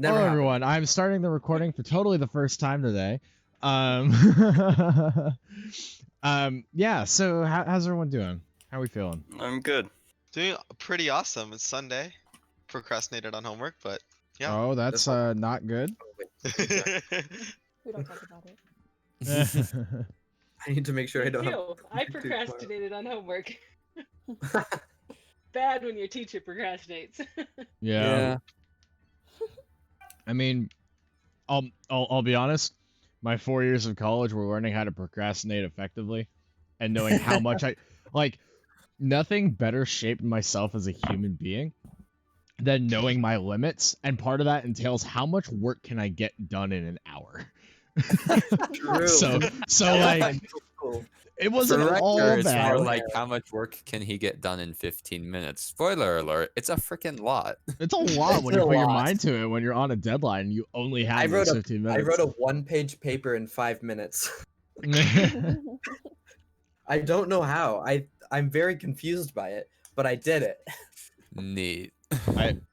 Never Hello, happened. everyone. I'm starting the recording for totally the first time today. Yeah. So how's everyone doing? How are we feeling? I'm good. Doing pretty awesome. It's Sunday. Procrastinated on homework, but yeah. Oh, that's not good. We don't talk about it. I need to make sure I Me don't have. too. I procrastinated on homework. Bad when your teacher procrastinates. Yeah. I mean, I'll be honest. My 4 years of college were learning how to procrastinate effectively, and knowing how much nothing better shaped myself as a human being than knowing my limits, and part of that entails how much work can I get done in an hour. True. So like, Cool. it wasn't For all record, it's bad. more like how much work can he get done in 15 minutes? Spoiler alert, it's a freaking lot. It's a lot when It's you a put your lot. mind to it. When you're on a deadline, and you only have those 15 I minutes. wrote a 1-page paper in 5 minutes. I don't know how. I'm very confused by it, but I did it. Neat.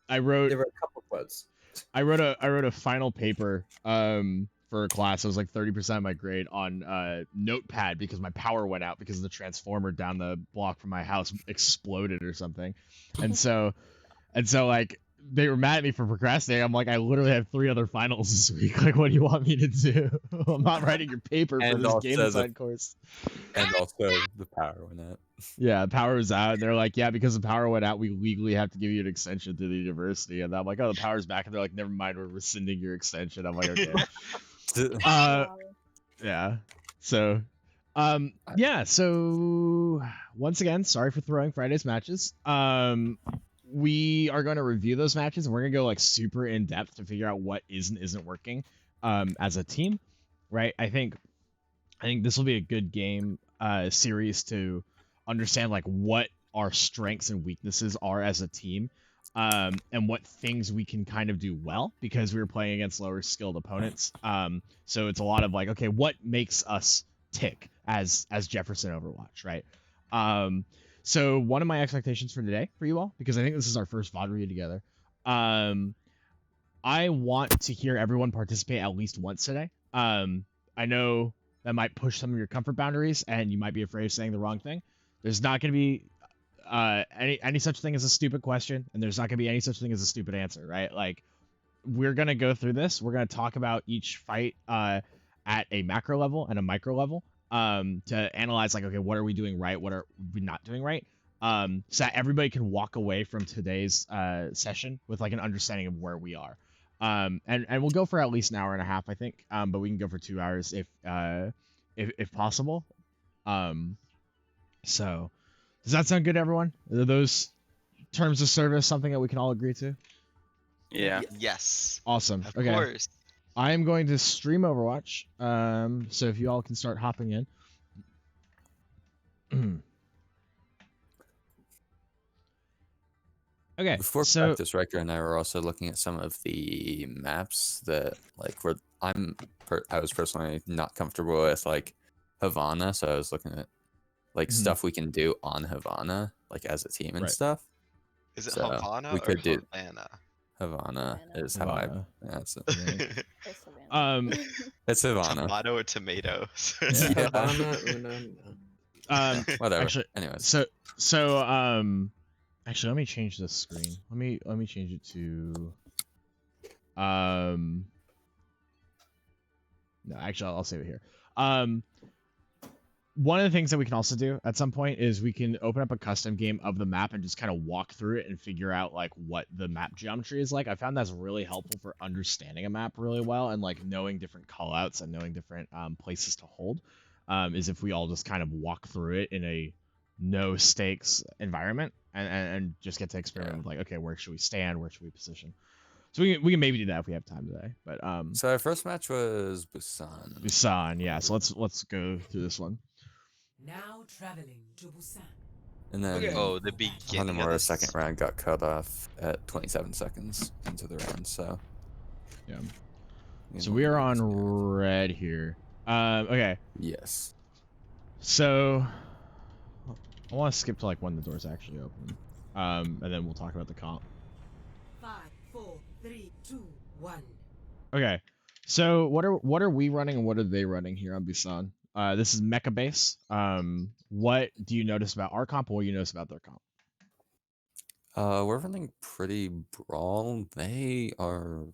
I wrote There were a couple quotes. I wrote a final paper for a class. It was like 30% of my grade on Notepad because my power went out because the transformer down the block from my house exploded or something. And so like they were mad at me for procrastinating. I'm like, I literally have 3 other finals this week. Like, what do you want me to do? I'm not writing your paper for And this also game the- design course. And also the power went out. Yeah, power was out. And they're like, yeah, because the power went out, we legally have to give you an extension to the university. And I'm like, oh, the power's back. And they're like, never mind, we're rescinding your extension. I'm like, okay. Yeah. So, yeah. So once again, sorry for throwing Friday's matches. We are going to review those matches, and we're gonna go like super in depth to figure out what isn't working, as a team, right? I think this will be a good game, series to understand like what our strengths and weaknesses are as a team, and what things we can kind of do well because we were playing against lower skilled opponents. So it's a lot of like, okay, what makes us tick as Jefferson Overwatch, right? So one of my expectations for today for you all, because I think this is our first VOD review together, I want to hear everyone participate at least once today. I know that might push some of your comfort boundaries, and you might be afraid of saying the wrong thing. There's not going to be any such thing as a stupid question, and there's not going to be any such thing as a stupid answer, right? Like, we're going to go through this. We're going to talk about each fight at a macro level and a micro level, to analyze like, okay, what are we doing right? What are we not doing right? So that everybody can walk away from today's session with like an understanding of where we are. And we'll go for at least an hour and a half, I think. But we can go for 2 hours if possible. So does that sound good to everyone? Are those terms of service something that we can all agree to? Yeah. Yes. Awesome. Of Okay. course. I am going to stream Overwatch. So if you all can start hopping in. Okay. Before so practice, Riker and I were also looking at some of the maps that like were I was personally not comfortable with, like Havana, so I was looking at like stuff we can do on Havana, like as a team and Right. stuff. Is it So, Havana we or could do- Havana? Havana Havana. is how I Havana. pronounce it. It's Savannah. It's Havana. Tomato or tomato? Yeah. Havana, Una. Whatever. Actually, Anyways. Actually, let me change this screen. Let me change it to no, actually I'll save it here. One of the things that we can also do at some point is we can open up a custom game of the map and just kind of walk through it and figure out like what the map geometry is like. I found that's really helpful for understanding a map really well and like knowing different callouts and knowing different places to hold. Is if we all just kind of walk through it in a no stakes environment and just get to experiment with like, okay, where should we stand? Where should we position? So we can maybe do that if we have time today. But So our first match was Busan. Busan, yeah. So let's go through this one. Now traveling to Busan. And then Oh, the beginning of Hanamura's this. second round got cut off at 27 seconds into the round, so Yeah. you So know, we are on yeah. red here. Okay. Yes. So I want to skip to like when the doors actually open. And then we'll talk about the comp. 5, 4, 3, 2, 1. Okay. So what are we running and what are they running here on Busan? This is mecha base. What do you notice about our comp and what do you notice about their comp? We're running pretty Brawl. They are,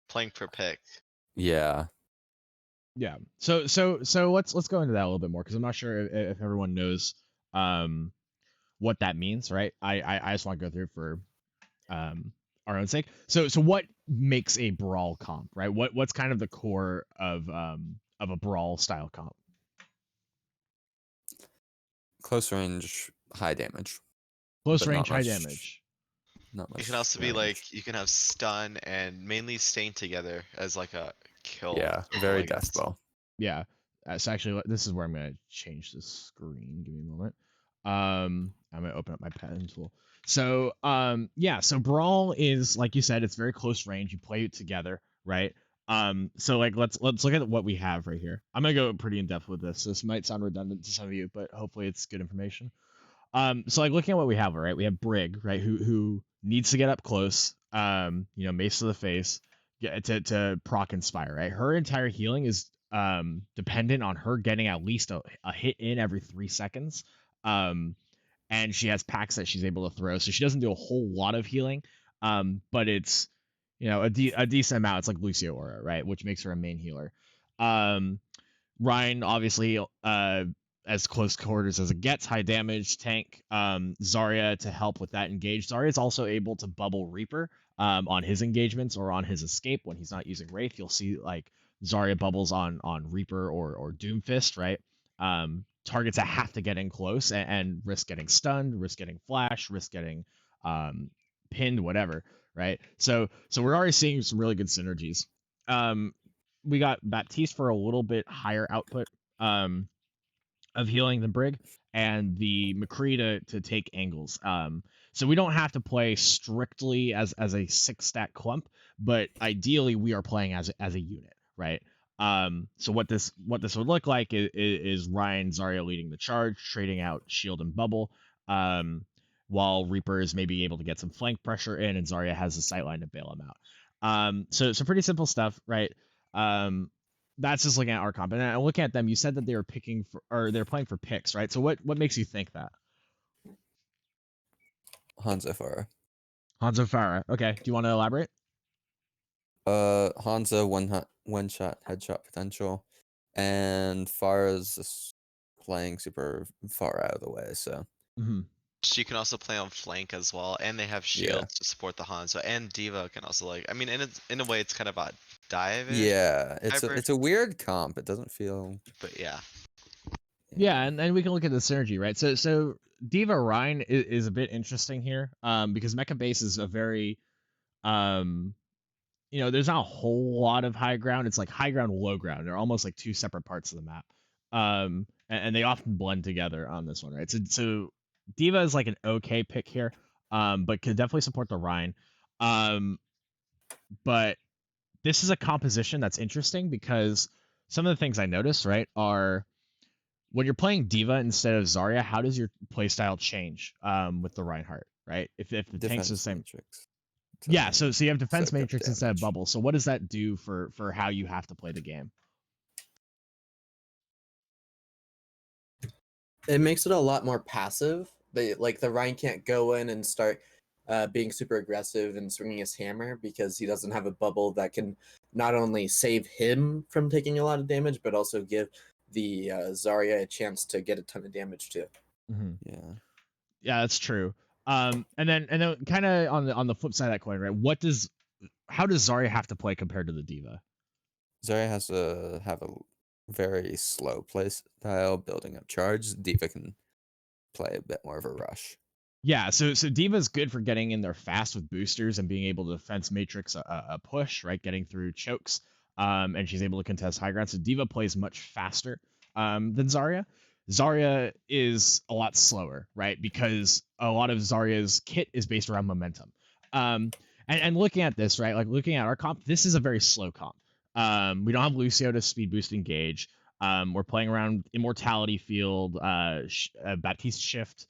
Playing per pick. yeah. Yeah. So let's go into that a little bit more because I'm not sure if everyone knows what that means, right? I just want to go through it for our own sake. So what makes a Brawl comp, right? What's kind of the core of a Brawl style comp? Close range, high damage. Close But range, not high much- damage. Not much. You can also be range. like, you can have stun and mainly staying together as like a kill. Yeah, tool, very I guess. death ball. Yeah. So actually, this is where I'm gonna change the screen. Give me a moment. I'm gonna open up my pen tool. So yeah, so Brawl is like you said, it's very close range. You play it together, right? So like let's look at what we have right here. I'm gonna go pretty in depth with this. This might sound redundant to some of you, but hopefully it's good information. So like looking at what we have, right? We have Brig, right, who needs to get up close, mace to the face, get to proc inspire, right? Her entire healing is dependent on her getting at least a hit in every 3 seconds. And she has packs that she's able to throw, so she doesn't do a whole lot of healing. But it's a decent amount. It's like Lucio Aura, right? Which makes her a main healer. Ryan obviously as close quarters as it gets, high damage tank. Zarya to help with that engage. Zarya is also able to bubble Reaper on his engagements or on his escape when he's not using Wraith. You'll see like Zarya bubbles on Reaper or Doomfist, right? Targets that have to get in close and risk getting stunned, risk getting flash, risk getting pinned, whatever, right? So we're already seeing some really good synergies. We got Baptiste for a little bit higher output of healing than Brig, and the McCree to take angles. So we don't have to play strictly as a 6-stat clump, but ideally we are playing as a unit, right? So what this would look like is Ryan Zarya leading the charge, trading out shield and bubble, while Reaper is maybe able to get some flank pressure in, and Zarya has the sightline to bail him out. So pretty simple stuff, right? That's just looking at our comp, and looking at them, you said that they were they're playing for picks, right? So what makes you think that? Hanzo Farah. Hanzo Farah. Okay, do you want to elaborate? Hanzo one shot headshot potential, and Farah's just playing super far out of the way. So She can also play on flank as well, and they have shields to support the Hanzo, and Diva can also like. I mean, in a way, it's kind of a dive. yeah, it's hybrid. it's a weird comp. It doesn't feel. But yeah. Yeah, and we can look at the synergy, right? So Diva Rhine is a bit interesting here, because Mecha Base is a very, there's not a whole lot of high ground. It's like high ground, low ground. They're almost like two separate parts of the map, and they often blend together on this one, right? So Diva is like an okay pick here, but could definitely support the Rhine, but this is a composition that's interesting because some of the things I noticed, right, are when you're playing Diva instead of Zarya, how does your playstyle change with the Reinhardt, right? If the tank's the same. Matrix. Yeah, so you have defense soak up matrix instead of damage. bubble. So what does that do for how you have to play the game? It makes it a lot more passive. Like the Ryan can't go in and start being super aggressive and swinging his hammer because he doesn't have a bubble that can not only save him from taking a lot of damage, but also give the Zarya a chance to get a ton of damage too. Yeah. Yeah, that's true. And then kind of on the flip side of that coin, right? How does Zarya have to play compared to the Diva? Zarya has to have a very slow play style, building up charge. Diva can play a bit more of a rush. Yeah, so Diva's good for getting in there fast with boosters and being able to defense matrix a push, right? Getting through chokes, and she's able to contest high ground. So Diva plays much faster than Zarya. Zarya is a lot slower, right? Because a lot of Zarya's kit is based around momentum. And looking at this, right? Like looking at our comp, this is a very slow comp. We don't have Lucio to speed boost engage. We're playing around Immortality Field, Baptiste Shift,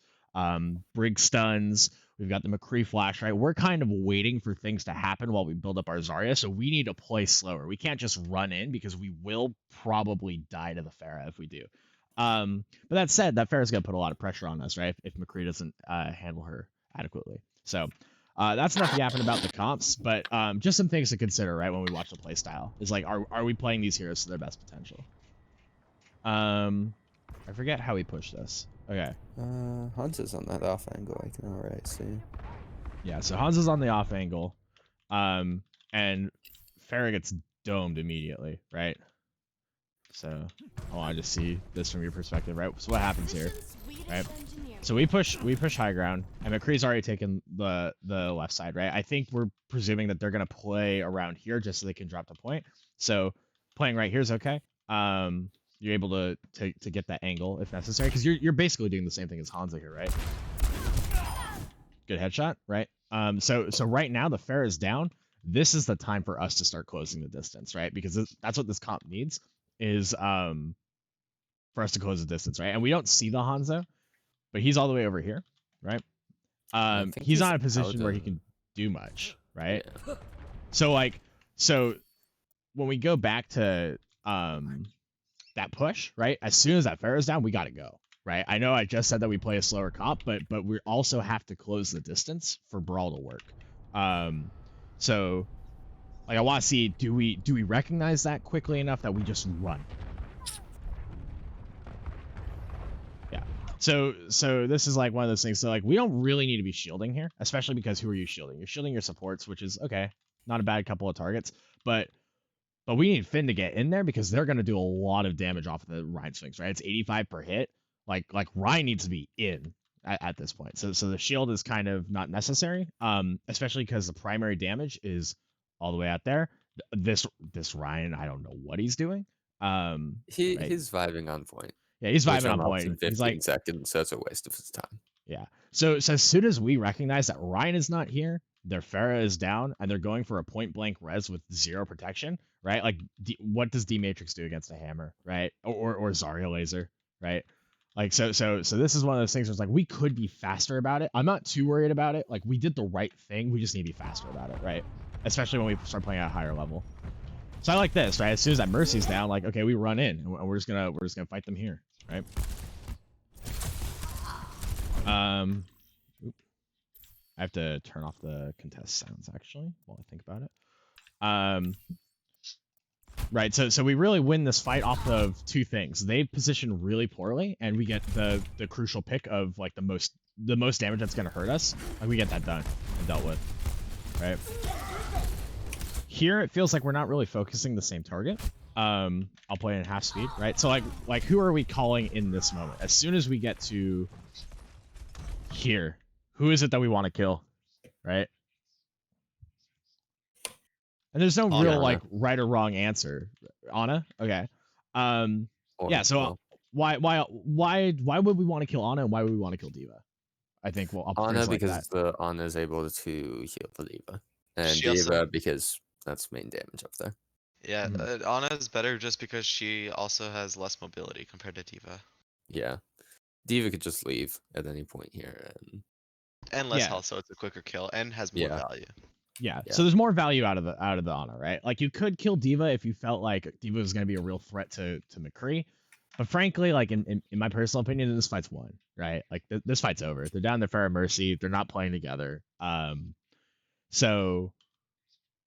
Brig stuns. We've got the McCree flash, right? We're kind of waiting for things to happen while we build up our Zarya, so we need to play slower. We can't just run in because we will probably die to the Pharah if we do. But that said, that Pharah's gonna put a lot of pressure on us, right? If McCree doesn't handle her adequately. So that's enough yapping about the comps, but just some things to consider, right, when we watch the play style. Is like, are we playing these heroes to their best potential? I forget how we push this. Okay. Hans on that off angle, I can already see. Yeah, so Hans is on the off angle. And Pharah gets domed immediately, right? So I want to see this from your perspective, right? So what happens here, right? So we push high ground, and McCree's already taken the left side, right? I think we're presuming that they're gonna play around here just so they can drop the point. So playing right here is okay. You're able to get that angle if necessary, because you're basically doing the same thing as Hansa here, right? Good headshot, right? So right now the Pharah is down. This is the time for us to start closing the distance, right? Because that's what this comp needs, is for us to close the distance, right? And we don't see the Hanzo, but he's all the way over here, right? He's not in a position where he can do much, right? Yeah. So when we go back to that push, right? As soon as that Pharah is down, we gotta go, right? I know I just said that we play a slower comp, but we also have to close the distance for Brawl to work. So like, I want to see, do we recognize that quickly enough that we just run? Yeah. So this is like one of those things. So like, we don't really need to be shielding here, especially because who are you shielding? You're shielding your supports, which is okay, not a bad couple of targets, but we need Finn to get in there because they're going to do a lot of damage off of the Rhine swings, right? It's 85 per hit. Like Rhine needs to be in at this point. So the shield is kind of not necessary, especially because the primary damage is all the way out there. This Rhine, I don't know what he's doing. Right? He's vibing on point. Yeah, he's vibing on point. In 15 he's like seconds, so it's a waste of his time. Yeah. So as soon as we recognize that Rhine is not here, their Pharah is down, and they're going for a point blank res with 0 protection, right? Like, what does D Matrix do against a hammer, right? Or Zarya laser, right? Like, so this is one of those things where it's like, we could be faster about it. I'm not too worried about it. Like, we did the right thing. We just need to be faster about it, right? Especially when we start playing at a higher level. So I like this, right? As soon as that Mercy's down, like, okay, we run in, and we're just gonna fight them here, right? I have to turn off the contest sounds actually while I think about it. Right, so we really win this fight off of 2 things. They position really poorly, and we get the crucial pick of like the most damage that's gonna hurt us. Like, we get that done and dealt with, right? Here it feels like we're not really focusing the same target. I'll play in half speed, right? So like who are we calling in this moment? As soon as we get to here, who is it that we want to kill, right? And there's no real like right or wrong answer. Ana, okay. Yeah. So why would we want to kill Ana, and why would we want to kill D.Va? I think I'll Ana like because that. the Ana is able to heal the D.Va, and She D.Va also- because that's main damage up there. Yeah, Ana is better just because she also has less mobility compared to D.Va. Yeah, D.Va could just leave at any point here, And less health, so it's a quicker kill and has more value. Yeah, so there's more value out of the Ana, right? Like, you could kill D.Va if you felt like D.Va was going to be a real threat to McCree. But frankly, like, in my personal opinion, this fight's won, right? Like, this fight's over. They're down to Pharah Mercy. They're not playing together. So,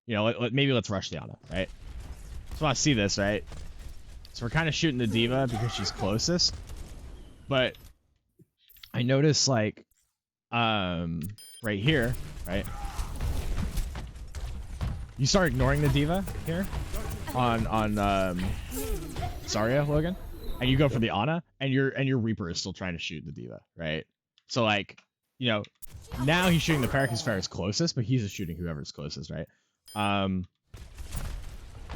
you know, maybe let's rush the Ana, right? So I see this, right? So we're kind of shooting the D.Va because she's closest. But I notice, like, right here, right? You start ignoring the D.Va here on Zarya, Logan, and you go for the Ana, and your Reaper is still trying to shoot the D.Va, right? So, like, you know, now he's shooting the Pharah because Pharah's closest, but he's just shooting whoever's closest, right?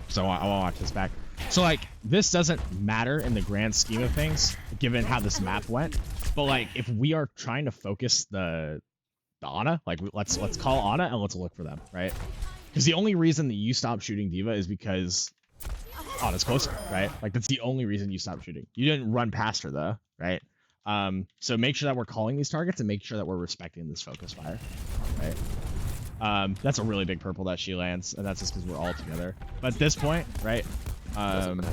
So I want to watch this back. So, like, this doesn't matter in the grand scheme of things, given how this map went. But, like, if we are trying to focus the Ana, like, let's call Ana and let's look for them, right? Because the only reason that you stop shooting D.Va is because Ana's closer, right? Like, that's the only reason you stop shooting. You didn't run past her, though, right? So make sure that we're calling these targets and make sure that we're respecting this focus fire, right? That's a really big purple that she lands, and that's just because we're all together. But at this point, right? Doesn't matter.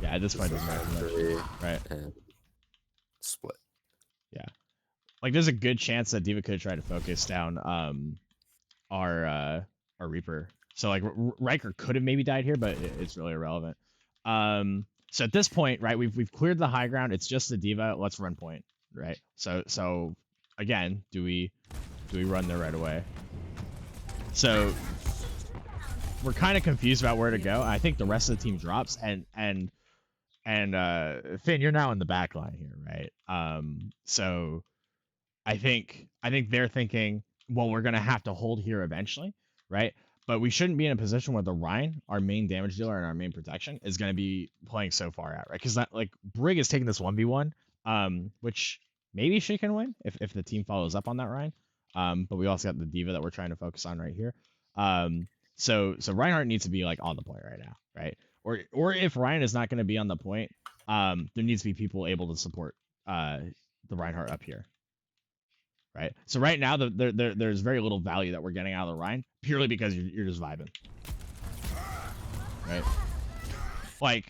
Yeah, at this point it doesn't matter too much, right? And split. Yeah, like there's a good chance that Diva could try to focus down our Reaper. So like Riker could have maybe died here, but it's really irrelevant. So at this point, right, we've cleared the high ground. It's just the Diva. Let's run point, right? So again, do we run there right away? So we're kind of confused about where to go. I think the rest of the team drops, and Finn, you're now in the back line here, right? So I think they're thinking, well, we're gonna have to hold here eventually, right? But we shouldn't be in a position where the Rhine, our main damage dealer and our main protection, is going to be playing so far out, right? Because that like Brig is taking this 1v1, which maybe she can win if the team follows up on that Rhine. But we also got the Diva that we're trying to focus on right here. So Reinhardt needs to be like on the point right now, right? Or if Ryan is not going to be on the point, there needs to be people able to support the Reinhardt up here. Right. So right now, there's very little value that we're getting out of the Rhine purely because you're just vibing. Right. Like,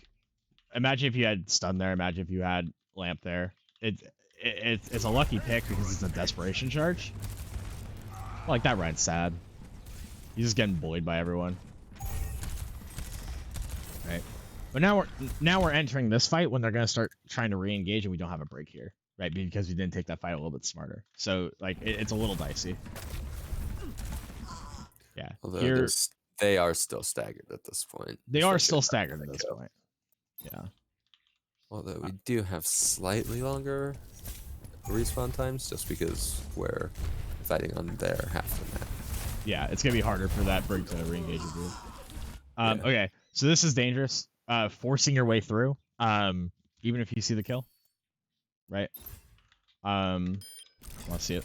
imagine if you had stun there. Imagine if you had lamp there. It's a lucky pick because it's a desperation charge. Like that Rhine's sad. He's just getting bullied by everyone. Right. But now we're entering this fight when they're gonna start trying to re-engage and we don't have a break here. Right, because we didn't take that fight a little bit smarter. So, like, it's a little dicey. Yeah. Although here, they are still staggered at this point. They are still staggered at this point. Yeah. Although we do have slightly longer respawn times just because we're fighting on their half of the map. Yeah, it's going to be harder for that Brig to re-engage with you. Yeah. Okay, so this is dangerous. Forcing your way through, even if you see the kill. Right. Let's see it.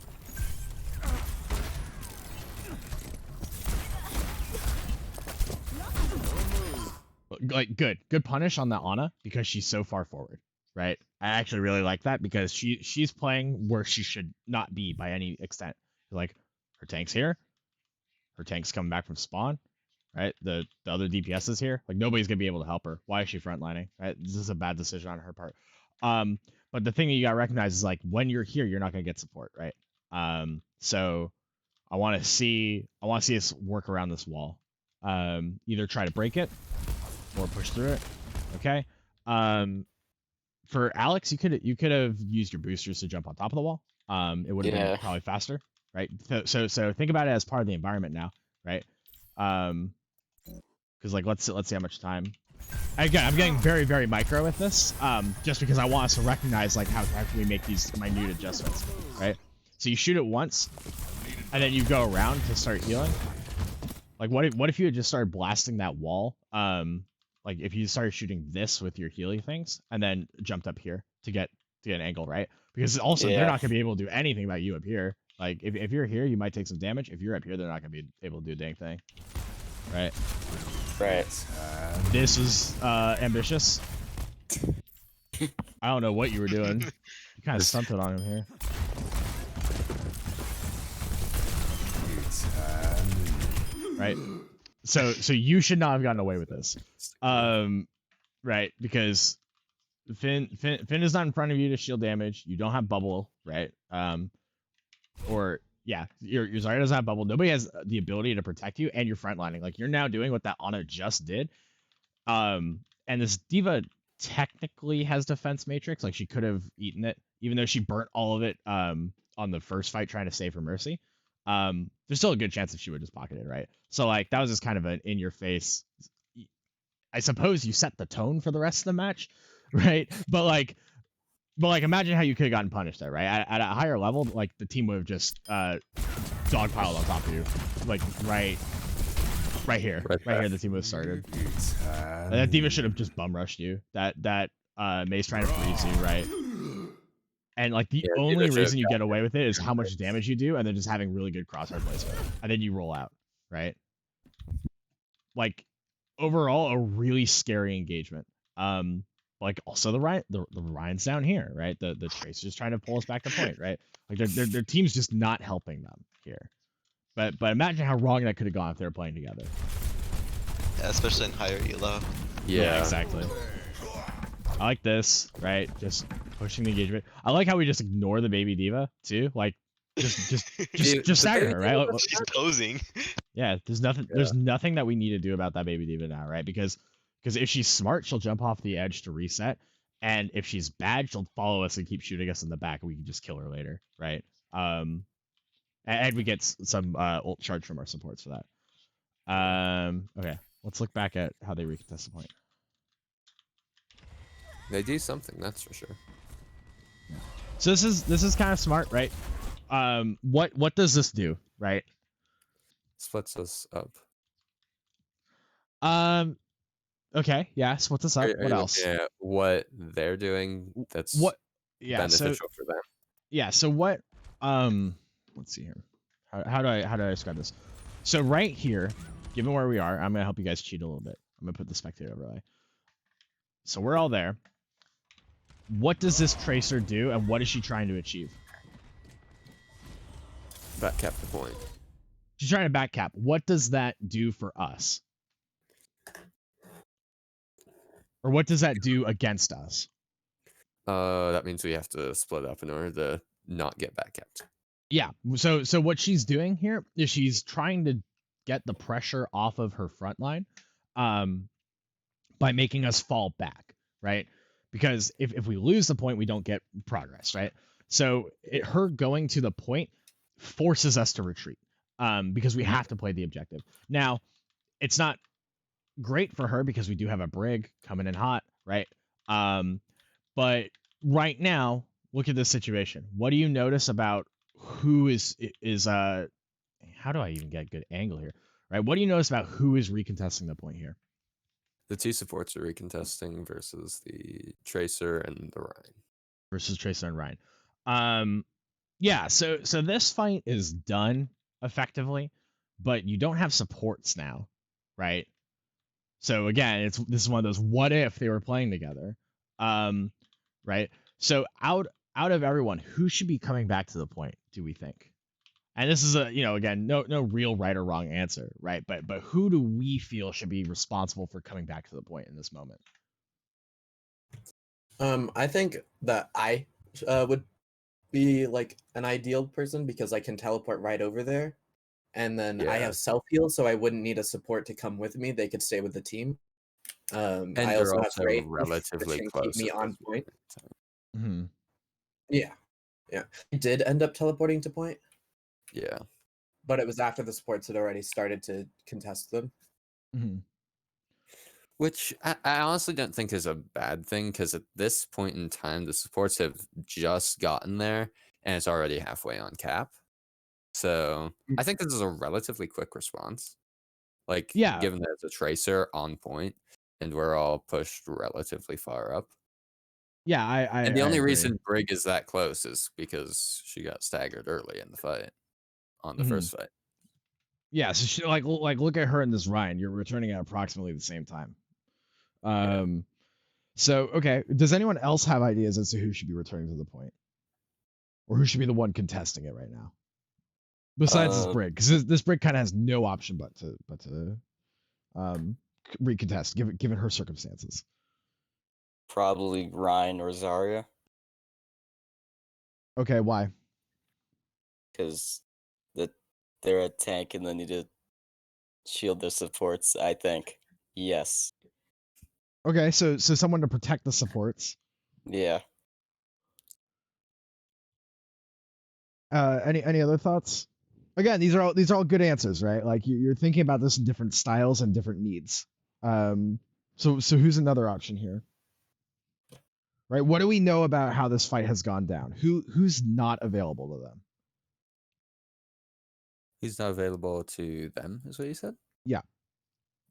Like good punish on that Ana because she's so far forward. Right. I actually really like that because she's playing where she should not be by any extent. Like her tank's here, her tank's coming back from spawn. Right. The other DPS is here. Like nobody's gonna be able to help her. Why is she frontlining? Right. This is a bad decision on her part. But the thing that you gotta recognize is like when you're here, you're not gonna get support, right? So I want to see us work around this wall. Either try to break it or push through it. Okay. For Alex, you could have used your boosters to jump on top of the wall. It would have been probably faster, right? So think about it as part of the environment now, right? Because like let's see how much time. Again, I'm getting very, very micro with this, just because I want us to recognize like how can we make these minute adjustments, right? So you shoot it once, and then you go around to start healing. Like what if you had just started blasting that wall? Like if you started shooting this with your healing things, and then jumped up here to get an angle, right? Because also they're not gonna be able to do anything about you up here. Like if you're here, you might take some damage. If you're up here, they're not gonna be able to do a dang thing, right? Right. This is ambitious. I don't know what you were doing. You kind of stunted on him here. Right. So you should not have gotten away with this. Right, because Finn is not in front of you to shield damage. You don't have bubble, right? Or yeah, your Zarya doesn't have bubble. Nobody has the ability to protect you, and you're frontlining. Like you're now doing what that Ana just did. And this Diva technically has defense matrix. Like she could have eaten it, even though she burnt all of it on the first fight trying to save her Mercy. There's still a good chance that she would just pocket it, right? So like that was just kind of an in your face. I suppose you set the tone for the rest of the match, right? But like imagine how you could have gotten punished there, right? At a higher level, like the team would have just dogpiled on top of you, like right here. The team would have started. That Diva should have just bum rushed you. That May's trying to freeze you, right? And like the only reason you get away with it is how much damage you do, and then just having really good crosshair placement, and then you roll out, right? Like overall, a really scary engagement. like also the Ryan's down here, right? The Tracer's trying to pull us back to point, right? Like their team's just not helping them here. But imagine how wrong that could have gone if they were playing together. Yeah, especially in higher elo. Yeah, exactly. I like this, right? Just pushing the engagement. I like how we just ignore the baby diva too. Like just stagger her, right? Like, She's posing. yeah, there's nothing that we need to do about that baby diva now, right? Because if she's smart, she'll jump off the edge to reset, and if she's bad, she'll follow us and keep shooting us in the back, and we can just kill her later, right? And we get some ult charge from our supports for that. Okay, let's look back at how they recontest the point. they do something, that's for sure. So this is kind of smart, right? What does this do, right? Splits us up. Okay, yeah, split this up. What else? Yeah, what they're doing that's beneficial for them. Yeah, so what let's see here. How do I describe this? So right here, given where we are, I'm gonna help you guys cheat a little bit. I'm gonna put the spectator overlay. So we're all there. What does this Tracer do, and what is she trying to achieve? Back cap the point. She's trying to back cap. What does that do for us? Or what does that do against us? That means we have to split up in order to not get back capped. Yeah. So what she's doing here is she's trying to get the pressure off of her front line, by making us fall back, right? Because if we lose the point, we don't get progress, right? So her going to the point forces us to retreat, because we have to play the objective. Now, it's not great for her because we do have a Brig coming in hot, right? But right now, look at this situation. What do you notice about who is how do I even get a good angle here, right? What do you notice about who is recontesting the point here? The two supports are recontesting versus the Tracer and the Ryan. Versus Tracer and Ryan. Yeah, so this fight is done effectively, but you don't have supports now, right? So again, this is one of those what if they were playing together. Right? So out of everyone, who should be coming back to the point, do we think? And this is again, no real right or wrong answer, right? But who do we feel should be responsible for coming back to the point in this moment? I think that I would be like an ideal person because I can teleport right over there, and then I have self heal, so I wouldn't need a support to come with me. They could stay with the team. And I they're also have Ray, relatively which can close. keep me at on this point. Mm-hmm. Yeah. I did end up teleporting to point, Yeah. but it was after the supports had already started to contest them. Mm-hmm. Which I honestly don't think is a bad thing, because at this point in time, the supports have just gotten there, and it's already halfway on cap. So I think this is a relatively quick response. Like, Yeah. given that it's a Tracer on point, and we're all pushed relatively far up. Yeah, And the only agree. reason Brig is that close is because she got staggered early in the fight, on the first fight. Yeah, so she, like look at her and this Ryan. You're returning at approximately the same time. So okay, does anyone else have ideas as to who should be returning to the point, or who should be the one contesting it right now? Besides this Brig, because this Brig kind of has no option but to recontest, given her circumstances. Probably Ryan or Zarya, Okay, why? because they're a tank and they need to shield their supports, I think. Yes. Okay, so someone to protect the supports. Yeah. Any other thoughts? Again, these are all good answers, right? Like you're thinking about this in different styles and different needs. So who's another option here? Right? What do we know about how this fight has gone down? Who's not available to them? He's not available to them, is what you said? Yeah.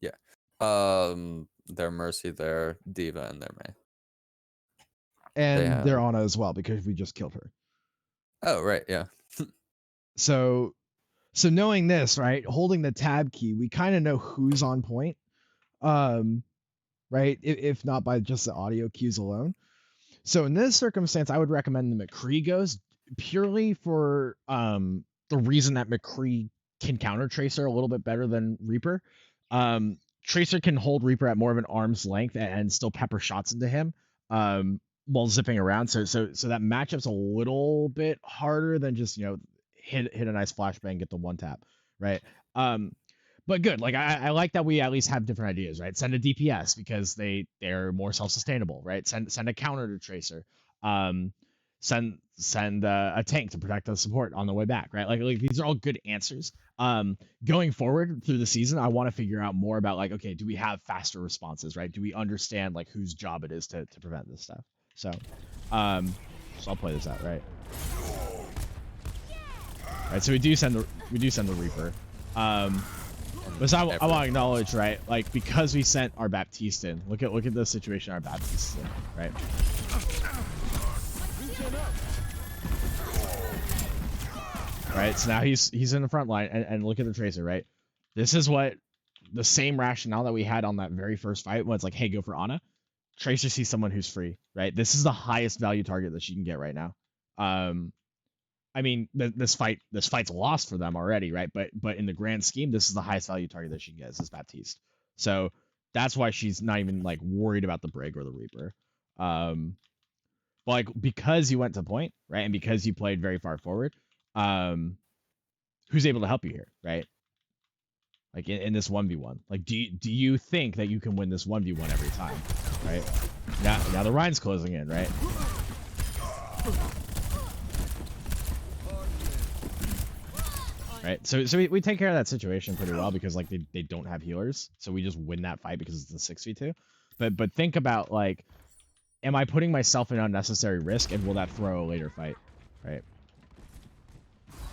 Yeah. Their Mercy, their Diva, and their May. And they're Ana as well, because we just killed her. Oh, right, yeah. So knowing this, right, holding the tab key, we kind of know who's on point. right? If not by just the audio cues alone. So in this circumstance, I would recommend the McCree goes purely for the reason that McCree can counter Tracer a little bit better than Reaper. Tracer can hold Reaper at more of an arm's length and still pepper shots into him while zipping around. So that matchup's a little bit harder than just hit a nice flashbang, get the one tap, right? But good. Like I like that we at least have different ideas, right? Send a DPS because they're more self-sustainable, right? Send a counter to Tracer. Send a tank to protect the support on the way back, right? Like these are all good answers. Going forward through the season, I want to figure out more about like, okay, do we have faster responses, right? Do we understand like whose job it is to prevent this stuff? So I'll play this out, right? Right. So we do send the Reaper. But I want to acknowledge, right? Like because we sent our Baptiste in. Look at the situation our Baptiste is in, right? Right, so now he's in the front line, and look at the Tracer, right? This is what the same rationale that we had on that very first fight when it's like, hey, go for Ana. Tracer sees someone who's free, right? This is the highest value target that she can get right now. I mean, this fight's lost for them already, right? But in the grand scheme, this is the highest value target that she can get, is Baptiste. So that's why she's not even like worried about the Brig or the Reaper. But like because you went to point, right, and because you played very far forward, who's able to help you here, right? Like in this 1v1, like do you think that you can win this 1v1 every time, right? Now the Rhine's closing in, right? Right, so we take care of that situation pretty well because like they don't have healers, so we just win that fight because it's a 6v2. But think about like, am I putting myself in unnecessary risk, and will that throw a later fight, right?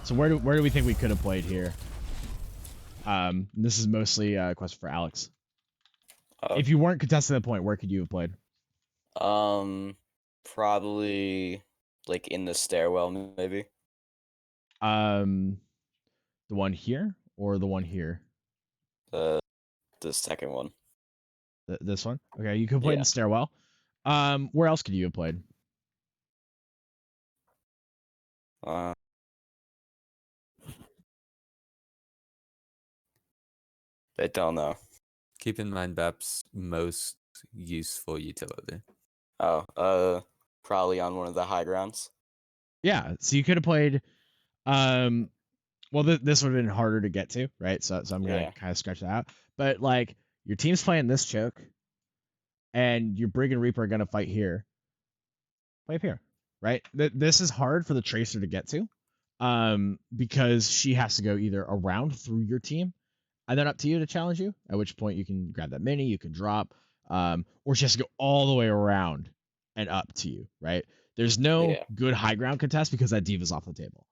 So where do we think we could have played here? This is mostly a question for Alex. If you weren't contesting the point, where could you have played? Probably like in the stairwell, maybe. The one here or the one here? The second one. This one? Okay, you could play in the stairwell. Where else could you have played? I don't know. Keep in mind BAP's most useful utility. Probably on one of the high grounds. Yeah, so you could have played. Well, this would have been harder to get to, right? So I'm gonna kind of scratch that out. But like your team's playing this choke, and your Brig and Reaper are gonna fight here. Play up here, right? This is hard for the Tracer to get to, because she has to go either around through your team, and then up to you to challenge you. At which point you can grab that mini, you can drop, or she has to go all the way around and up to you, right? There's no good high ground contest because that diva's off the table.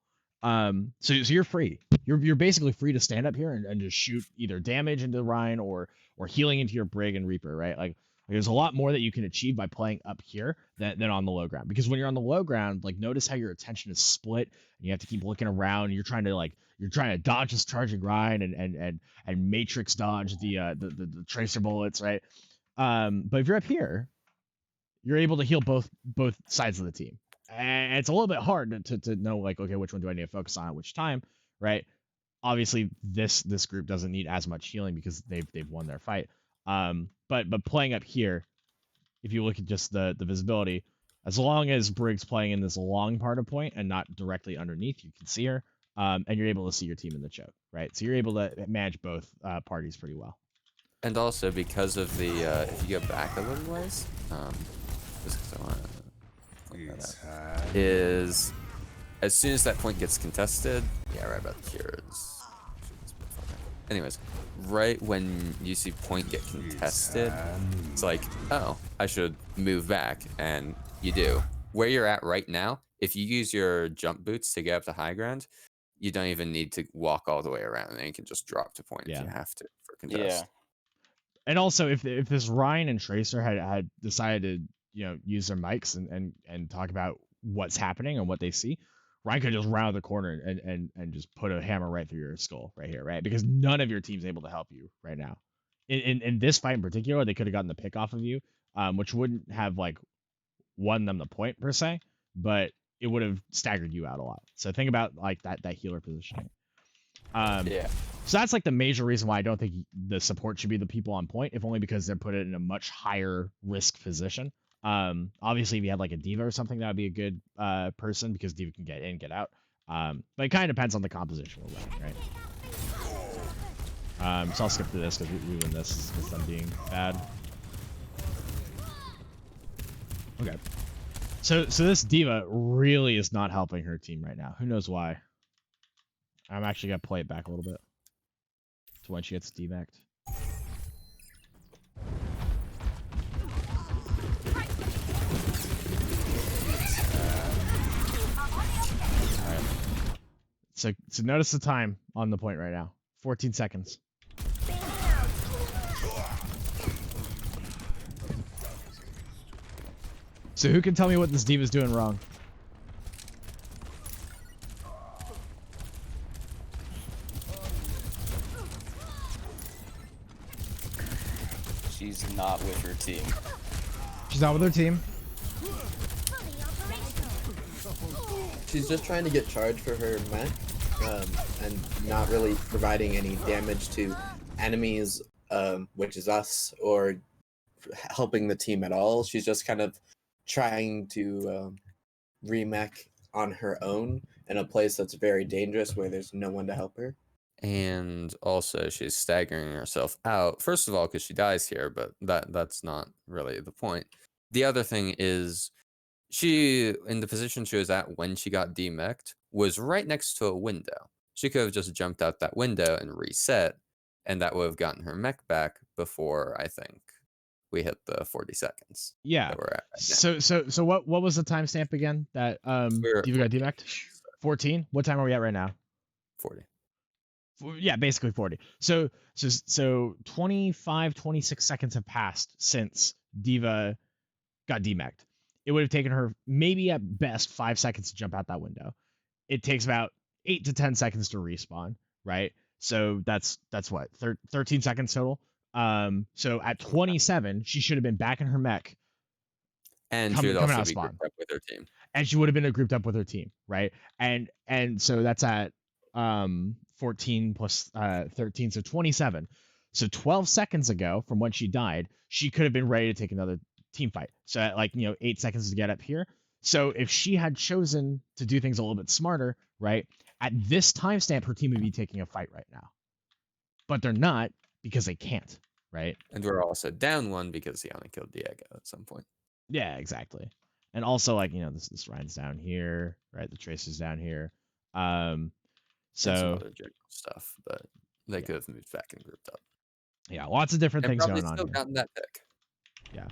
So you're free. You're basically free to stand up here and just shoot either damage into Rhine or healing into your Brig and Reaper, right? Like there's a lot more that you can achieve by playing up here than on the low ground. Because when you're on the low ground, like notice how your attention is split and you have to keep looking around. You're trying to dodge this charging Rhine and matrix dodge the Tracer bullets, right? But if you're up here, you're able to heal both sides of the team. And it's a little bit hard to know, like, okay, which one do I need to focus on at which time, right? Obviously, this group doesn't need as much healing because they've won their fight. But playing up here, if you look at just the visibility, as long as Brig's playing in this long part of point and not directly underneath, you can see her, and you're able to see your team in the choke, right? So you're able to manage both parties pretty well. And also because of the, if you go back a little ways, just because I want to is as soon as that point gets contested, right about here is. Anyways, right when you see point get contested, it's like, oh, I should move back, and you do. Where you're at right now, if you use your jump boots to get up to high ground, you don't even need to walk all the way around, and you can just drop to point if you have to for contest. And also, if this Rhine and Tracer had decided to use their mics and talk about what's happening and what they see, Ryan could just round the corner and just put a hammer right through your skull right here, right? Because none of your team's able to help you right now. in this fight in particular, they could have gotten the pick off of you, which wouldn't have like won them the point per se, but it would have staggered you out a lot. So think about like that healer positioning. Yeah. So that's like the major reason why I don't think the support should be the people on point, if only because they're put in a much higher risk position. Obviously, if you had like a diva or something, that would be a good person because diva can get in, get out. But it kind of depends on the composition we're running, right? So I'll skip through this because we win this with them being bad. Okay. So this diva really is not helping her team right now. Who knows why? I'm actually gonna play it back a little bit to when she gets devacked. Alright. So notice the time on the point right now. 14 seconds. So who can tell me what this diva's doing wrong? She's not with her team. She's not with her team. She's just trying to get charge for her mech, and not really providing any damage to enemies, which is us, or helping the team at all. She's just kind of trying to remech on her own in a place that's very dangerous where there's no one to help her. And also, she's staggering herself out. First of all, because she dies here, but that's not really the point. The other thing is, she, in the position she was at when she got demeched, was right next to a window. She could have just jumped out that window and reset, and that would have gotten her mech back before, I think, we hit the 40 seconds. Yeah. That we're at right now. So what was the timestamp again that Diva got demeched? 14? What time are we at right now? 40. Yeah, basically 40. So 25, 26 seconds have passed since Diva got demeched. It would have taken her maybe at best 5 seconds to jump out that window. It takes about 8 to 10 seconds to respawn, right? So that's what, 13 seconds total. So at 27, she should have been back in her mech. And she would also be grouped up with her team. And she would have been grouped up with her team, right? And so that's at 14 plus 13, so 27. So 12 seconds ago from when she died, she could have been ready to take another team fight. So at 8 seconds to get up here. So if she had chosen to do things a little bit smarter, right, at this timestamp, her team would be taking a fight right now. But they're not because they can't, right? And we're also down one because he only killed Diego at some point. Yeah, exactly. And also, this Ryan's down here, right? The Tracer's down here. So and some other general stuff, but they could have moved back and grouped up. Yeah, lots of different things going on. Still gotten that pick. Yeah.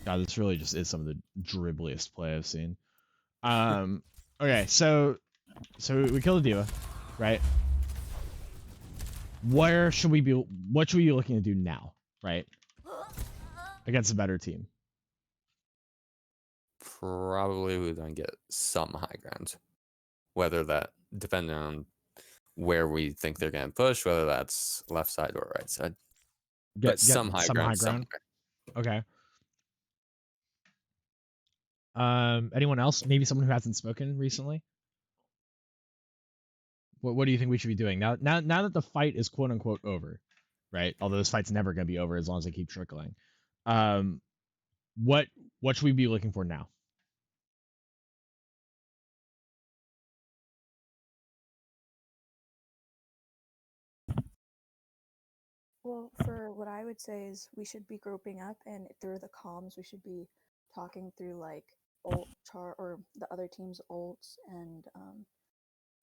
God, this really just is some of the dribbliest play I've seen. Okay, so we killed a diva, right? What should we be looking to do now, right? Against a better team. Probably we're going to get some high ground. Whether that, depending on where we think they're going to push, whether that's left side or right side. But some high ground somewhere. Okay. Anyone else? Maybe someone who hasn't spoken recently? What do you think we should be doing now that the fight is quote unquote over, right? Although this fight's never going to be over as long as they keep trickling. What should we be looking for now? Well, for what I would say is we should be grouping up, and through the comms we should be talking through ult chart or the other team's ults and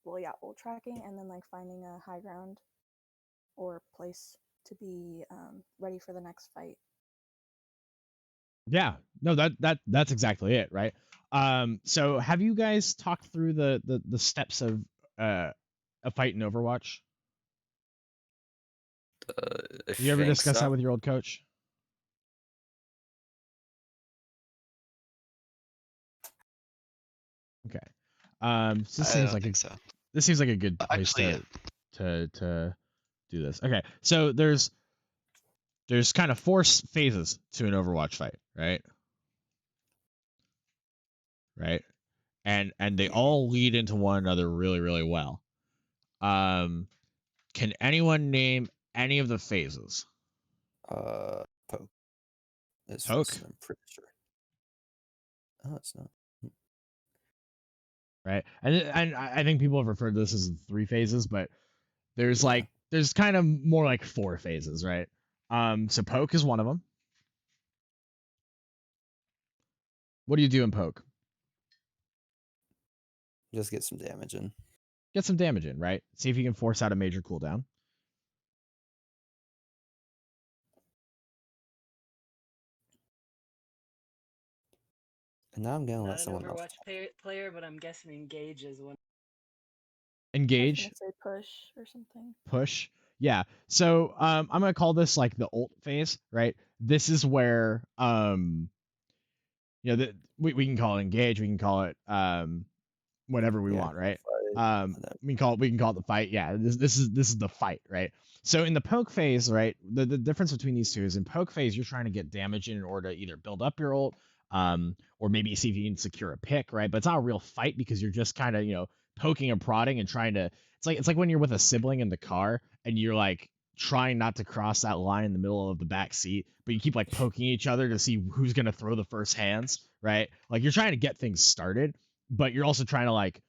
ult tracking, and then finding a high ground or place to be ready for the next fight. Yeah, no, that's exactly it, right? So have you guys talked through the steps of a fight in Overwatch? I Did you ever think discuss so. that with your old coach? Okay. So I don't think so. this seems like a good place Actually, to do this. Okay. So there's kind of four phases to an Overwatch fight, right? Right. And they all lead into one another really, really well. Can anyone name any of the phases? Poke. It's Poke? first, I'm pretty sure. Oh, it's not. Right. And I think people have referred to this as 3 phases, but there's Yeah. there's kind of more like 4 phases, right? So poke is one of them. What do you do in poke? Just get some damage in. Get some damage in, right? See if you can force out a major cooldown. And now I'm gonna let Not an someone else. Overwatch player, but I'm guessing engage is one. I was Engage, gonna say push or something. push. Yeah. So I'm gonna call this like the ult phase, right? This is where we can call it engage, we can call it whatever we want, right? We can call it the fight. Yeah, this is the fight, right? So in the poke phase, right, the difference between these two is in poke phase you're trying to get damage in order to either build up your ult, or maybe see if you can secure a pick, right? But it's not a real fight because you're just kind of poking and prodding and trying to. It's like when you're with a sibling in the car and you're like trying not to cross that line in the middle of the back seat, but you keep like poking each other to see who's gonna throw the first hands, right? Like you're trying to get things started, but you're also trying to like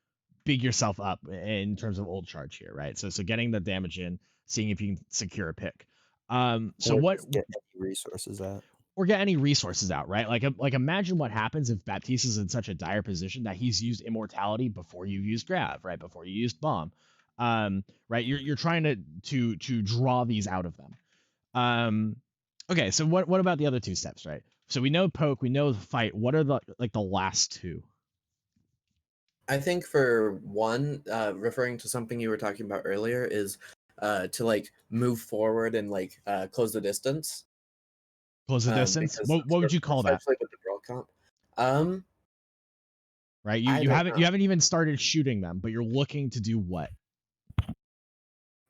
big yourself up in terms of ult charge here, right? So getting the damage in, seeing if you can secure a pick. So or what just get any resources out. or get any resources out, right? Like imagine what happens if Baptiste is in such a dire position that he's used immortality before you used grav, right? Before you used bomb. Right? You're trying to draw these out of them. Okay, so what about the other 2 steps, right? So we know poke, we know fight. What are the last 2? I think for one, referring to something you were talking about earlier, is to like move forward and like close the distance. Close the distance. Because What would you call that? especially with the Brawl comp. Right. I You don't haven't know. even started shooting them, but you're looking to do what?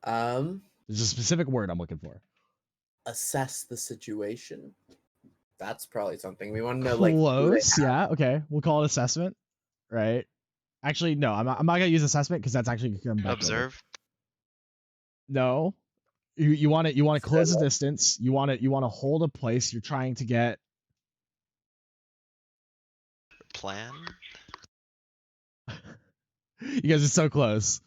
There's a specific word I'm looking for. Assess the situation. That's probably something we want to know. Like, Close. Yeah. Okay. We'll call it assessment. Right. Actually, no. I'm not gonna use assessment because that's actually gonna come back later. observe. No. You want to close the distance. You want to hold a place. You're trying to get. Plan. You guys are so close.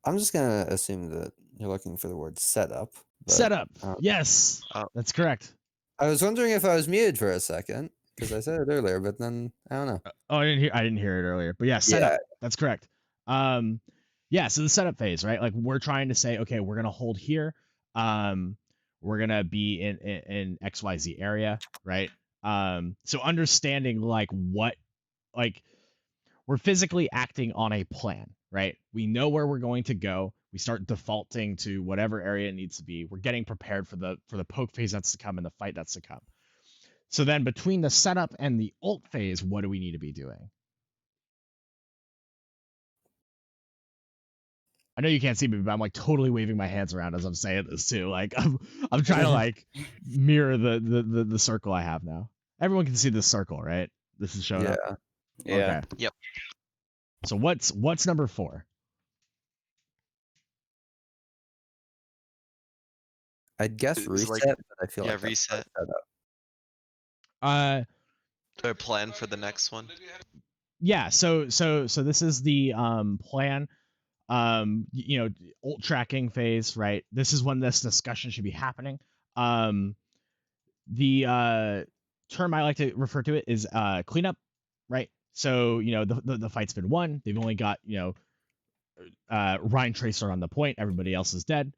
I'm just gonna assume that you're looking for the word setup. Setup. Yes. Oh. That's correct. I was wondering if I was muted for a second because I said it earlier, but then I don't know. Oh, I didn't hear it earlier. But yeah, setup. That's correct. Yeah, so the setup phase, right? Like we're trying to say, okay, we're gonna hold here. We're gonna be in XYZ area, right? So understanding like what we're physically acting on a plan, right? We know where we're going to go. We start defaulting to whatever area it needs to be. We're getting prepared for the poke phase that's to come and the fight that's to come. So then between the setup and the ult phase, what do we need to be doing? I know you can't see me, but I'm like totally waving my hands around as I'm saying this too. Like I'm trying to like mirror the circle I have now. Everyone can see this circle, right? This is showing up. Yeah. Okay. Yep. So what's number 4? I'd guess It's reset, like- but I feel yeah, like that's reset. setup. Or plan for the next one. Yeah. So this is the plan. Ult tracking phase, right? This is when this discussion should be happening. The term I like to refer to it is cleanup, right? So the fight's been won. They've only got Ryan Tracer on the point. Everybody else is dead.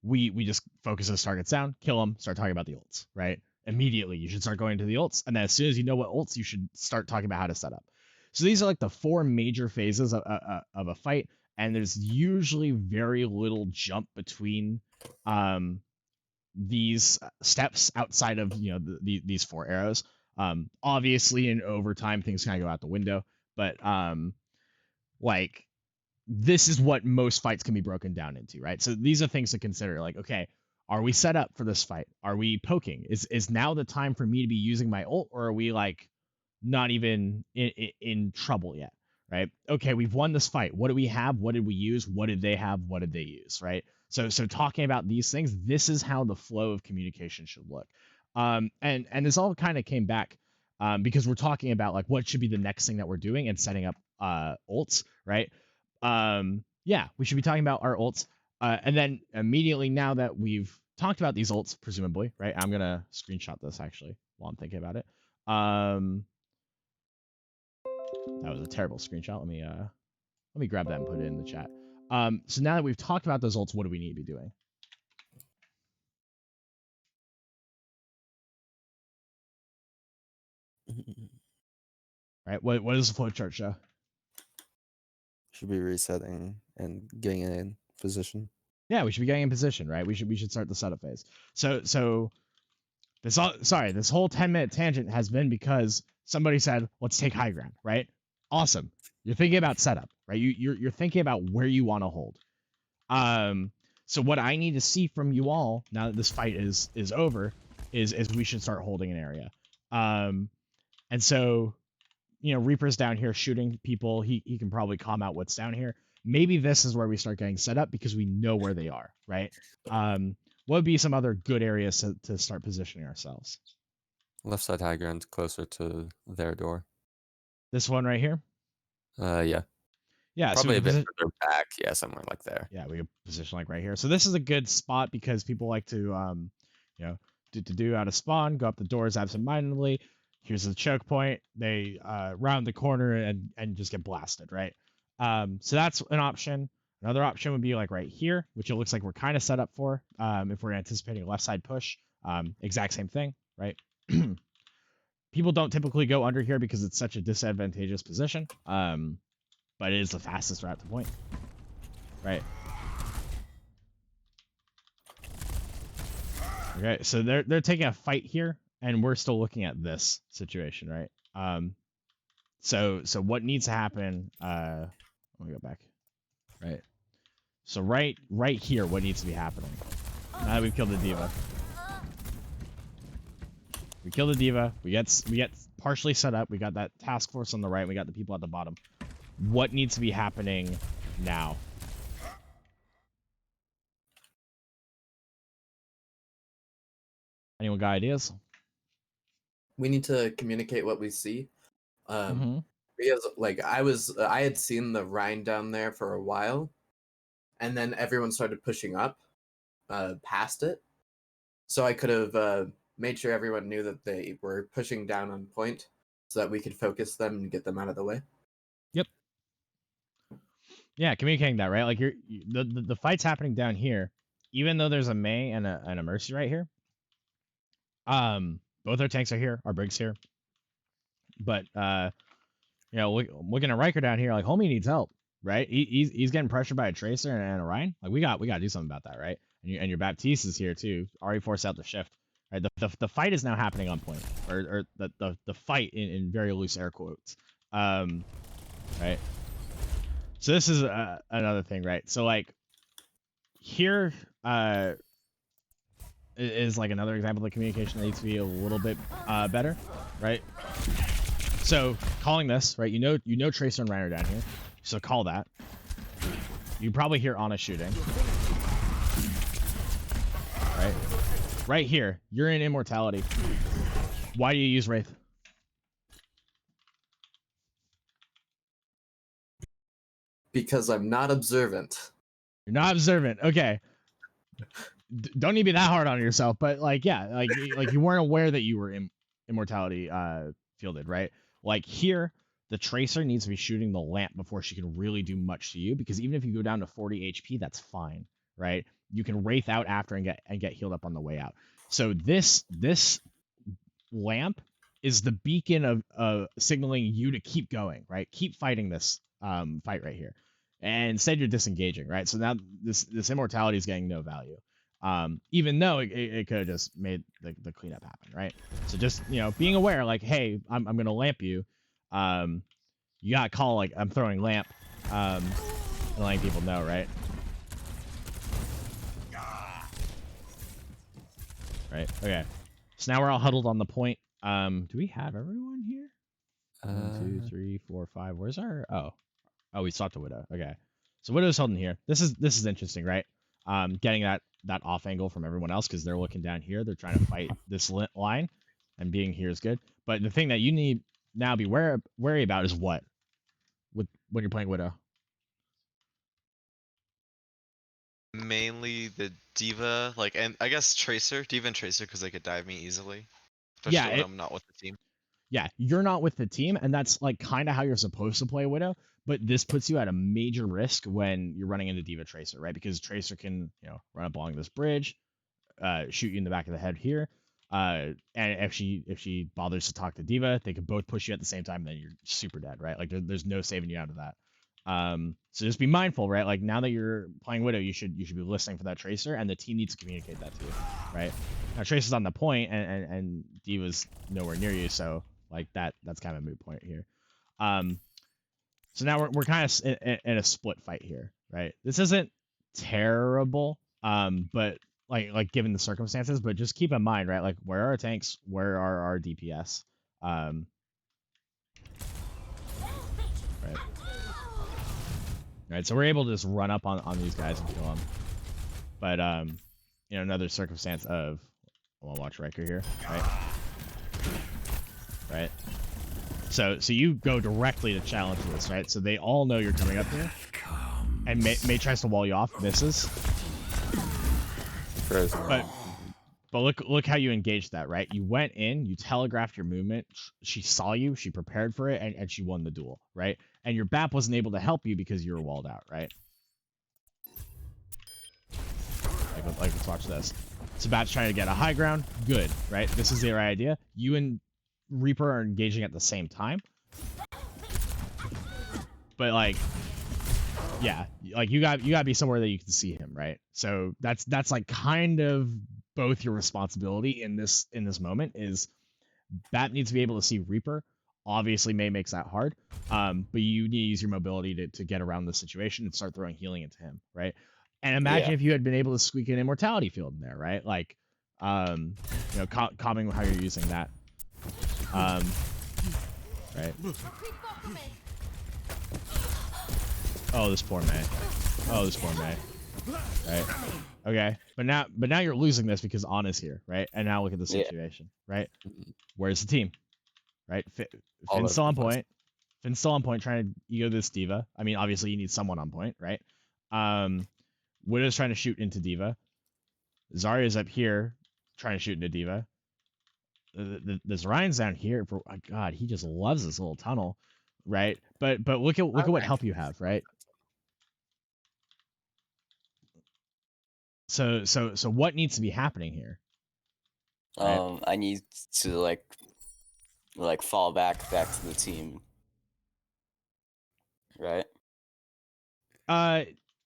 We just focus those targets down, kill them, start talking about the ults, right? Immediately, you should start going to the ults, and then as soon as you know what ults, you should start talking about how to set up. So these are like the 4 major phases of a fight, and there's usually very little jump between these steps outside of these 4 arrows. Obviously in overtime things kind of go out the window, but like this is what most fights can be broken down into, right? So these are things to consider, like, okay, are we set up for this fight? Are we poking? Is now the time for me to be using my ult, or are we like not even in trouble yet, right? Okay, we've won this fight. What do we have? What did we use? What did they have? What did they use, right? So talking about these things, this is how the flow of communication should look. And this all kind of came back because we're talking about like what should be the next thing that we're doing and setting up ults, right? Yeah, we should be talking about our ults. And then immediately now that we've talked about these ults, presumably, right? I'm gonna screenshot this actually while I'm thinking about it. That was a terrible screenshot. Let me grab that and put it in the chat. So now that we've talked about those ults, what do we need to be doing? Right? What does the flowchart show? Should be resetting and getting in position. Yeah, we should be getting in position, right? We should start the setup phase. So this whole 10-minute tangent has been because somebody said, let's take high ground, right? Awesome. You're thinking about setup, right? You're thinking about where you want to hold. So what I need to see from you all now that this fight is over is we should start holding an area. And so Reaper's down here shooting people. He can probably calm out what's down here. Maybe this is where we start getting set up because we know where they are, right? What would be some other good areas to start positioning ourselves? Left side high ground, closer to their door. This one right here? Yeah. Yeah, Probably so a bit further back. Yeah, somewhere like there. Yeah, we could position like right here. So this is a good spot because people like to, do out of spawn, go up the doors absentmindedly. Here's the choke point. They round the corner and just get blasted, right? So that's an option. Another option would be like right here, which it looks like we're kind of set up for if we're anticipating a left side push. Exact same thing, right? People don't typically go under here because it's such a disadvantageous position, but it is the fastest route to point, right? Okay, so they're taking a fight here, and we're still looking at this situation, right? So what needs to happen? Let me go back. Right. So right here, what needs to be happening? Now that we've killed the diva, we kill the diva. We get partially set up. We got that task force on the right. We got the people at the bottom. What needs to be happening now? Anyone got ideas? We need to communicate what we see. Mm-hmm. Because like I had seen the Rhine down there for a while, and then everyone started pushing up past it. So I could have made sure everyone knew that they were pushing down on point so that we could focus them and get them out of the way. Yep. Yeah, communicating that, right? Like the fight's happening down here, even though there's a Mei and a Mercy right here. Both our tanks are here, our Briggs here. But looking at Riker down here, like homie needs help, right? He's getting pressured by a Tracer and a Rhine. Like we got to do something about that, right? And your Baptiste is here too. Already forced out the shift. Right? The fight is now happening on point, or the fight in very loose air quotes. Right. So this is another thing, right? So like here is like another example of communication that needs to be a little bit better, right? So calling this, right? You know Tracer and Reiner down here, so call that. You probably hear Ana shooting, right? Right here, you're in immortality. Why do you use Wraith? Because I'm not observant. You're not observant. Okay. Don't need to be that hard on yourself, but like, yeah, like you weren't aware that you were in immortality fielded, right? Like here, the Tracer needs to be shooting the lamp before she can really do much to you, because even if you go down to 40 HP, that's fine, right? You can Wraith out after and get healed up on the way out. So this lamp is the beacon of signaling you to keep going, right? Keep fighting this fight right here. and instead you're disengaging, right? So now this immortality is getting no value, even though it could have just made the cleanup happen, right? So just, you know, being aware, like, hey, I'm gonna lamp you. You gotta call, like, I'm throwing lamp, and letting people know, right? Right. Okay. So now we're all huddled on the point. Do we have everyone here? 1, 2, 3, 4, 5. Where's our? Oh, we stopped the Widow. Okay. So Widow's holding here. This is interesting, right? Getting that off angle from everyone else because they're looking down here. They're trying to fight this line, and being here is good. But the thing that you need now be wary about is what when you're playing Widow. Mainly the D.Va, like, and I guess Tracer, D.Va and Tracer, because they could dive me easily. Especially Yeah, when I'm not with the team. Yeah, you're not with the team, and that's like kind of how you're supposed to play Widow. But this puts you at a major risk when you're running into D.Va Tracer, right? Because Tracer can, you know, run up along this bridge, shoot you in the back of the head here. And if she bothers to talk to D.Va, they could both push you at the same time, and then you're super dead, right? Like there's no saving you out of that. So just be mindful, right? Like now that you're playing Widow, you should be listening for that Tracer, and the team needs to communicate that to you, right? Now Tracer's on the point, and D.Va's nowhere near you, so like that's kind of a moot point here. So now we're kind of in a split fight here, right? This isn't terrible, but like given the circumstances, but just keep in mind, right? Like where are our tanks? Where are our DPS? Right, so we're able to just run up on these guys and kill them. But you know, another circumstance of, I'll watch Riker here, right? So you go directly to challenge this, right? So they all know you're coming up here, and May tries to wall you off, misses. But look how you engaged that, right? You went in, you telegraphed your movement. She saw you, she prepared for it, and she won the duel, right? And your BAP wasn't able to help you because you were walled out, right? Like let's watch this. So BAP's trying to get a high ground. Good, right? This is the right idea. You and Reaper are engaging at the same time. But like, yeah, like you gotta be somewhere that you can see him, right? So that's like kind of both your responsibility in this moment. Is BAP needs to be able to see Reaper. Obviously, May makes that hard, but you need to use your mobility to get around the situation and start throwing healing into him, right? And imagine if you had been able to squeak an immortality field in there, right? Like, you know, calming how you're using that, right? Oh, this poor May. Oh, this poor May. Right. Okay. But now you're losing this because Anna's here, right? And now look at the situation, right? Where's the team? Right? Finn's still on point. Finn's still on point trying to ego this D.Va. I mean, obviously you need someone on point, right? Widow's trying to shoot into D.Va. Zarya's up here trying to shoot into D.Va. This Ryan's down here. For oh God, he just loves this little tunnel, right? But look at what help you have, right? So what needs to be happening here? Right? I need to like fall back to the team, right?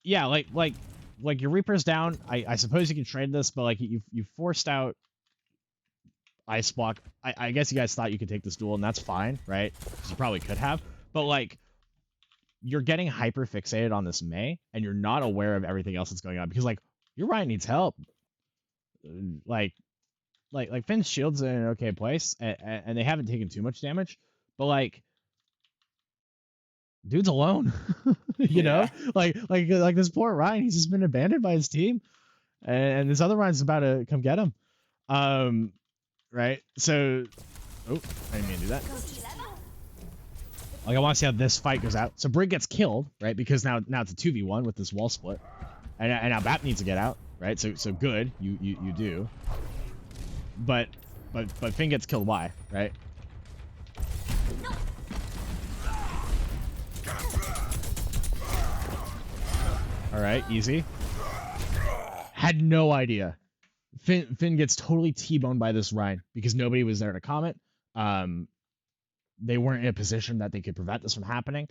Yeah, like your Reaper's down. I suppose you can trade this, but like you forced out Ice Block. I guess you guys thought you could take this duel, and that's fine, right? Because you probably could have, but like you're getting hyper fixated on this May, and you're not aware of everything else that's going on because like your Ryan needs help. Like Finn's shield's in an okay place, and they haven't taken too much damage, but like dude's alone. you know, like this poor Ryan, he's just been abandoned by his team, and this other Ryan's about to come get him. Right? So, oh, I didn't mean to do that. Like I want to see how this fight goes out. So Brig gets killed, right? Because now it's a 2v1 with this wall split, and now BAP needs to get out, right? So good, you do. But Finn gets killed. Why, right? All right, easy. Had no idea. Finn gets totally T-boned by this Ryan because nobody was there to comment. They weren't in a position that they could prevent this from happening,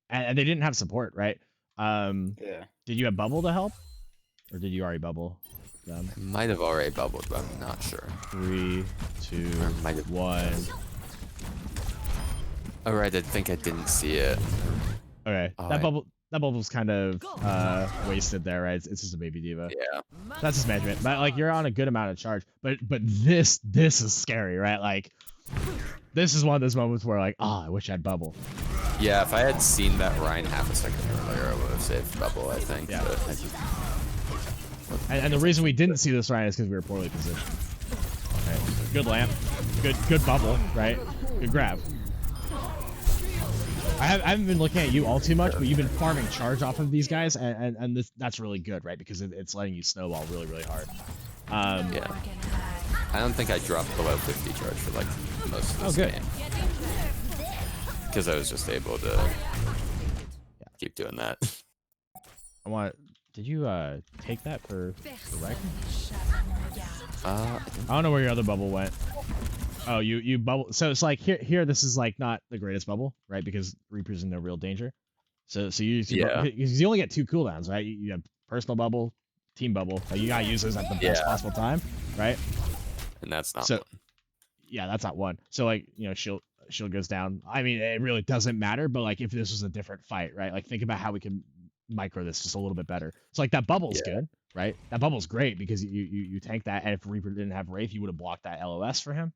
and they didn't have support, right? Yeah. Did you have bubble to help, or did you already bubble them? I might have already bubbled, but I'm not sure. 3, 2, Or might have. 1. Oh right, I think I didn't see it. Okay, Oh, that bubble's kind of wasted there, right? It's just a baby diva. Yeah. That's just management. But like you're on a good amount of charge. But this is scary, right? Like this is one of those moments where like, oh, I wish I had bubble. Yeah, if I had seen that Ryan half a second earlier, I would have saved bubble, I think. Yeah. But I just... And the reason we didn't see this Ryan is because we were poorly positioned. Right. Good lamp. Good bubble, right? Good grab. I haven't been looking at you all too much, but you've been farming charge off of these guys, and that's really good, right? Because it's letting you snowball really, really hard. Yeah. I don't think I dropped below 50 charge for like most of this game. Because I was just able to keep doing that. Did you take that for right? I don't know where your other bubble went. Oh, you bubble. So it's like here this is like not the greatest bubble, right? Because Reaper's in no real danger. So you use you only get 2 cooldowns, right? You have personal bubble, team bubble. Like you gotta use those at the best possible time, right? And that's not so. one. Yeah, that's not one. So like shield goes down. I mean, it really doesn't matter. But like if this was a different fight, right? Like think about how we can micro this just a little bit better. So like that bubble's good, right? That bubble's great because you tank that, and if Reaper didn't have Wraith, you would have blocked that LOS for him.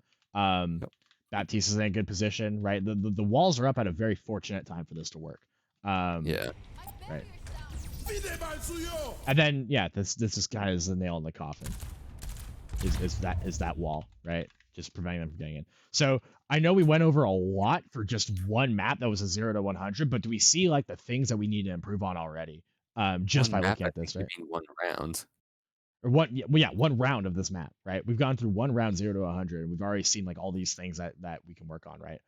Baptiste is in a good position, right? The walls are up at a very fortunate time for this to work. Yeah. Right. And then this is kind of the nail in the coffin. Is that wall, right? Just preventing them from getting in. So I know we went over a lot for just one map that was a 0 to 100, but do we see like the things that we need to improve on already? Just by looking at this, right? One round. Or one round of this map, right? We've gone through one round 0 to 100, and we've already seen like all these things that we can work on, right?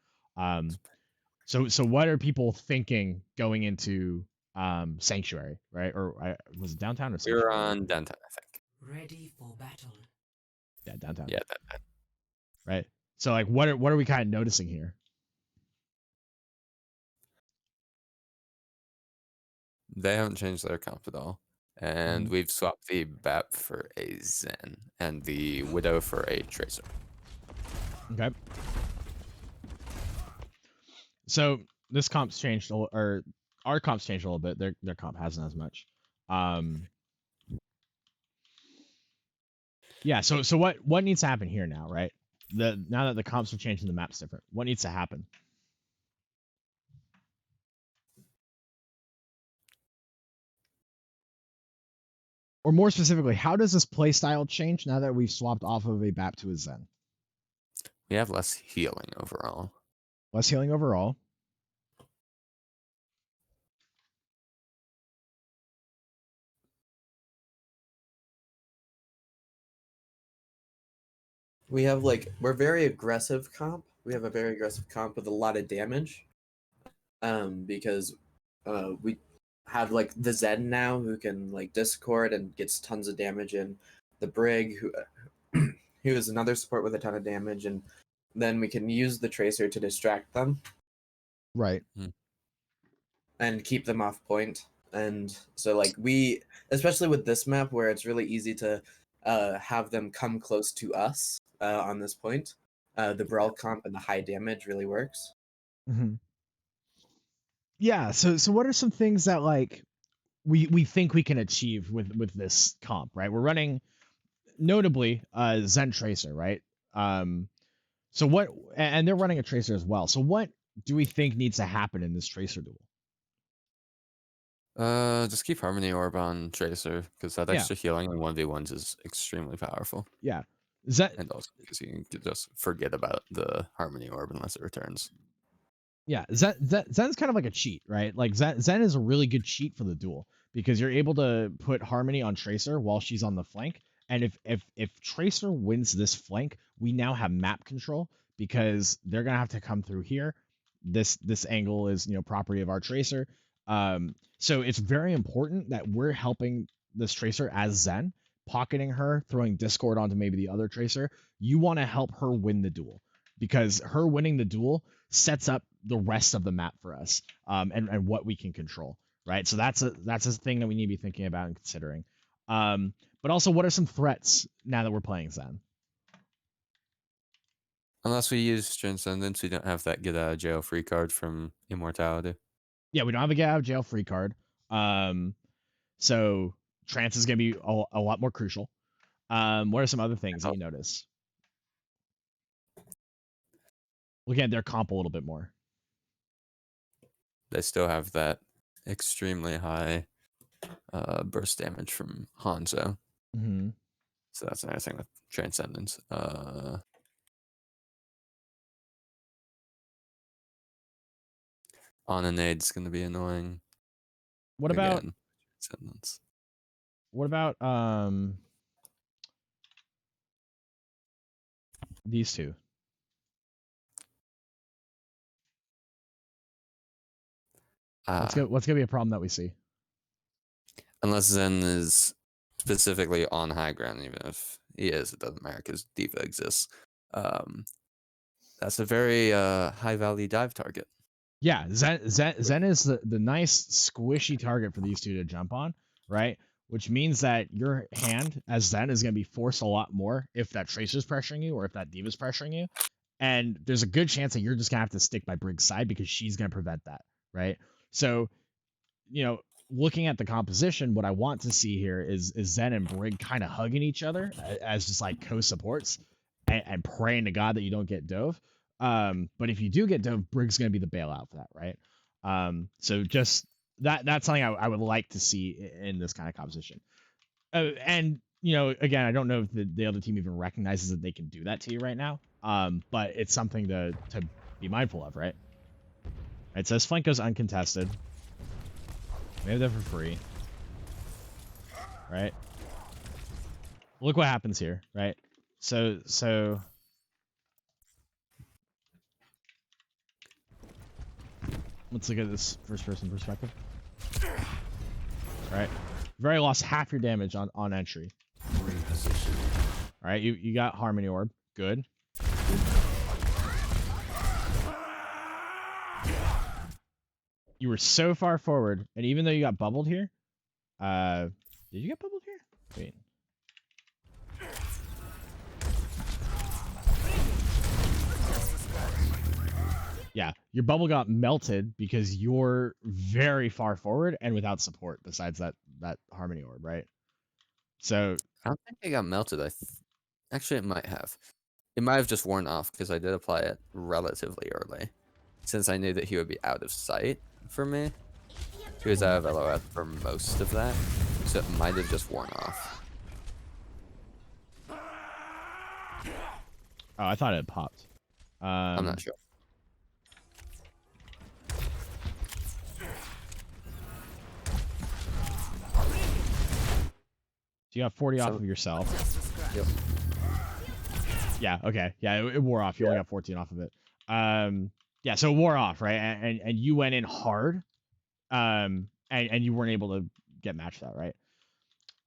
So what are people thinking going into Sanctuary, right? Or was it downtown or Sanctuary? We were on downtown, I think. Ready for battle. Yeah, downtown. Yeah, that. Right. So like, what are we kind of noticing here? They haven't changed their comp at all. And we've swapped the BAP for a Zen and the Widow for a Tracer. Okay. So this comp's changed, or our comp's changed a little bit. Their comp hasn't as much. Yeah. So what needs to happen here now, right? Now that the comps have changed and the map's different, what needs to happen? Or more specifically, how does this playstyle change now that we've swapped off of a BAP to a Zen? We have less healing overall. Less healing overall. We have we're very aggressive comp. We have a very aggressive comp with a lot of damage. Because we have the Zen now who can Discord and gets tons of damage in. The Brig who is another support with a ton of damage, and then we can use the Tracer to distract them. Right. And keep them off point. And so we, especially with this map where it's really easy to have them come close to us on this point, the Brawl comp and the high damage really works. Mm-hmm. Yeah, so what are some things that we think we can achieve with this comp, right? We're running notably Zen Tracer, right? So what, and they're running a Tracer as well. So what do we think needs to happen in this Tracer duel? Just keep Harmony Orb on Tracer, because that extra healing in 1v1s is extremely powerful. Yeah. And also because you can just forget about the Harmony Orb unless it returns. Yeah, Zen's kind of like a cheat, right? Like Zen is a really good cheat for the duel because you're able to put Harmony on Tracer while she's on the flank. And if Tracer wins this flank, we now have map control because they're gonna have to come through here. This angle is property of our Tracer. So it's very important that we're helping this Tracer as Zen, pocketing her, throwing Discord onto maybe the other Tracer. You want to help her win the duel because her winning the duel sets up the rest of the map for us, and what we can control, right? So that's a thing that we need to be thinking about and considering. But also, what are some threats now that we're playing Zen? Unless we use Transcendence, we don't have that get out of jail free card from Immortality. Yeah, we don't have a get out of jail free card. So trance is going to be a lot more crucial. What are some other things that you notice? Looking at their comp a little bit more. They still have that extremely high burst damage from Hanzo. Mm-hmm. So that's another thing with Transcendence. Oninade's going to be annoying. What about Again, Transcendence. what about these two? What's gonna be a problem that we see? Unless Zen is specifically on high ground, even if he is, it doesn't matter because Diva exists. That's a very high value dive target. Yeah, Zen is the nice squishy target for these two to jump on, right? Which means that your hand as Zen is going to be forced a lot more if that Tracer's pressuring you or if that Diva's pressuring you. And there's a good chance that you're just going to have to stick by Brig's side because she's going to prevent that, right? So, looking at the composition, what I want to see here is Zen and Brig kind of hugging each other as just like co-supports and praying to God that you don't get dove. But if you do get dove, Brig's going to be the bailout for that, right? So just that's something I would like to see in this kind of composition. And again, I don't know if the other team even recognizes that they can do that to you right now. But it's something to be mindful of, right? It says flank goes uncontested. We have that for free, right? Look what happens here, right? So let's look at this first-person perspective. All right, you've already lost half your damage on entry. All right, you got Harmony Orb, good. You were so far forward, and even though you got bubbled here, did you get bubbled here? Wait. Yeah, your bubble got melted because you're very far forward and without support besides that Harmony Orb, right? So I don't think it got melted. Actually, it might have. It might have just worn off because I did apply it relatively early, since I knew that he would be out of sight for me. He was out of LOS for most of that, so it might have just worn off. Oh, I thought it popped. I'm not sure. So you got 40 off of yourself. Yep. Yeah, okay. Yeah, it wore off. You only got 14 off of it. Yeah, so it wore off, right? And you went in hard. And you weren't able to get matched out, right?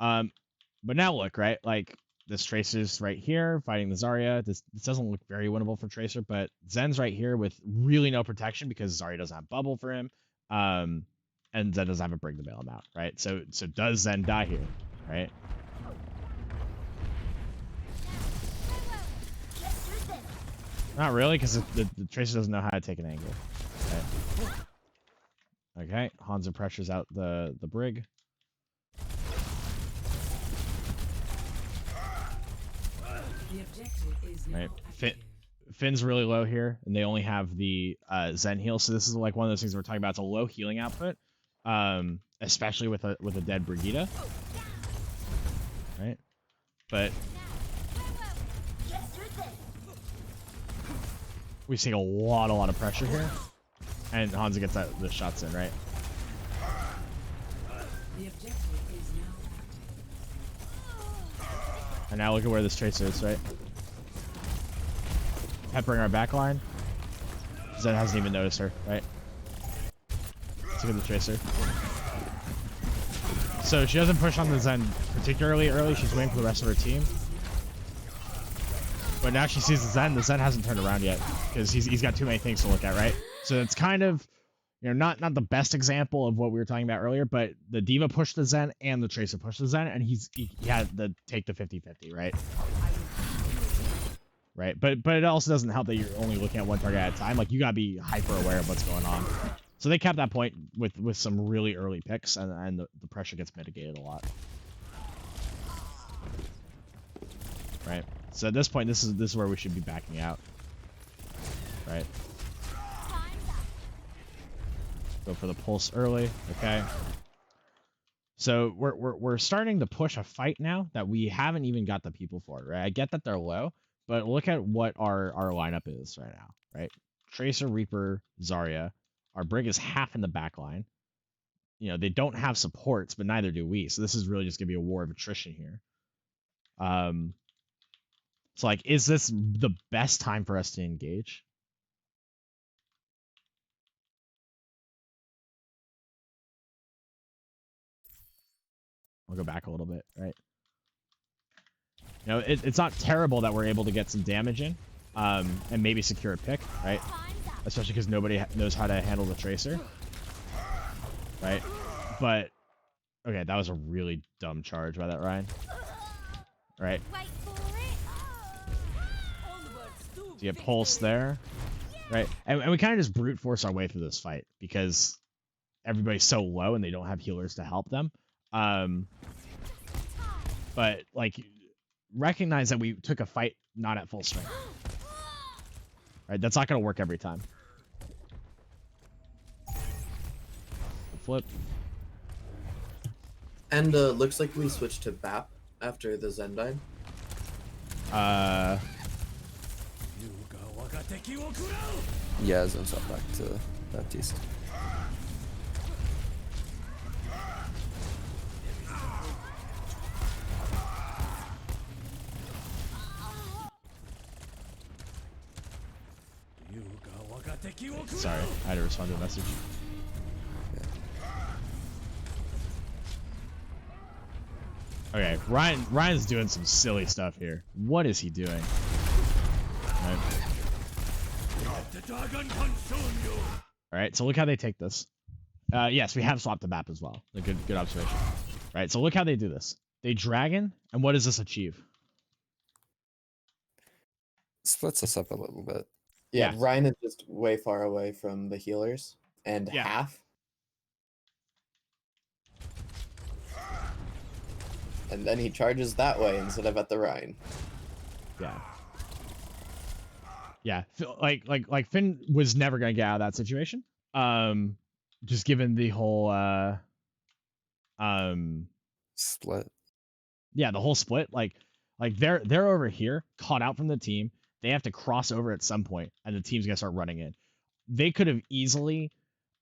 But now look, right? Like this Tracer's right here fighting the Zarya. This doesn't look very winnable for Tracer, but Zen's right here with really no protection because Zarya doesn't have bubble for him. And Zen doesn't have a Brig to bail him out, right? So does Zen die here, right? Not really, because the Tracer doesn't know how to take an angle. Okay, Hanzo pressures out the Brig. The objective is Right, now Finn's really low here, and they only have the Zen heal, so this is like one of those things we're talking about. It's a low healing output, especially with a dead Brigitte. Right, but we see a lot of pressure here, and Hanzo gets the shots in, right? the objective is now active. And now look at where this Tracer is, right? Peppering our backline. Zen hasn't even noticed her, right? Let's look at the Tracer. So she doesn't push on the Zen particularly early. She's waiting for the rest of her team. But now she sees the Zen. The Zen hasn't turned around yet because he's got too many things to look at, right? So it's kind of not the best example of what we were talking about earlier, but the D.Va pushed the Zen and the Tracer pushed the Zen, and he had to take the 50-50, right? Right, but it also doesn't help that you're only looking at one target at a time. Like, you gotta be hyper aware of what's going on. So they kept that point with some really early picks, and the pressure gets mitigated a lot. Right. So at this point, this is where we should be backing out. Right. Go for the pulse early. Okay. So we're starting to push a fight now that we haven't even got the people for, right? I get that they're low, but look at what our lineup is right now, right? Tracer, Reaper, Zarya. Our Brig is half in the back line. You know, they don't have supports, but neither do we. So this is really just gonna be a war of attrition here. So like, is this the best time for us to engage? I'll go back a little bit, right? You know, it's not terrible that we're able to get some damage in, and maybe secure a pick, right? Especially because nobody knows how to handle the Tracer, right? But, okay, that was a really dumb charge by that Ryan, right? So you get Pulse there, right? And we kind of just brute force our way through this fight because everybody's so low and they don't have healers to help them. But like, recognize that we took a fight not at full strength. Right, that's not gonna work every time. Flip. And looks like we switched to BAP after the Zen died. Yeah, Zen's not back to Baptiste. Sorry, I had to respond to a message. Okay, Ryan's doing some silly stuff here. What is he doing? Right. Alright, so look how they take this. Yes, we have swapped the map as well. A good observation. Right, so look how they do this. They dragon, and what does this achieve? Splits us up a little bit. Yeah, Yeah. Ryan is just way far away from the healers, and Yeah. half. And then he charges that way instead of at the Ryan. Yeah. Yeah, like Finn was never gonna get out of that situation. Just given the whole Split. yeah, the whole split. Like they're over here, caught out from the team. They have to cross over at some point, and the team's gonna start running in. They could have easily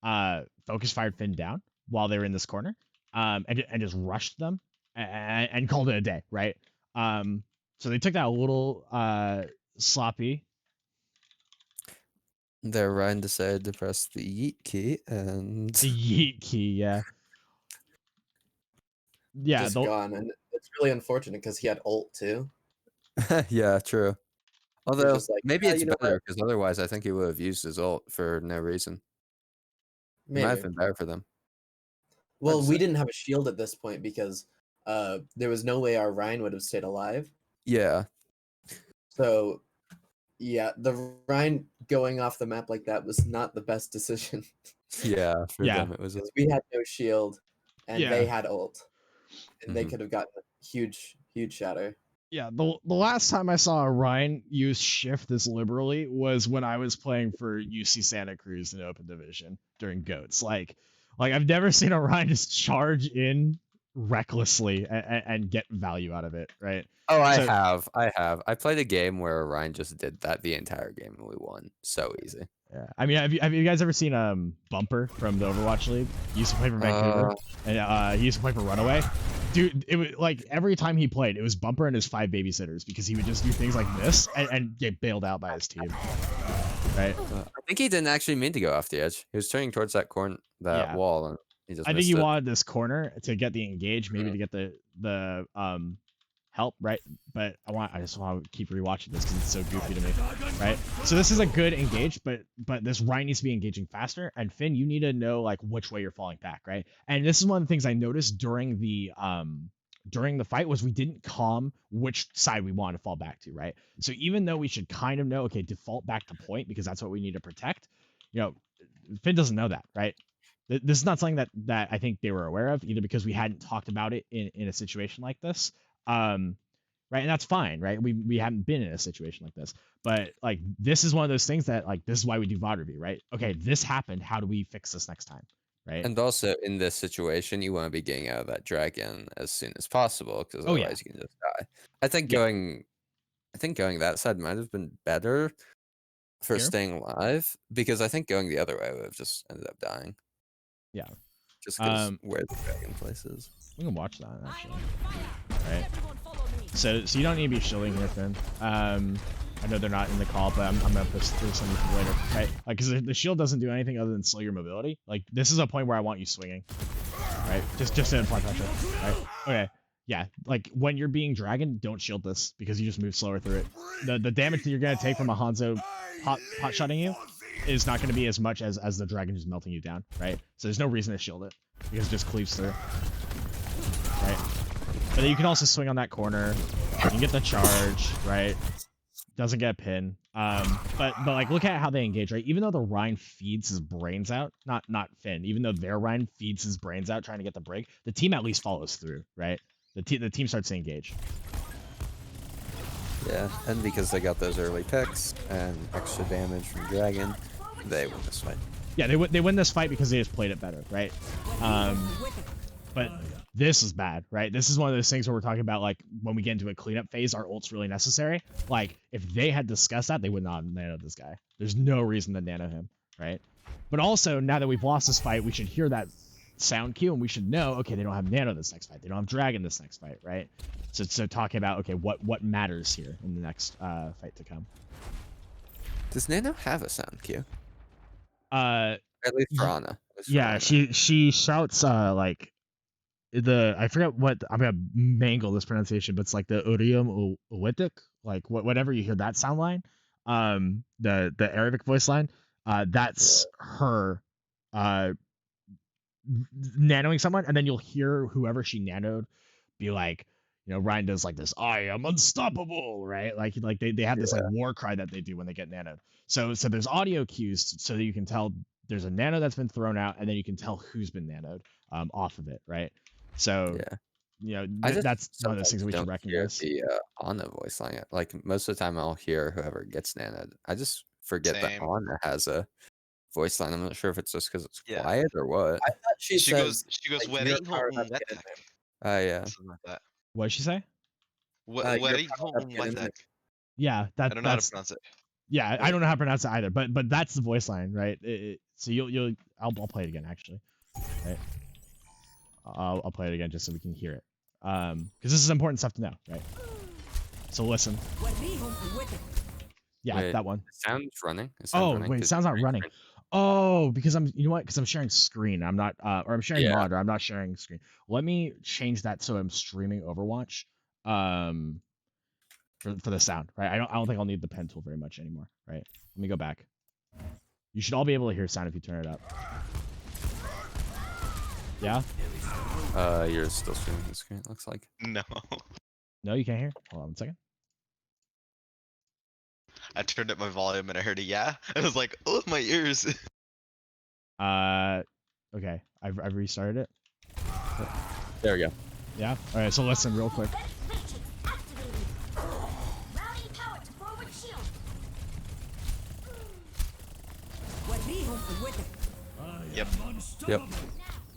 focus fired Finn down while they were in this corner, and just rushed them and called it a day, right? So they took that a little sloppy. There, Ryan decided to press the yeet key, and The yeet key, yeah. Yeah, Just gone, and it's really unfortunate because he had ult too. yeah, true. Although just like, maybe "Ah, it's you know better because otherwise, I think he would have used his ult for no reason. It might have Maybe. been better for them. Well, I'd we say. didn't have a shield at this point because there was no way our Ryan would have stayed alive. Yeah, So, yeah, the Ryan going off the map like that was not the best decision. yeah. For Yeah. them, it was. Because we had no shield, and Yeah. they had ult, and they Mhm. could have gotten a huge shatter. Yeah, the last time I saw a Ryan use shift this liberally was when I was playing for UC Santa Cruz in Open Division during GOATs. Like I've never seen a Ryan just charge in recklessly and get value out of it, right? Oh, I So- have. I played a game where Ryan just did that the entire game and we won. So easy. Yeah, I mean, have you guys ever seen Bumper from the Overwatch League? He used to play for Vancouver, and he used to play for Runaway. Dude, it was like every time he played, it was Bumper and his 5 babysitters because he would just do things like this and get bailed out by his team. Right? I think he didn't actually mean to go off the edge. He was turning towards that Yeah. wall, and he just. I think missed he it. wanted this corner to get the engage, maybe to get the help, right? But I just want to keep rewatching this because it's so goofy to me, right? So this is a good engage, but but this Ryan needs to be engaging faster, and Finn, you need to know like which way you're falling back, right? And this is one of the things I noticed during the fight was we didn't calm which side we want to fall back to, right? So even though we should kind of know, okay, default back to point because that's what we need to protect, you know, Finn doesn't know that, right? This is not something that I think they were aware of, either because we hadn't talked about it in a situation like this. Right, and that's fine, right? We haven't been in a situation like this, but like this is one of those things that like this is why we do VOD review, right? Okay, this happened. How do we fix this next time, right? And also in this situation, you want to be getting out of that dragon as soon as possible, because otherwise you can just die. I think going that side might have been better for Here? staying alive, because I think going the other way would have just ended up dying. Yeah. Just because where the dragon place is. We can watch that actually. Right. So you don't need to be shielding here, Finn. I know they're not in the call, but I'm gonna push through some of you later, right? Like, because the shield doesn't do anything other than slow your mobility. Like, this is a point where I want you swinging, right? Just to apply pressure, right? Okay, yeah. Like when you're being dragon, don't shield this because you just move slower through it. The damage that you're gonna take from a Hanzo hot shotting you is not gonna be as much as the dragon just melting you down, right? So there's no reason to shield it because it just cleaves through, right? But then you can also swing on that corner. You can get the charge, right? Doesn't get a pin. But like look at how they engage, right? Even though the Rhine feeds his brains out, not Finn, even though their Rhine feeds his brains out trying to get the break, the team at least follows through, right? The team starts to engage. Yeah, and because they got those early picks and extra damage from Dragon, they win this fight. Yeah, they win this fight because they just played it better, right? But this is bad, right? This is one of those things where we're talking about, like, when we get into a cleanup phase, our ult's really necessary. Like, if they had discussed that, they would not have nanoed this guy. There's no reason to nano him, right? But also, now that we've lost this fight, we should hear that sound cue, and we should know, okay, they don't have nano this next fight. They don't have dragon this next fight, right? So talking about, okay, what matters here in the next fight to come. Does Nano have a sound cue? At least for Ana. Yeah, she shouts, like, I forget what, I'm gonna mangle this pronunciation, but it's like the Urium Uwetik, like whatever you hear that sound line, the Arabic voice line, that's her nanoing someone, and then you'll hear whoever she nanoed be like, you know, Ryan does like this, I am unstoppable, right? Like they have this like war cry that they do when they get nanoed. So there's audio cues so that you can tell there's a nano that's been thrown out, and then you can tell who's been nanoed off of it, right? So you know, that's one of those things we should recognize. The Ana voice line, like most of the time I'll hear whoever gets nanoed. I just forget that Ana has a voice line. I'm not sure if it's just because it's quiet or what. I thought she goes like, wedding home. Yeah. Something like that. What did she say? Wedding home. Yeah, I don't know how to pronounce it. Yeah, I don't know how to pronounce it either, but that's the voice line, right? So I'll play it again actually, right? I'll play it again just so we can hear it, because this is important stuff to know, right? So listen. Yeah, wait, that one. Sound's running. Wait, it sounds not running. Oh, because you know what? Because I'm sharing screen. I'm not, or I'm sharing monitor. I'm not sharing screen. Let me change that so I'm streaming Overwatch, for the sound, right? I don't think I'll need the pen tool very much anymore, right? Let me go back. You should all be able to hear sound if you turn it up. Yeah? You're still streaming the screen, it looks like. No. No, you can't hear? Hold on 1 second. I turned up my volume and I heard a yeah. I was like, oh, my ears. Okay. I've restarted it. There we go. Yeah? Alright, so listen real quick. Yep.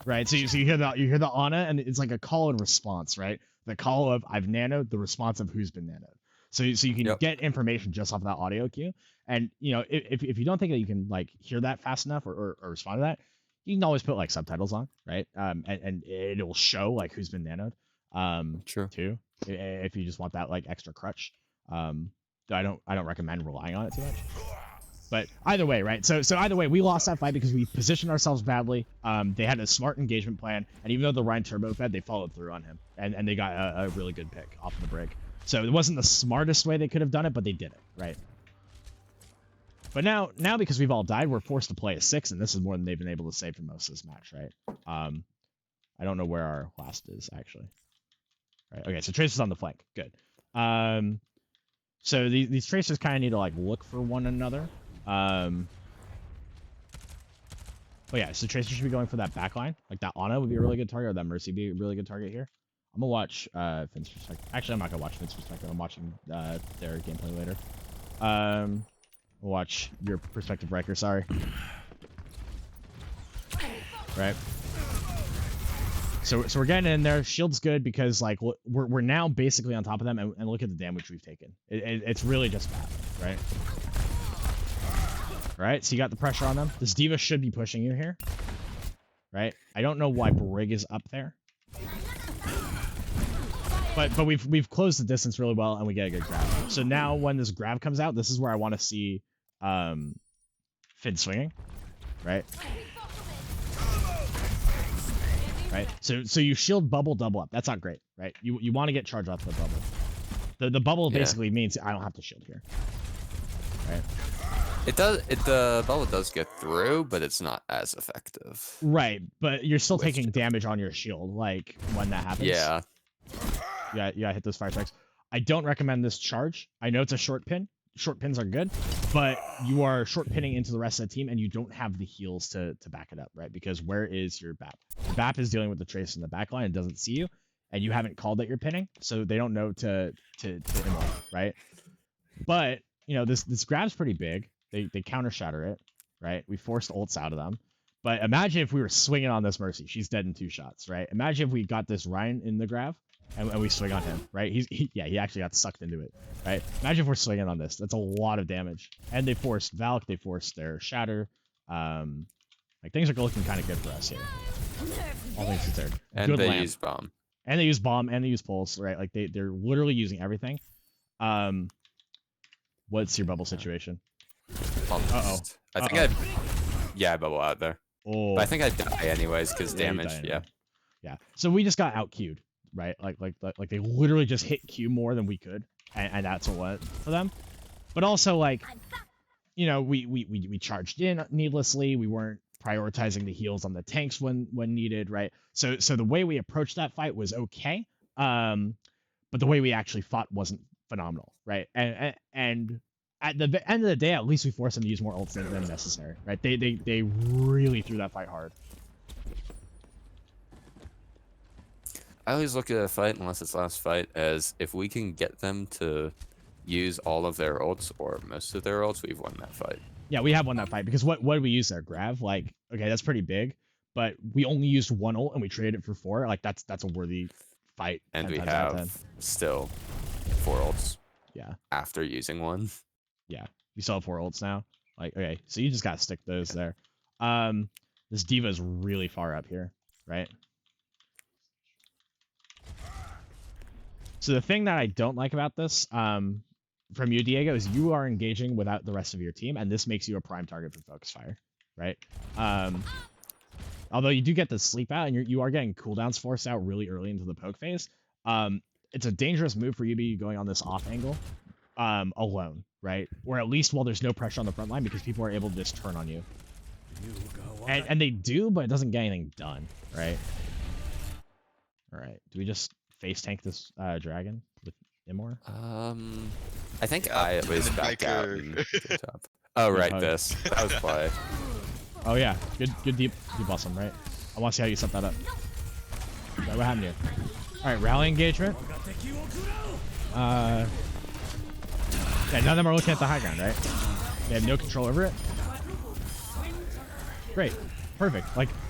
Right, so you hear the Ana, and it's like a call and response, right? The call of I've nanoed, the response of who's been nanoed. So you can get information just off that audio cue, and you know if you don't think that you can like hear that fast enough or respond to that, you can always put like subtitles on, right? And it will show like who's been nanoed. True. Too, if you just want that like extra crutch. I don't recommend relying on it too much. But either way, right? So either way, we lost that fight because we positioned ourselves badly. They had a smart engagement plan, and even though the Rhine turbo fed, they followed through on him, and they got a really good pick off of the break. So it wasn't the smartest way they could have done it, but they did it, right? But now because we've all died, we're forced to play a 6, and this is more than they've been able to save for most of this match, right? I don't know where our last is actually. Right. Okay, so Tracer's on the flank. Good. So these Tracers kind of need to like look for one another. But yeah, so Tracer should be going for that back line. Like that Ana would be a really good target, or that Mercy be a really good target here. I'm gonna watch Finn's perspective. Actually, I'm not gonna watch Finn's perspective. I'm watching their gameplay later. We'll watch your perspective, Riker. Sorry. Right. So we're getting in there. Shield's good because like we're now basically on top of them, and look at the damage we've taken. It's really just bad, right? Right. So you got the pressure on them. This D.Va should be pushing you here, right? I don't know why Brig is up there, but we've closed the distance really well, and we get a good grab. So now when this grab comes out, this is where I want to see Finn swinging, right? Right. So you shield bubble double up. That's not great, right? You want to get charged off the bubble. The bubble basically means I don't have to shield here, right? It does. The bubble does get through, but it's not as effective. Right, but you're still taking damage on your shield, like when that happens. Yeah. Yeah, hit those fire strikes. I don't recommend this charge. I know it's a short pin. Short pins are good, but you are short pinning into the rest of the team, and you don't have the heals to back it up, right? Because where is your BAP? The BAP is dealing with the Trace in the back line and doesn't see you, and you haven't called that you're pinning, so they don't know to immolate, right? But you know this grab's pretty big. They counter shatter it, right? We forced ults out of them. But imagine if we were swinging on this Mercy. She's dead in 2 shots, right? Imagine if we got this Ryan in the grab and we swing on him, right? He actually got sucked into it, right? Imagine if we're swinging on this. That's a lot of damage. And they forced Valk. They forced their shatter. Like things are looking kind of good for us here. All things considered. And Good they lamp. use bomb. And they use bomb and they use pulse, right? Like they're literally using everything. What's your bubble situation? Almost. I think I bubble out there. Oh, But I think I die anyways because Yeah, you damage. die Yeah. anyway. Yeah. So we just got out queued, right? Like they literally just hit Q more than we could, and that's what went for them. But also like, you know, we charged in needlessly. We weren't prioritizing the heals on the tanks when needed, right? So the way we approached that fight was okay, but the way we actually fought wasn't phenomenal, right? And at the end of the day, at least we forced them to use more ults than necessary, right? They really threw that fight hard. I always look at a fight, unless it's last fight, as if we can get them to use all of their ults or most of their ults, we've won that fight. Yeah, we have won that fight because what did we use there? Grav? Like, okay, that's pretty big, but we only used 1 ult and we traded it for 4. Like that's a worthy fight. And 10 we times out of 10. have still 4 ults. Yeah. After using 1. Yeah, we still have 4 ults now. Like, okay, so you just gotta stick those there. This D.Va is really far up here, right? So the thing that I don't like about this, from you, Diego, is you are engaging without the rest of your team, and this makes you a prime target for focus fire, right? Although you do get the sleep out, and you are getting cooldowns forced out really early into the poke phase. It's a dangerous move for you to be going on this off angle, alone, right? Or at least while there's no pressure on the front line, because people are able to just turn on you. And they do, but it doesn't get anything done, right? All right, do we just face tank this dragon with Immor? I think I at least backed out. Riker. And to top. Oh, right, hug. this. That was play. Oh yeah, good deep awesome, right? I want to see how you set that up. Right, what happened here? All right, rally engagement. Yeah, none of them are looking at the high ground, right? They have no control over it. Great, perfect.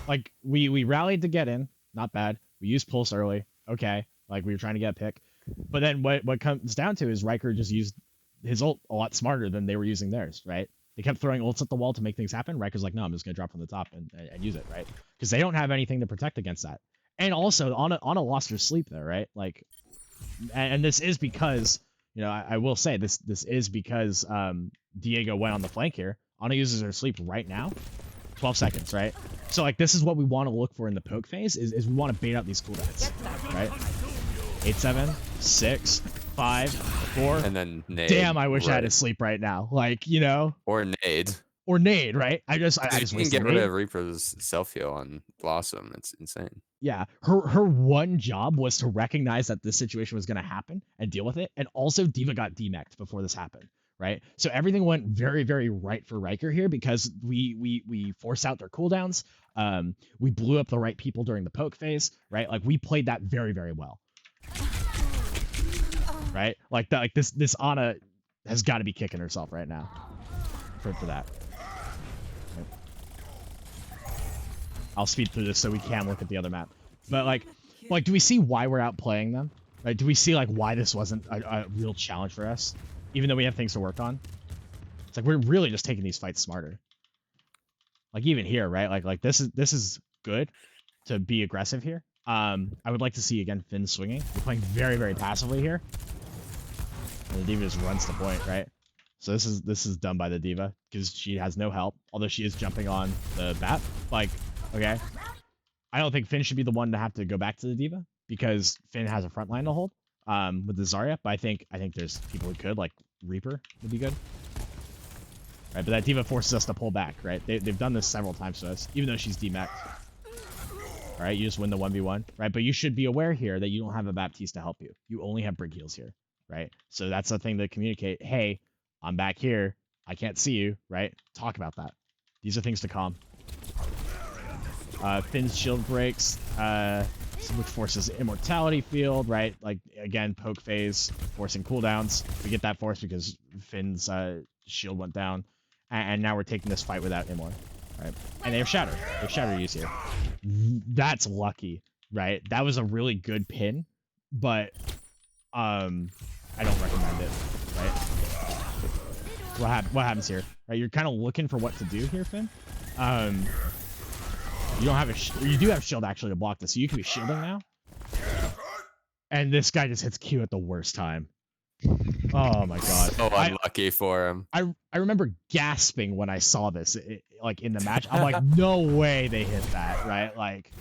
Like we rallied to get in, not bad. We used pulse early, okay. Like we were trying to get a pick, but then what comes down to is Riker just used his ult a lot smarter than they were using theirs, right? They kept throwing ults at the wall to make things happen. Riker's like, no, I'm just gonna drop from the top and use it, right? Because they don't have anything to protect against that. And also, Ana lost her sleep there, right? Like, and this is because, you know, I will say this is because Diego went on the flank here. Ana uses her sleep right now, 12 seconds, right? So like, this is what we want to look for in the poke phase is we want to bait out these cooldowns, right? 8-7, 6, 5, 4. And then nade. Damn, I wish I had to right. sleep right now. Like, you know, Or nade. or nade, right? I just You can wasted get rid nade. of Reaper's self-heal on Blossom. It's insane. Yeah, her one job was to recognize that this situation was going to happen and deal with it, and also D.Va got demeched before this happened, right? So everything went very, very right for Riker here because we forced out their cooldowns. We blew up the right people during the poke phase, right? Like we played that very, very well, right? Like that, like this Ana has got to be kicking herself right now for that. I'll speed through this so we can look at the other map. But like, do we see why we're outplaying them? Right? Do we see like why this wasn't a real challenge for us, even though we have things to work on? It's like we're really just taking these fights smarter. Like even here, right? Like this is good to be aggressive here. I would like to see again Finn swinging. We're playing very, very passively here, and the D.Va just runs the point, right? So this is done by the D.Va because she has no help, although she is jumping on the bat. Like. Okay, I don't think Finn should be the one to have to go back to the D.Va because Finn has a front line to hold with the Zarya. But I think there's people who could, like Reaper would be good, right? But that D.Va forces us to pull back, right? They've done this several times to us, even though she's demeched. All right, you just win the 1v1, right? But you should be aware here that you don't have a Baptiste to help you. You only have Brig heals here, right? So that's the thing to communicate. Hey, I'm back here. I can't see you, right? Talk about that. These are things to calm. Finn's shield breaks, which forces immortality field, right? Like, again, poke phase, forcing cooldowns. We get that force because Finn's shield went down. And now we're taking this fight without immor, right? And they have Shatter. They have Shatter use here. That's lucky, right? That was a really good pin, but I don't recommend it, right? What happens here? Right, you're kind of looking for what to do here, Finn. You don't have you do have shield actually to block this, so you can be shielding now. And this guy just hits Q at the worst time. Oh my god. So unlucky for him. I remember gasping when I saw this, like in the match. I'm like, no way they hit that, right? Like,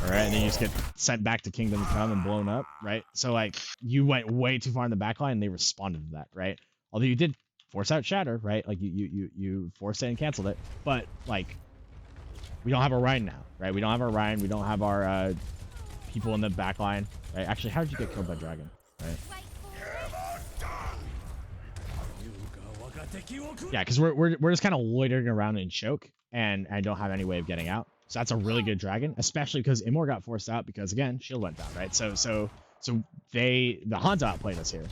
all right, and then you just get sent back to Kingdom Come and blown up, right? So like, you went way too far in the backline, and they responded to that, right? Although you did force out Shatter, right? Like you forced it and canceled it, but like. We don't have a Rhine now, right? We don't have our Rhine. We don't have our people in the back line, right? Actually, how did you get killed by Dragon, right? Yeah, because we're just kind of loitering around in choke and don't have any way of getting out. So that's a really good Dragon, especially because Immor got forced out because again shield went down, right? So the Hanzo outplayed us here,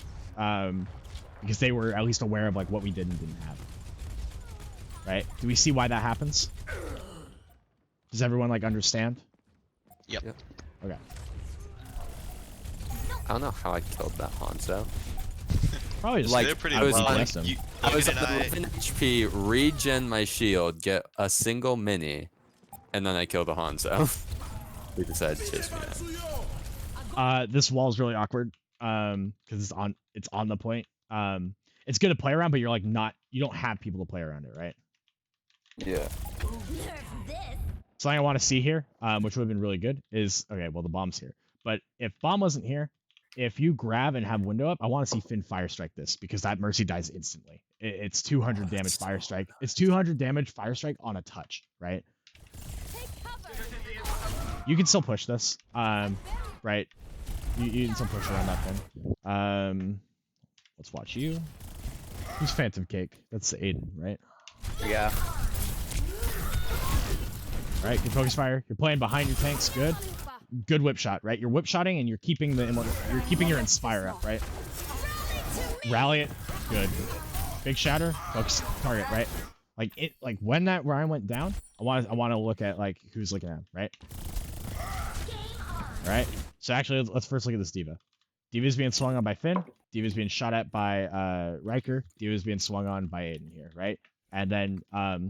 because they were at least aware of like what we did and didn't have, right? Do we see why that happens? Does everyone like understand? Yep. Okay. I don't know how I killed that Hanzo. Probably just Like, They're pretty I was low. on- You- I was Logan at and I- 11 HP, regen my shield, get a single mini, and then I kill the Hanzo. He decided to chase me down. This wall is really awkward because it's on the point. It's good to play around, but you're like you don't have people to play around it, right? Yeah. Something I want to see here, which would have been really good, is okay. Well, the bomb's here, but if bomb wasn't here, if you grab and have window up, I want to see Finn fire strike this because that Mercy dies instantly. It's 200 damage fire strike. It's 200 damage fire strike on a touch, right? You can still push this, right? You can still push around that Finn. Let's watch you. Who's Phantom Cake? That's Aiden, right? Yeah. All right, good focus fire. You're playing behind your tanks. Good whip shot, right? You're whip shotting and you're keeping your inspire up, right? Rally it. Good. Big shatter. Focus target, right? Like when that Ryan went down, I want to look at like who's looking at him, right? All right. So actually, let's first look at this D.Va. D.Va's being swung on by Finn. D.Va's being shot at by Riker. D.Va's being swung on by Aiden here, right? And then I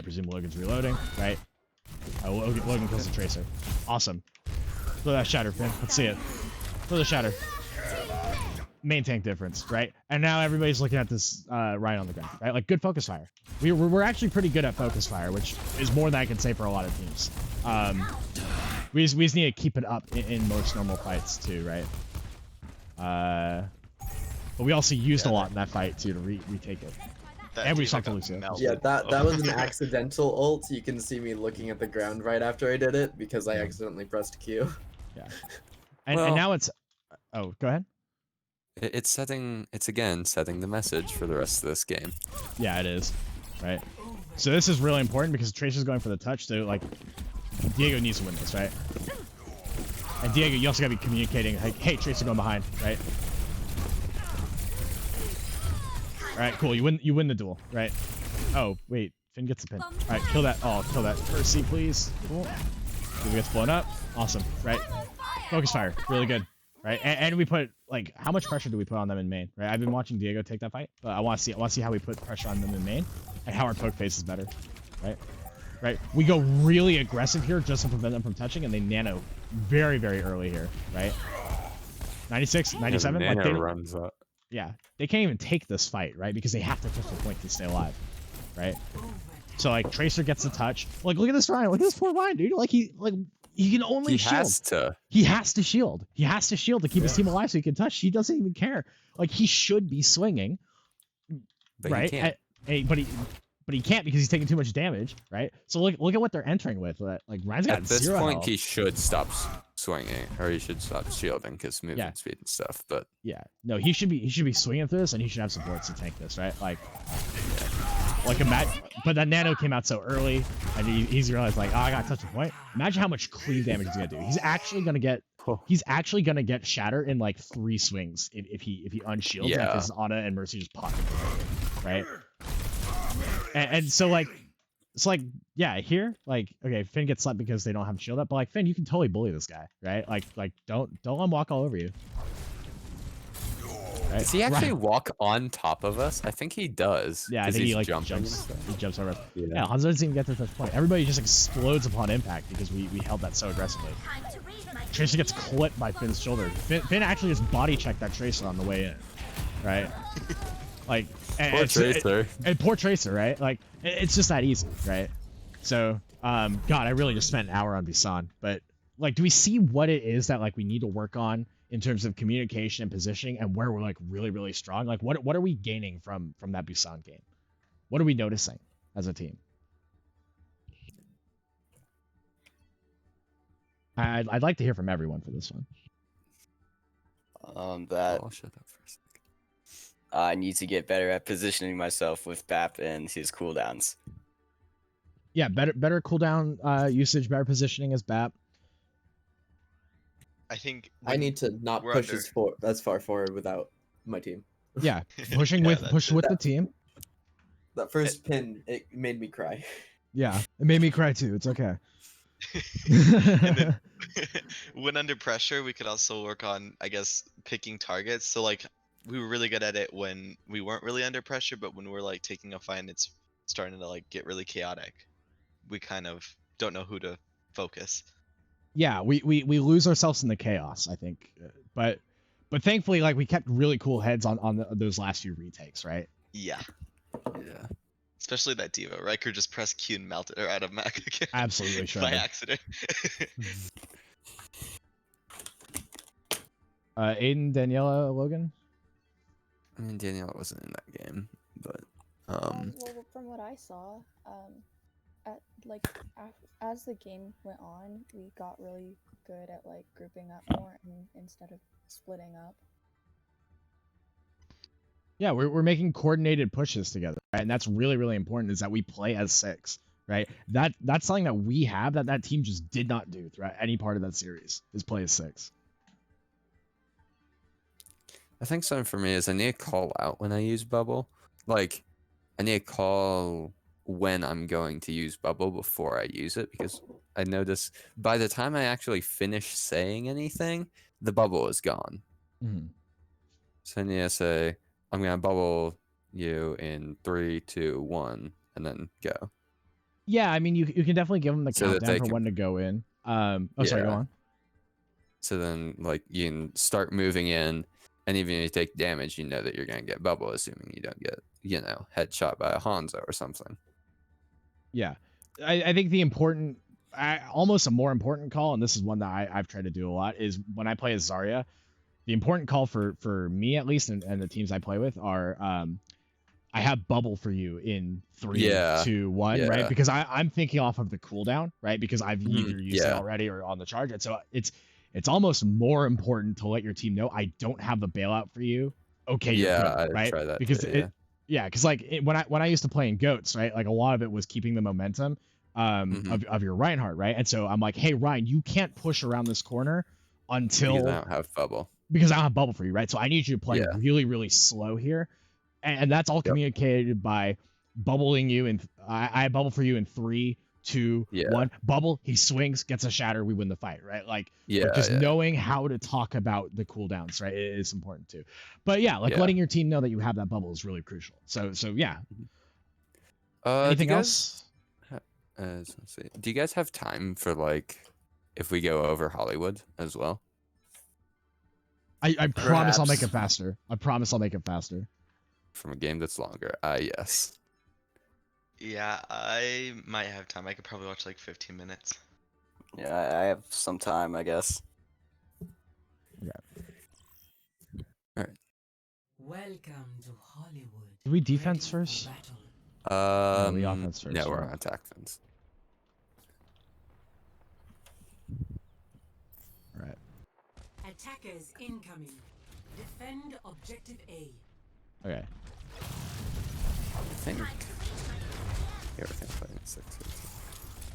presume Logan's reloading, right? Logan kills the Tracer. Awesome. Throw that shatter, Finn. Let's see it. Throw the shatter. Main tank difference, right? And now everybody's looking at this Ryan on the ground, right? Like good focus fire. We're actually pretty good at focus fire, which is more than I can say for a lot of teams. We just need to keep it up in most normal fights too, right? But we also used a lot in that fight too to retake it. And we stopped Lucio. Yeah, that was an accidental ult. You can see me looking at the ground right after I did it because I accidentally pressed Q. Yeah. And now it's... Oh, go ahead. It's again setting the message for the rest of this game. Yeah, it is. Right. So this is really important because Tracer's going for the touch, so like Diego needs to win this, right? And Diego, you also gotta be communicating like, hey, Tracer going behind, right? Alright, cool. You win the duel, right? Oh, wait. Finn gets the pin. Alright, kill that. Oh, kill that. Mercy, please. Cool. Diego gets blown up. Awesome, right? Focus fire. Really good. Right? And we put like how much pressure do we put on them in main? Right? I've been watching Diego take that fight, but I want to see how we put pressure on them in main and how our poke phase is better. Right? Right? We go really aggressive here just to prevent them from touching, and they nano very, very early here, right? 96, 97. Yeah, like nano runs up. Yeah, they can't even take this fight, right? Because they have to touch the point to stay alive, right? So like Tracer gets the touch. Like look at this Ryan. Look at this poor Ryan, dude. Like he can only shield. He has to shield. He has to shield to keep his team alive so he can touch. He doesn't even care. Like he should be swinging, but right? He can't. But he can't because he's taking too much damage, right? So look at what they're entering with. Like Ryan's got At this 0 point, health. he should stop swinging, or he should stop shielding because movement speed and stuff. But yeah, no, he should be swinging through this, and he should have supports to tank this, right? Like but that nano came out so early, and he's realized like, oh, I gotta touch the point. Imagine how much cleave damage he's gonna do. He's actually gonna get shatter in like 3 swings if he unshields and if his Ana and Mercy just pop him, right? And so like yeah, here like okay, Finn gets slapped because they don't have shield up, but like Finn, you can totally bully this guy, right? Like don't let him walk all over you. Right? Does he actually walk on top of us? I think he does. Yeah, I think he like jumps over us. Yeah, Hanzo doesn't even get to touch point. Everybody just explodes upon impact because we held that so aggressively. Tracer gets clipped by Finn's shoulder. Finn actually just body checked that Tracer on the way in, right? Like poor Tracer. And poor Tracer, right? Like it's just that easy, right? So God, I really just spent an hour on Busan, but like, do we see what it is that like we need to work on in terms of communication and positioning, and where we're like really, really strong? Like what are we gaining from that Busan game? What are we noticing as a team? I'd like to hear from everyone for this one. I'll shut up for a second. I need to get better at positioning myself with BAP and his cooldowns. Yeah, better cooldown usage, better positioning as BAP. I think I need to not push as far forward without my team. Yeah, pushing with the team. That first pin, it made me cry. Yeah, it made me cry too. It's okay. And then, when under pressure, we could also work on, I guess, picking targets. So like, we were really good at it when we weren't really under pressure, but when we're like taking a fight and it's starting to like get really chaotic, we kind of don't know who to focus. Yeah, we lose ourselves in the chaos, I think. But thankfully, like we kept really cool heads on those last few retakes, right? Yeah. Especially that Diva. Riker just pressed Q and melted her out of Mac again. Absolutely, sure. By accident. Aiden, Daniela, Logan? I mean, Daniela wasn't in that game, but well, from what I saw, as the game went on, we got really good at like grouping up more instead of splitting up. Yeah, we're making coordinated pushes together, right? And that's really, really important, is that we play as 6, right? That's something that we have that team just did not do throughout any part of that series, is play as 6. I think something for me is I need to call out when I use bubble. Like, I need to call when I'm going to use bubble before I use it, because I notice by the time I actually finish saying anything, the bubble is gone. Mm-hmm. So I need to say, I'm going to bubble you in 3, 2, 1, and then go. Yeah, I mean, you can definitely give them the So that countdown they for can- when to go in. Sorry, go on. So then, like, you can start moving in, and even if you take damage, you know that you're going to get bubble, assuming you don't get, headshot by a Hanzo or something. Yeah, I think the important almost a more important call, and this is one that I've tried to do a lot, is when I play as Zarya, the important call for me at least, and the teams I play with are I have bubble for you in 3, Yeah. 2, 1, right? Yeah. Because I'm thinking off of the cooldown, right? Because I've Mhm, either used it yeah. already or on the charge, and so it's almost more important to let your team know I don't have the bailout for you. Okay, you're Yeah, good, I'd right? try that Because too, yeah. because like when I used to play in goats, right? Like a lot of it was keeping the momentum Mhm. of your Reinhardt, right? And so I'm like, hey Ryan, you can't push around this corner Because until I don't have bubble. because I don't have bubble for you, right? So I need you to play Yeah. really, really slow here, and that's all Yep. communicated by bubbling you. And I bubble for you in 3, 2, Yeah. 1. Bubble. He swings, gets a shatter. We win the fight, right? Like Yeah, just yeah. knowing how to talk about the cooldowns, right? It is important too. But yeah, like Yeah. letting your team know that you have that bubble is really crucial. So yeah. Do Anything you else? guys, let's see. Do you guys have time for like if we go over Hollywood as well? I promise I'll make it Perhaps. faster. I promise I'll make it faster. From a game that's longer. Yes. Yeah, I might have time. I could probably watch like 15 minutes. Yeah, I have some time, I guess. Welcome to Hollywood. Do we defense Ready for first? battle. we offense first, No, we're right? on attack fence. Right. Attackers incoming. Defend objective A. Okay. I think. Yeah, we're playing 6.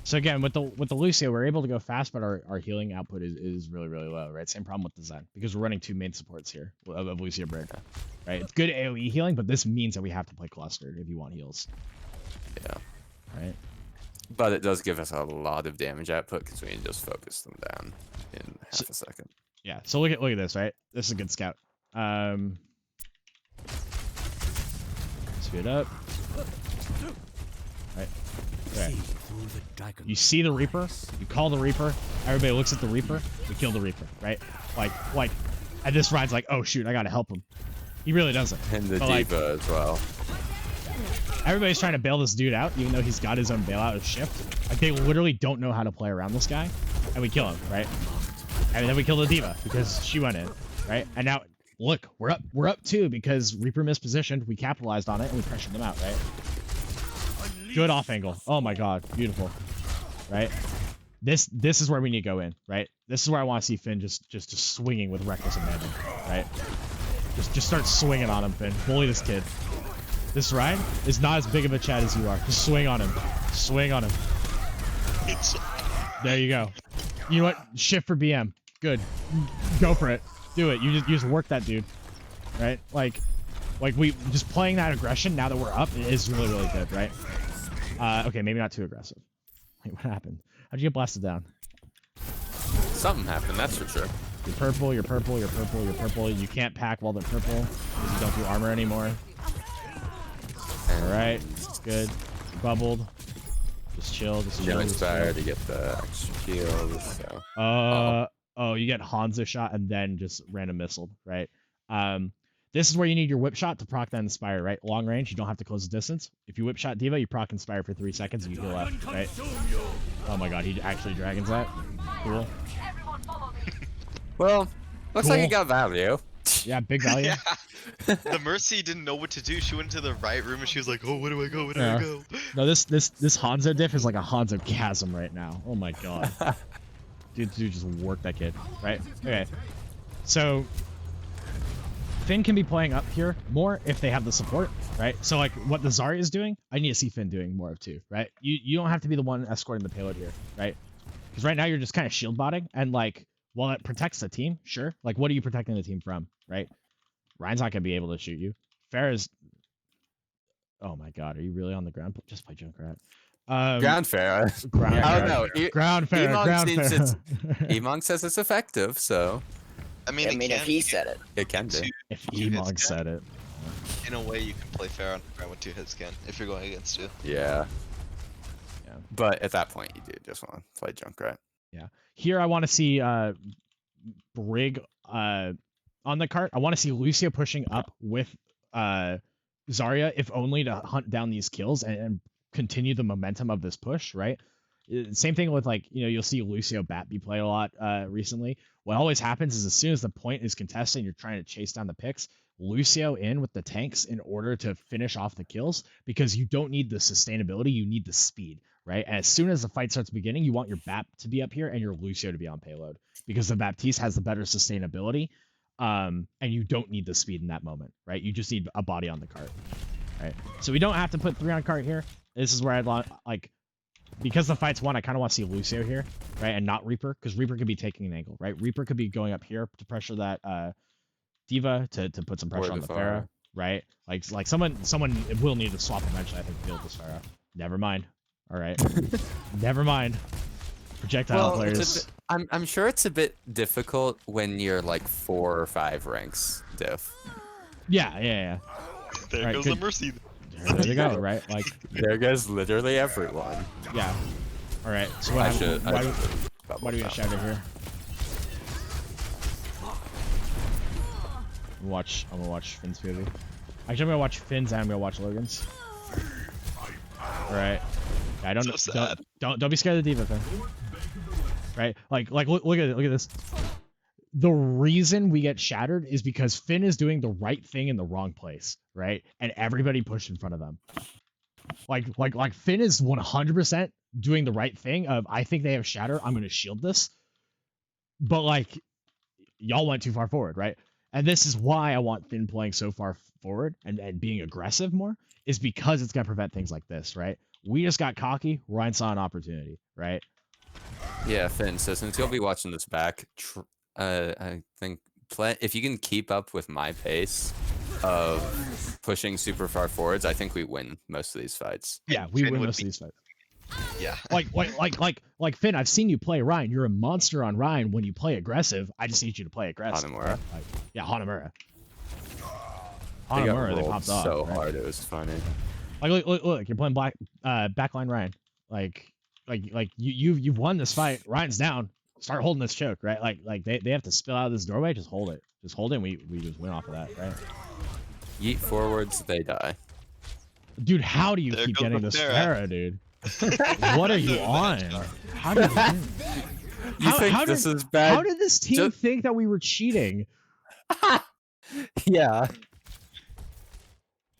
So again, with the Lucio, we're able to go fast, but our healing output is really, really low, right? Same problem with the Zen, because we're running 2 main supports here of Lucio Brick, right? It's good AoE healing, but this means that we have to play clustered if you want heals, Yeah. right? But it does give us a lot of damage output because we can just focus them down in half a second. Yeah. So look at this, right? This is a good scout. Speed up. Right. Okay. You see the Reaper, you call the Reaper, everybody looks at the Reaper, we kill the Reaper, right? Like, and this Ryan's like, oh shoot, I gotta help him. He really doesn't. And the But, like, diva as well. everybody's trying to bail this dude out, even though he's got his own bailout of shift. Like, they literally don't know how to play around this guy, and we kill him, right? And then we kill the diva because she went in, right? And now, look, we're up 2 because Reaper mispositioned. We capitalized on it and we pressured them out, right? Good off angle. Oh my god, beautiful, right? This is where we need to go in, right? This is where I want to see Finn just swinging with reckless abandon, right? Just start swinging on him, Finn. Bully this kid. This Ryan is not as big of a Chad as you are. Just swing on him. Swing on him. There you go. You know what? Shift for BM. Good. Go for it. Do it. You just work that dude, right? Like we just playing that aggression now that we're up is really, really good, right? Okay, maybe not too aggressive. Wait, what happened? How'd you get blasted down? Something happened, that's for sure. You're purple, you're purple, you're purple, you're purple. You can't pack while they're purple because you don't do armor anymore. Alright, good. You bubbled. Just chill, just chill. No just inspire chill. to get the extra kills, so. Oh, you get Hanzo shot and then just random missile, right? This is where you need your whip shot to proc that inspire, right? Long range, you don't have to close the distance. If you whip shot Diva, you proc inspire for 3 seconds and you heal up, right? Oh my god, he actually dragons that. Cool. Well, looks like it got value. Yeah, big value. Yeah. The Mercy didn't know what to do. She went to the right room and she was like, "Oh, where do I go? Where do I go?" No, this Hanzo diff is like a Hanzo chasm right now. Oh my god. Dude just worked that kid, right? Okay. So Finn can be playing up here more if they have the support, right? So like what the Zarya is doing, I need to see Finn doing more of too, right? You don't have to be the one escorting the payload here, right? Because right now you're just kind of shield botting, and like while it protects the team, sure. Like what are you protecting the team from, right? Ryan's not gonna be able to shoot you. Farah's. Oh my god, are you really on the ground? Just play Junkrat. Ground Farah. Ground I don't Farah. know. Ground Farah. Emong Ground seems Farah. Emong says it's effective, so I mean, if he said it. it can be. If Two hits Emong can. said it. In a way, you can play fair on the ground with 2 hits scan if you're going against you. Yeah. Yeah. But at that point, you do just want to play Junkrat. Yeah. Here I want to see Brig on the cart. I want to see Lucio pushing up with Zarya, if only to hunt down these kills and continue the momentum of this push, right? Same thing with like, you'll see Lucio Bat be played a lot recently. What always happens is as soon as the point is contested and you're trying to chase down the picks, Lucio in with the tanks in order to finish off the kills, because you don't need the sustainability, you need the speed, right? And as soon as the fight starts beginning, you want your Bap to be up here and your Lucio to be on payload, because the Baptiste has the better sustainability, and you don't need the speed in that moment, right? You just need a body on the cart, right? So we don't have to put 3 on cart here. This is where I'd like, because the fight's won, I kind of want to see Lucio here, right, and not Reaper, because Reaper could be taking an angle, right? Reaper could be going up here to pressure that D.Va to put some pressure on the Pharah, right? Like someone will need to swap eventually, I think, to build this Pharah. Never mind. All right. Never mind. Projectile players. I'm sure it's a bit difficult when you're like 4 or 5 ranks diff. Yeah. There goes the Mercy. There they go, right? Like there goes literally everyone. Yeah. All right. So why do we get shouted here? I'm gonna watch Finn's POV. Actually, I'm gonna watch Finn's and I'm gonna watch Logan's. All right. I don't be scared of the D.Va, Finn. Right? Like look at this. The reason we get shattered is because Finn is doing the right thing in the wrong place, right? And everybody pushed in front of them. Like Finn is 100% doing the right thing of, I think they have shatter, I'm gonna shield this. But like, y'all went too far forward, right? And this is why I want Finn playing so far forward and being aggressive more, is because it's gonna prevent things like this, right? We just got cocky, Ryan saw an opportunity, right? Yeah, Finn, so since you'll be watching this back, I think if you can keep up with my pace of pushing super far forwards, I think we win most of these fights. Yeah, we win most of these fights. Yeah. Like Finn, I've seen you play Ryan. You're a monster on Ryan when you play aggressive. I just need you to play aggressive. Hanamura. Right? Yeah, Hanamura. They popped off so right? hard, it was funny. Like look, you're playing backline Ryan. Like you've won this fight. Ryan's down. Start holding this choke, right? Like they have to spill out of this doorway. Just hold it. Just hold it. And we just win off of that, right? Yeet forwards, they die. Dude, how do you keep getting this Pharah, dude? What are you on? How did you think this is bad? How did this team think that we were cheating? Yeah.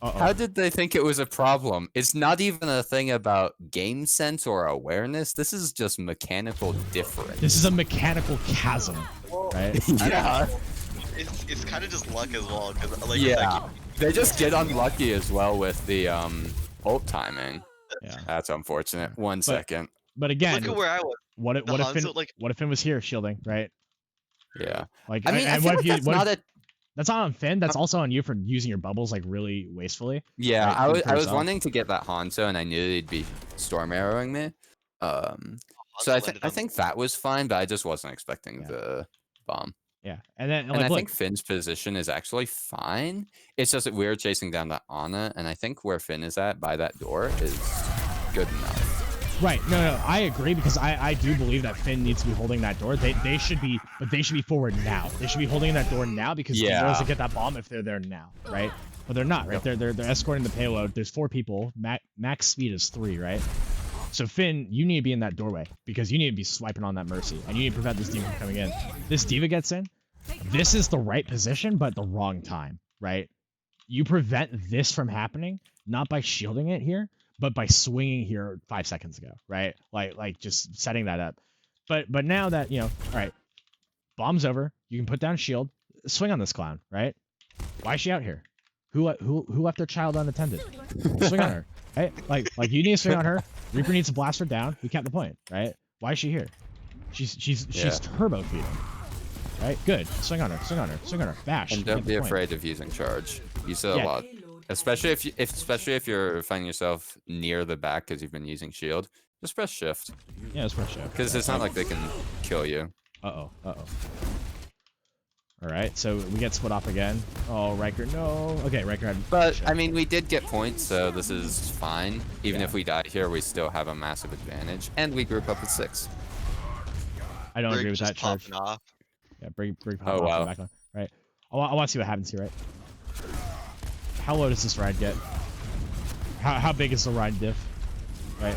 Uh-oh. How did they think it was a problem? It's not even a thing about game sense or awareness. This is just mechanical difference. This is a mechanical chasm, right? Yeah. It's kind of just luck as well, because like, yeah, they just get unlucky as well with the ult timing. Yeah, that's unfortunate. 1 second. But again, look at where I was. What if Finn was here shielding, right? Yeah. Like, I mean, I feel like that's not on Finn. That's also on you for using your bubbles like really wastefully. Yeah, right? I was wanting to get that Hanzo, and I knew he'd be storm arrowing me. So I think that was fine, but I just wasn't expecting the bomb. Yeah, and then I think Finn's position is actually fine. It's just that we're chasing down the Ana, and I think where Finn is at by that door is good enough. Right. No, I agree, because I do believe that Finn needs to be holding that door. They should be forward now. They should be holding that door now, because he knows to get that bomb if they're there now, right? But they're not, right? They're escorting the payload. There's 4 people. Max speed is 3, right? So Finn, you need to be in that doorway, because you need to be swiping on that Mercy, and you need to prevent this D.Va from coming in. This D.Va gets in. This is the right position, but the wrong time, right? You prevent this from happening, not by shielding it here, but by swinging here 5 seconds ago, right? Like just setting that up. But now that, all right, bomb's over, you can put down shield, swing on this clown, right? Why is she out here? Who left their child unattended? Swing on her, right? Like you need to swing on her. Reaper needs to blast her down. We kept the point, right? Why is she here? She's turbo feeding. Right? Good. Swing on her. Bash. And don't be afraid of using charge. Use it a lot. Especially if you're finding yourself near the back because you've been using shield. Just press shift. Yeah, just press shift. Because it's not like they can kill you. Uh-oh. Alright, so we get split off again. Oh, Riker, no. Okay, Riker had... But, I mean, we did get points, so this is fine. Even if we die here, we still have a massive advantage. And we group up at 6. I don't agree with that charge. Off. Yeah, bring pop off the back line. Right. I want to see what happens here, right? How low does this ride get? How big is the ride diff? Right.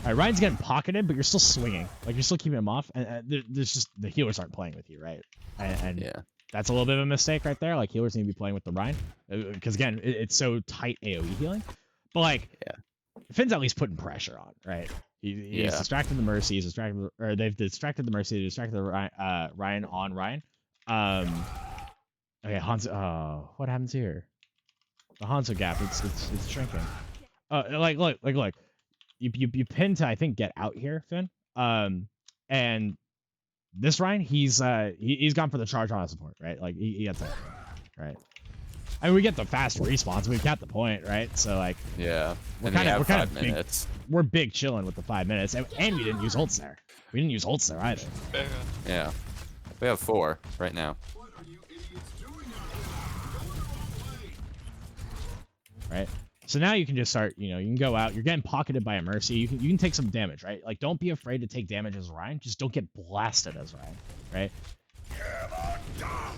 All right, Ryan's getting pocketed, but you're still swinging. Like, you're still keeping him off, and there's just the healers aren't playing with you, right? And Yeah. that's a little bit of a mistake right there. Like, healers need to be playing with the Ryan, because again, it's so tight AOE healing. But like, Finn's at least putting pressure on, right? He's distracted the Mercy. He's distracted, or they've distracted the Mercy. They distracted the Ryan on Ryan. Okay, Hanzo. Oh, what happens here? The Hanzo gap. It's shrinking. Look. You pin to, I think, get out here, Finn. And this Ryan, he's gone for the charge on support, right? Like he gets that, right? I mean, we get the fast respawns. We've got the point, right? So like, we're kind of 5 minutes. We're big chilling with the 5 minutes, and we didn't use ults there. We didn't use ults there either. Yeah, we have 4 right now. Right. So now you can just start, you can go out. You're getting pocketed by a Mercy. You can take some damage, right? Like, don't be afraid to take damage as Ryan. Just don't get blasted as Ryan, right?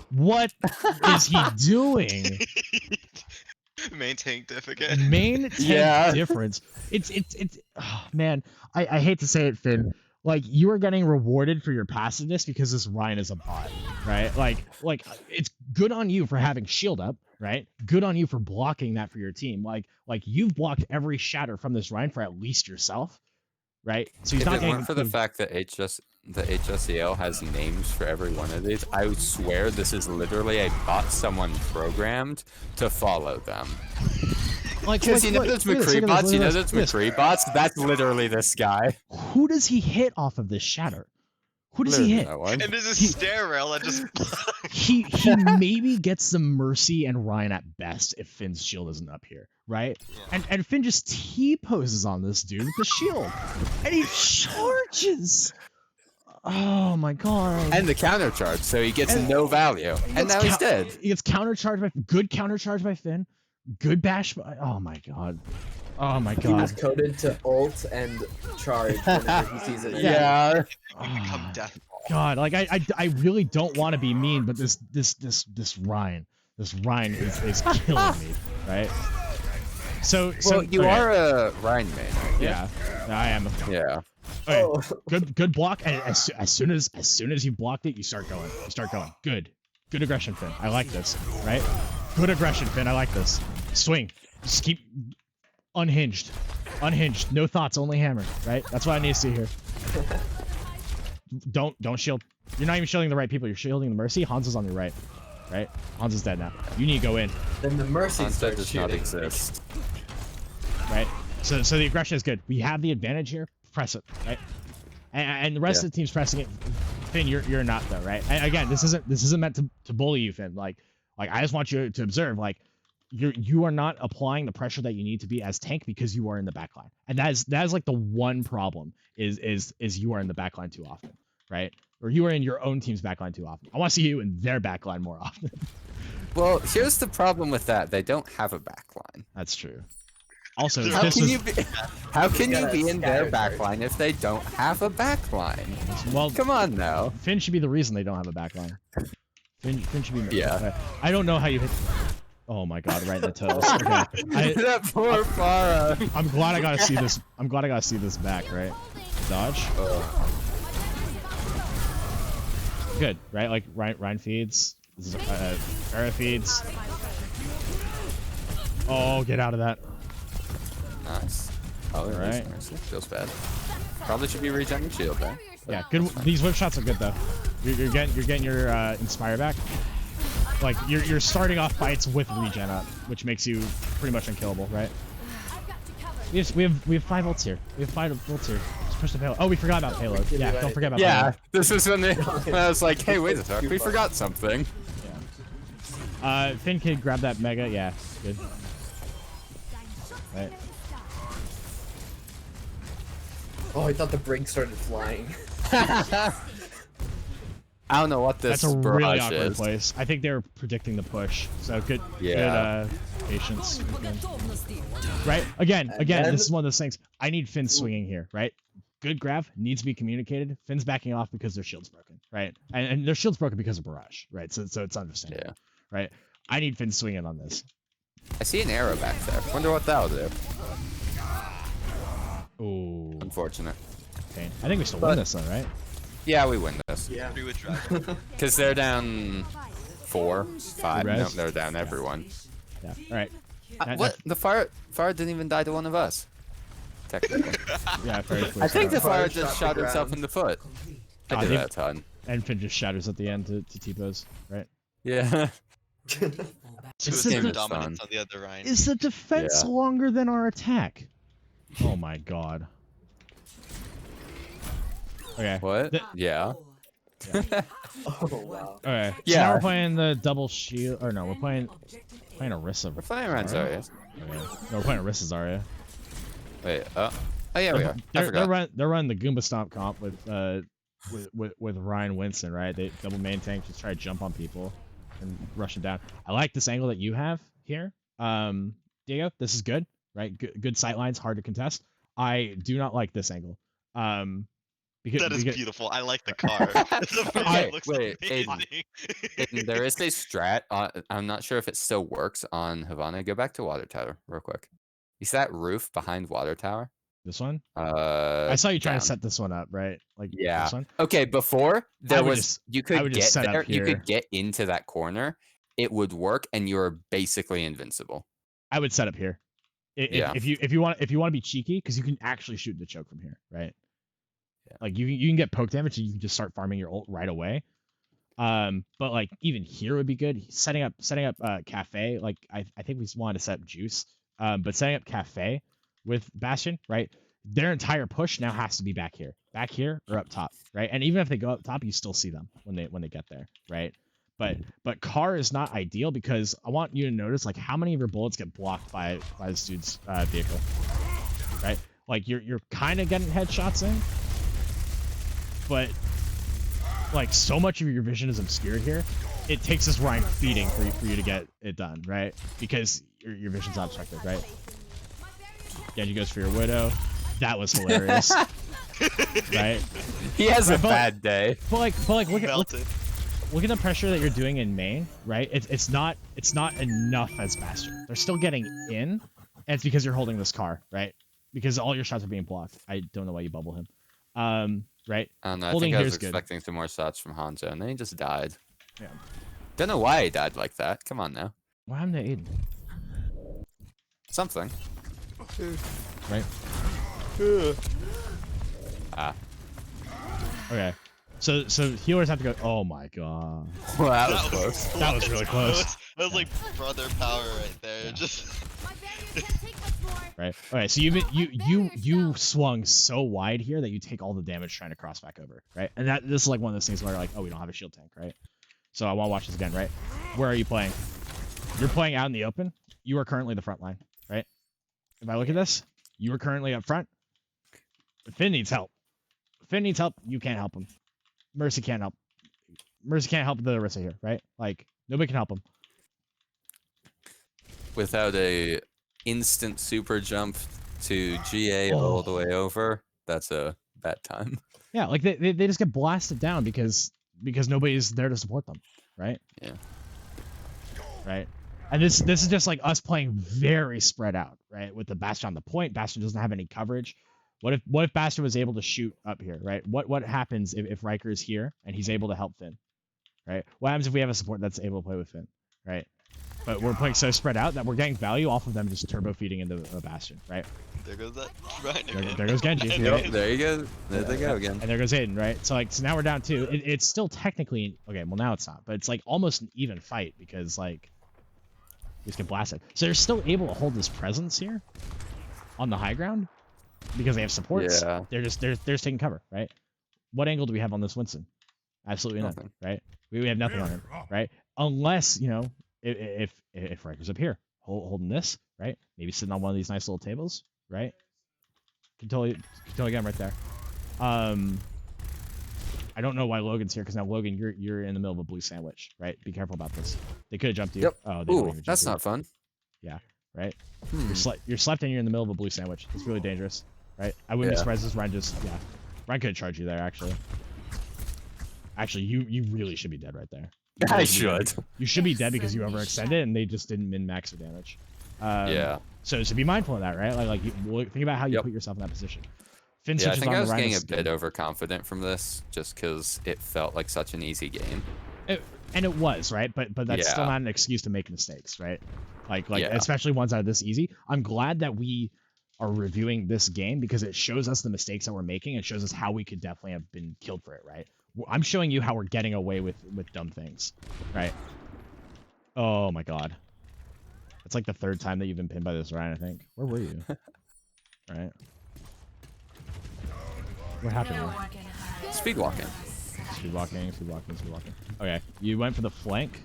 What is he doing? Main tank diff again. Main tank difference. It's oh, man, I hate to say it, Finn. Like, you are getting rewarded for your passiveness because this Ryan is a bot, right? Like it's good on you for having shield up, right? Good on you for blocking that for your team. Like you've blocked every shatter from this Ryan for at least yourself, right? So he's if not it getting weren't for the fact that the HSEL has names for every one of these, I would swear this is literally a bot someone programmed to follow them. Because you know those McCree bots? You know those McCree bots? That's literally this guy. Who does he hit off of this shatter? Who does he hit? And there's a stair rail that just... he maybe gets the Mercy and Ryan at best if Finn's shield isn't up here, right? Yeah. And Finn just T-poses on this dude with the shield. And he charges! Oh my god. And the counter charge, so he gets no value. And now he's dead. He gets counter charged by... Good counter charge by Finn. Good bash by... Oh my god. Oh my god. He was coded to ult and charge whenever he sees it. Yeah. Become death. God, like I really don't want to be mean, but this Ryan is killing me, right? So you are a Ryan main, right? Yeah, I am. Yeah. Okay, good block. And as soon as you blocked it, you start going. Good aggression, Finn. I like this, right? Good aggression, Finn. I like this. Swing. Just keep unhinged. No thoughts, only hammer, right? That's what I need to see here. Don't shield. You're not even shielding the right people. You're shielding the Mercy. Hanzo's on your right. Right? Hanzo's dead now. You need to go in. Then the Mercy does not exist. Right? So the aggression is good. We have the advantage here. Press it, right? And the rest of the team's pressing it. Finn, you're not though, right? And again, this isn't meant to bully you, Finn. Like I just want you to observe, like, you are not applying the pressure that you need to be as tank because you are in the backline, and that is like the one problem is you are in the backline too often, right? Or you are in your own team's backline too often. I want to see you in their backline more often. Well, here's the problem with that: they don't have a backline. That's true. Also, how can you be in their backline if they don't have a backline? Well, come on now. Finn should be the reason they don't have a backline. Finn should be. Yeah. I don't know how you hit. Oh my god, right in the toes. Okay. That poor Farah. I'm glad I gotta see this. I'm glad I gotta see this back, right? Dodge. Good, right? Like Ryan feeds. This is Farah feeds. Oh, get out of that. Nice. Oh, right. Feels bad. Probably should be regenerating shield there. Yeah, good. These whip shots are good though. You're getting your inspire back. Like you're starting off fights with regen up, which makes you pretty much unkillable, right? We have 5 ults here. We have 5 ults here. Just push the payload. Oh, we forgot about payload. Yeah, don't forget about payload. This is when I was like, hey, wait a sec, we forgot something. Yeah. Finn can grab that mega. Yeah, good. Right. Oh, I thought the brink started flying. I don't know what this That's a really awkward is. place. I think they were predicting the push. So good patience. Right? Again, this is one of those things. I need Finn swinging here, right? Good grab needs to be communicated. Finn's backing off because their shield's broken, right? And their shield's broken because of Barrage, right? So it's understandable. Yeah. Right? I need Finn swinging on this. I see an arrow back there. Wonder what that'll do. Oh. unfortunate. Pain. I think we still win this though, right? Yeah, we win this. Yeah. Agree with Dragon. Because they're down 4, 5. No, Res? they're down everyone. Yeah. All right. What? The fire didn't even die to one of us. Technically. Yeah. I think the fire Fire just shot shot the himself ground. in the foot. I Ah, did they- that a ton. And Finn just shatters at the end to T-pose, right? Yeah. Is game the, is dominance fun. on the other Ryan. is the defense Yeah. longer than our attack? Oh my god. Okay. What? The- Yeah. Oh wow. Okay. So Yeah. now we're playing the double shield. Or no, we're playing Orisa. We're playing around Zarya. Okay. No, we're playing Orisa Zarya. Wait. Oh yeah, we are. I forgot. They're running the Goomba Stomp comp with Ryan Winston, right? They double main tank, just try to jump on people and rush them down. I like this angle that you have here, Diego. This is good, right? Good sight lines, hard to contest. I do not like this angle. Because That is beautiful. I like the car. The Okay, it looks wait, amazing. And there is a strat. I'm not sure if it still works on Havana. Go back to Water Tower real quick. You see that roof behind Water Tower? This one. I saw you trying down. to set this one up, right? Like Yeah. this one. Okay, before there would was just- you I could would get just set up there, you here. could get into that corner, it would work, and you're basically invincible. I would set up here. Yeah. If you want to be cheeky, because you can actually shoot the choke from here, right? Yeah. Like you can get poke damage and you can just start farming your ult right away. But like even here would be good. Setting up cafe. Like I think we wanted to set up juice. But setting up cafe with Bastion, right? Their entire push now has to be back here or up top, right? And even if they go up top, you still see them when they get there, right? But car is not ideal because I want you to notice like how many of your bullets get blocked by this dude's vehicle, right? Like you're kind of getting headshots in, but like so much of your vision is obscured here. It takes this Ryan beating for you to get it done, right? Because your vision's not obstructed, right? Genji goes for your widow. That was hilarious, right? He has a Right, but- bad day. But like look Melted. at the pressure that you're doing in main, right? It's not enough as Bastion. They're still getting in, and it's because you're holding this car, right? Because all your shots are being blocked. I don't know why you bubble him, right? I don't know. I Holding think I here was is good. expecting some more shots from Hanzo, and then he just died. Yeah. Don't know why he died like that. Come on now. What happened to Aiden? Something. Right? Ah. Okay. So healers have to go. Oh my god. Well, that was close. That was really close. That was like brother power right there. Yeah. Just Right. Okay. So you swung so wide here that you take all the damage trying to cross back over, right? And this is like one of those things where like, oh, we don't have a shield tank, right? So I want to watch this again, right? Where are you playing? You're playing out in the open. You are currently the front line, right? If I look at this, you are currently up front. Finn needs help. Finn needs help. You can't help him. Mercy can't help. Mercy can't help the Orisa here, right? Like nobody can help him. Without a instant super jump to GA all the way over, that's a bad time. Yeah, like they just get blasted down because nobody's there to support them, right? Yeah. Right. And this is just like us playing very spread out, right? With the Bastion on the point, Bastion doesn't have any coverage. What if Bastion was able to shoot up here, right? What happens if Riker is here and he's able to help Finn, right? What happens if we have a support that's able to play with Finn, right? But we're playing so spread out that we're getting value off of them just turbo feeding into a Bastion, right? there goes that right again. There goes Genji. And right? Yep, there you go. There they go again. And there goes Aiden, right? So now we're down 2. It's still technically okay. Well, now it's not, but it's like almost an even fight because like we just get blasted. So they're still able to hold this presence here on the high ground because they have supports. Yeah. They're just taking cover, right? What angle do we have on this Winston? Absolutely nothing, right? We have nothing on him, right? Unless if Riker's up here holding this, right? Maybe sitting on one of these nice little tables, right? Can totally get him right there. I don't know why Logan's here because now Logan, you're in the middle of a blue sandwich, right? Be careful about this. They could have jumped you. Yep. Oh, they don't Ooh, even jump that's you. not fun. Right. You're slept and you're in the middle of a blue sandwich. It's really dangerous, right? I wouldn't be Yeah. surprised if Ryan Ryan could charge you there actually. Actually, you really should be dead right there. You I really be dead. should. You should be dead because you overextended and they just didn't min-max your damage. Yeah. So be mindful of that, right? Like think about how you Yep. put yourself in that position. Finn Yeah, I switches think on I the was Ryan getting a is bit good. overconfident from this, just because it felt like such an easy game. And it was, right? But that's still Yeah. not an excuse to make mistakes, right? Like Yeah. especially ones that are this easy. I'm glad that we are reviewing this game because it shows us the mistakes that we're making and shows us how we could definitely have been killed for it, right? I'm showing you how we're getting away with dumb things, right? Oh my god. It's like the third time that you've been pinned by this Ryan, I think. Where were you? Right? What happened here? Speed walking. Speed walking. Okay, you went for the flank.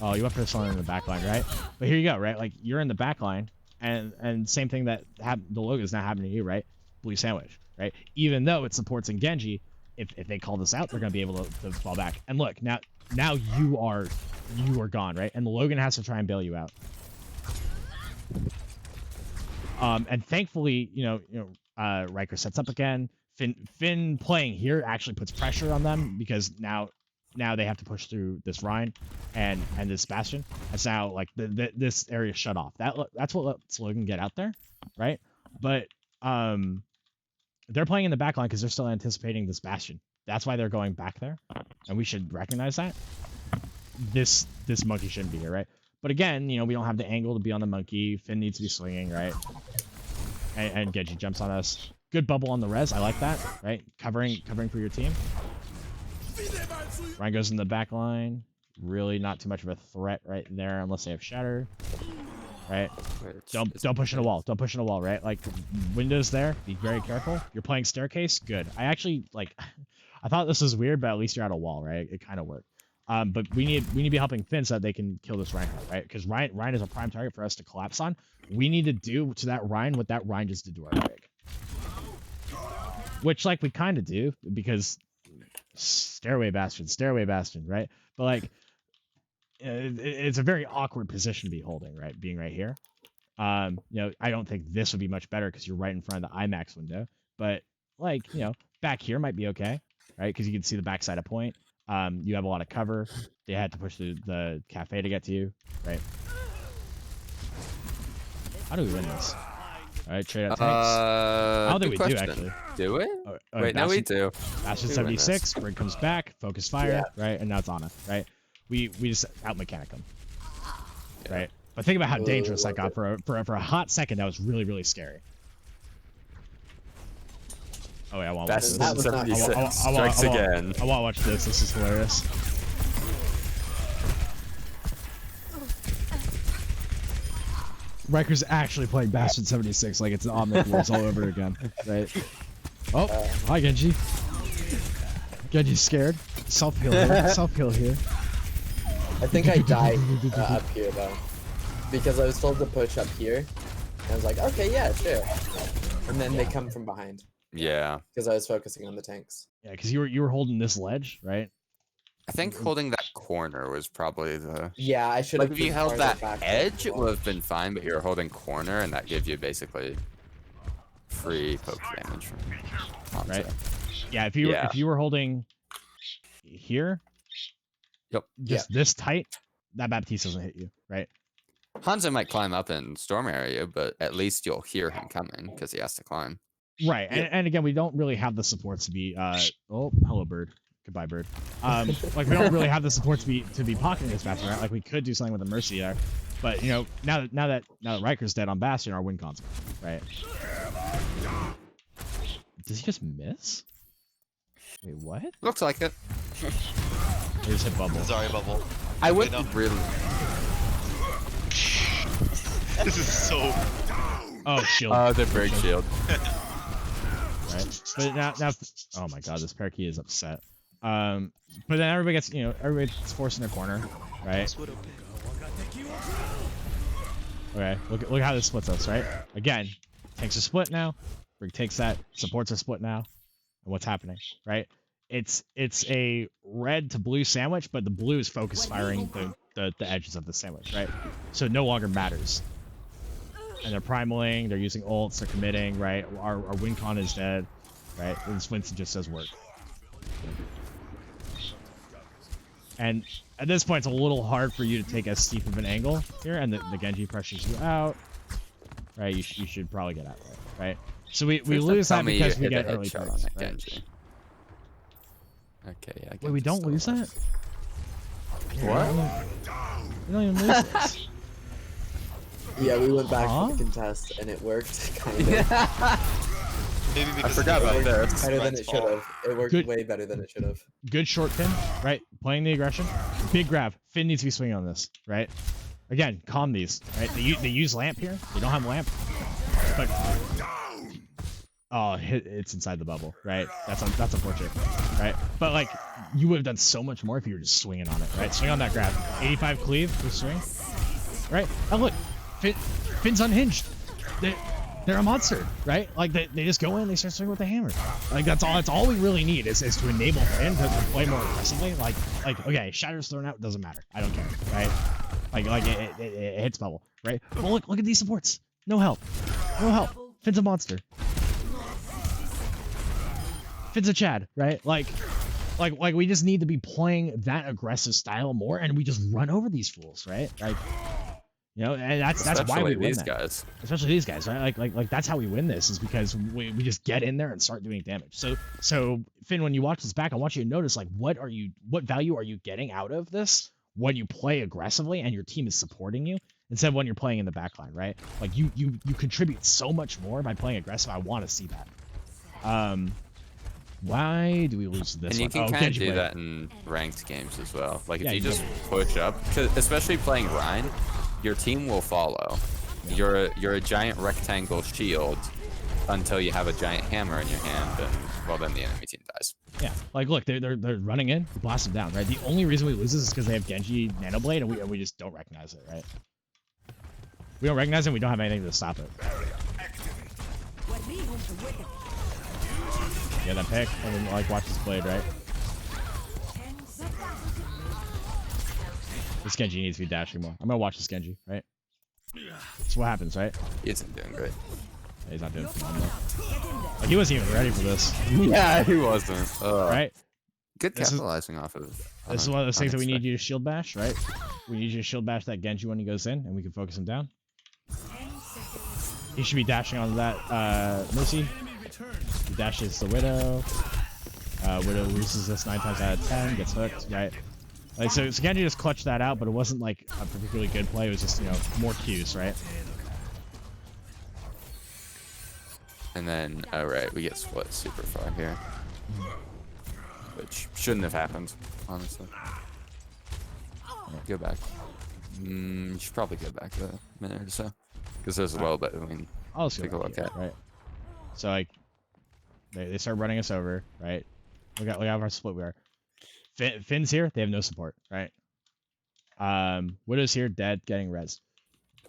Oh, you went for someone in the back line, right? But here you go, right? Like, you're in the back line, and same thing that the logo is not happening to you, right? Blue sandwich, right? Even though it supports in Genji, if they call this out, they're going to be able to fall back. And look, now you are gone, right? And the Logan has to try and bail you out. And thankfully, Riker sets up again. Finn playing here actually puts pressure on them because now they have to push through this Rhine and this Bastion. It's now like this area shut off. That's what lets Logan get out there, right? But they're playing in the back line because they're still anticipating this Bastion. That's why they're going back there, and we should recognize that. This monkey shouldn't be here, right? But again, we don't have the angle to be on the monkey. Finn needs to be swinging, right? And Genji jumps on us. Good bubble on the res. I like that, right? Covering for your team. Ryan goes in the back line. Really not too much of a threat right there unless they have shatter. Right? Don't push in a wall. Don't push in a wall, right? Like, windows there. Be very careful. You're playing staircase. Good. I actually, I thought this was weird, but at least you're at a wall, right? It kind of worked. But we need to be helping Finn so that they can kill this Reinhardt, right? Because Ryan is a prime target for us to collapse on. We need to do to that Ryan what that Ryan just did to our rig. Which, we kind of do, because stairway bastion, right? But, it's a very awkward position to be holding, right? Being right here. I don't think this would be much better because you're right in front of the IMAX window. But, back here might be okay, right? Because you can see the backside of point. You have a lot of cover. They had to push the cafe to get to you, right? How do we win this? All right, trade out tanks. I don't think we do, actually. Do it? Wait, no, we do. Bastion 76, Brig comes back, focus fire, right? And now it's Ana, right? We just out-mechanic them, right? But think about how dangerous that got. For a hot second, that was really, really scary. Oh, yeah, I want to watch this. Bastion 76 strikes again. I want to watch this. This is hilarious. Riker's actually playing Bastion 76 like it's on the floors all over again, right? Oh, hi Genji. Genji's scared. Self-heal here. Self-heal here. I think I died up here though, because I was told to push up here. And I was like, okay, yeah, sure. And then they come from behind. Yeah. Because I was focusing on the tanks. Yeah, because you were holding this ledge, right? I think holding that corner was probably the... Yeah, I should have... if you held that edge, it would have been fine, but you're holding corner, and that gives you basically free poke damage from Hanzo. Right? Yeah, if you were holding here, just this tight, that Baptiste doesn't hit you, right? Hanzo might climb up in storm area, but at least you'll hear him coming, because he has to climb. Right, and again, we don't really have the supports to be... oh, hello, bird. Goodbye, bird. We don't really have the support to be pocketing this Bastion, right? We could do something with the Mercy there, but now that Riker's dead on Bastion, our win con's right? Does he just miss? Wait, what? Looks like it. He just hit bubble. Sorry, bubble. I wouldn't really. This is so. Oh, shield. The break shield. Right, but now, oh my god, this parakeet is upset. But then everybody gets, everybody's forced in their corner, right? Okay, look how this splits us, right? Again, tanks are split now. Brig takes that. Supports are split now. And what's happening, right? It's a red to blue sandwich, but the blue is focus firing the edges of the sandwich, right? So it no longer matters. And they're primaling, they're using ults, they're committing, right? Our win con is dead, right? And Winston just says work. And at this point, it's a little hard for you to take as steep of an angle here, and the Genji pressures you out. Right, you should probably get out, right? right? So we First off, lose tell that me you because we hit a get early headshot on turrets, that right? Genji. Okay, yeah. Wait, we Genji's don't still lose alive. that? What? We don't even lose this. Yeah, we went back Huh? for the contest and it worked kind of. Maybe because forgot it about worked. that. It's Better than Ryan's it should fault. have. It worked Good. way better than it should have. Good short Finn, right? Playing the aggression. Big grab. Finn needs to be swinging on this, right? Again, calm these, right? They use lamp here. They don't have lamp. But oh, it's inside the bubble, right? That's unfortunate, right? But like, you would have done so much more if you were just swinging on it, right? Swing on that grab. 85 cleave for swing, right? And look, Finn's unhinged. They're a monster, right? Like they just go in, they start swinging with the hammer. Like that's all we really need is to enable Finn to play more aggressively. Like okay, Shatter's thrown out, doesn't matter. I don't care, right? Like it hits bubble, right? Well look at these supports. No help. Finn's a monster. Finn's a Chad, right? Like we just need to be playing that aggressive style more, and we just run over these fools, right? Like, you know, and that's why we win these that. guys. Especially these guys, right? Like that's how we win this is because we just get in there and start doing damage. So Finn, when you watch this back, I want you to notice like what value are you getting out of this when you play aggressively and your team is supporting you instead of when you're playing in the backline, right? Like you contribute so much more by playing aggressive. I want to see that. Why do we lose this And you one? can kind of Genji do played. that in ranked games as well. Like if Yeah, you you just can. push up, 'cause especially playing Rhine, your team will follow. You're a giant rectangle shield until you have a giant hammer in your hand, and well, then the enemy team dies. Yeah, like look, they're running in, we blast them down, right? The only reason we lose this is because they have Genji Nano Blade, and we just don't recognize it, right? We don't recognize it, and we don't have anything to stop it. Yeah, that pick, and then like watch this blade, right? This Genji needs to be dashing more. I'm gonna watch this Genji, right? That's what happens, right? He isn't doing great. Yeah, he's not doing phenomenal. Like he wasn't even ready for this, Yeah, he wasn't. right? Good This is- capitalizing off of. This is one of those things that we need you to shield bash, right? We need you to shield bash that Genji when he goes in, and we can focus him down. He should be dashing on that Mercy. He dashes the Widow. Widow loses this 9 times out of 10, gets hooked, right? Like so Genji just clutched that out, but it wasn't like a particularly good play. It was just, you know, more cues, right? And then, alright, we get split super far here. Which shouldn't have happened, honestly. Go back. You should probably go back a minute or so. Because there's a little bit, I mean, I'll just take go a back look here, at. right? So like, they start running us over, right? Look at how split we are. Finn's here, they have no support, right? Widow's here, dead, getting rezzed.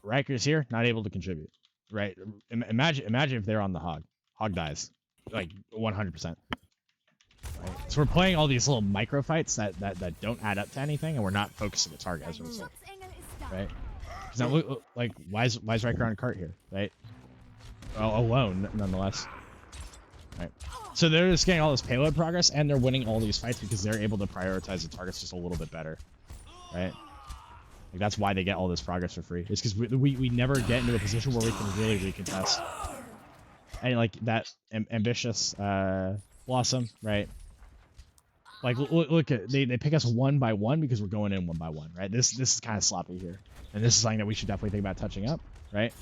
Riker's here, not able to contribute, right? Imagine if they're on the Hog. Hog dies, like 100%. Right? So we're playing all these little micro fights that don't add up to anything, and we're not focusing the target as a result, right? Because now look, like why is Riker on a cart here, right? Well, alone nonetheless. Right. So they're just getting all this payload progress, and they're winning all these fights because they're able to prioritize the targets just a little bit better, right? Like that's why they get all this progress for free. It's because we never get into a position where we can really recontest. And like that ambitious Blossom, right? Like look at they pick us 1 by 1 because we're going in 1 by 1, right? This is kind of sloppy here, and this is something that we should definitely think about touching up, right?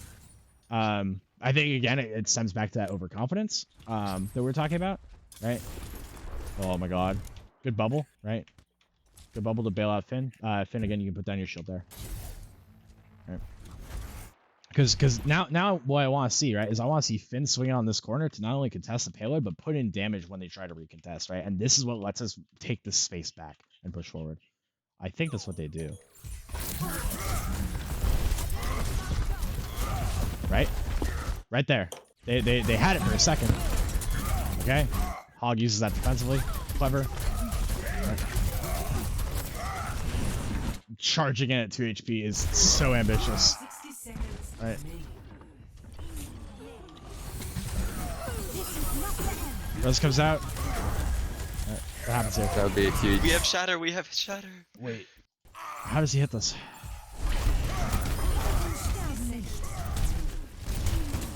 I think again it stems back to that overconfidence that we're talking about, right? Oh my god, good bubble, right? Good bubble to bail out Finn. Finn again, you can put down your shield there, right? Because now what I want to see, right, is I want to see Finn swing on this corner to not only contest the payload but put in damage when they try to recontest, right? And this is what lets us take this space back and push forward. I think that's what they do. Right there. They had it for a second. Okay. Hog uses that defensively. Clever. Right. Charging in at 2 HP is so ambitious. Right. Rose comes out. Right. What happens here? That would be a huge. We have shatter. We have shatter. Wait. How does he hit this?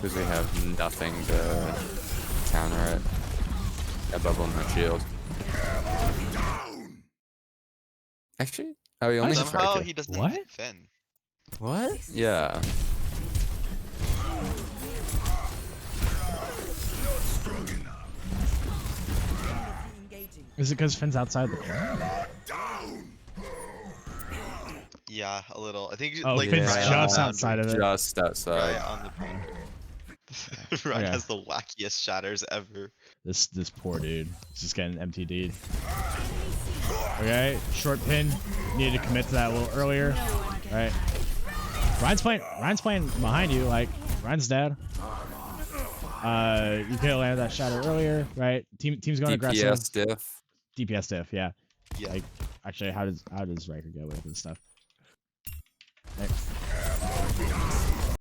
Because we have nothing to counter it. A bubble and no shield. Actually, oh, he only has Somehow Raikou. he doesn't What? have Finn. What? Yeah. Is it because Finn's outside the corner? Yeah, a little. I think Oh, like Finn's right on just the outside boundary. of it. Just outside. Right on the boundary. Ryan Okay. has the wackiest shatters ever. This poor dude. He's just getting MTD'd. Okay, short pin. Needed to commit to that a little earlier. Right. Ryan's playing behind you, like Ryan's dead. You could have landed that shatter earlier, right? Team's going aggressive. DPS diff. DPS diff, yeah. Yeah. Like, actually, how does Riker go with this stuff? Right.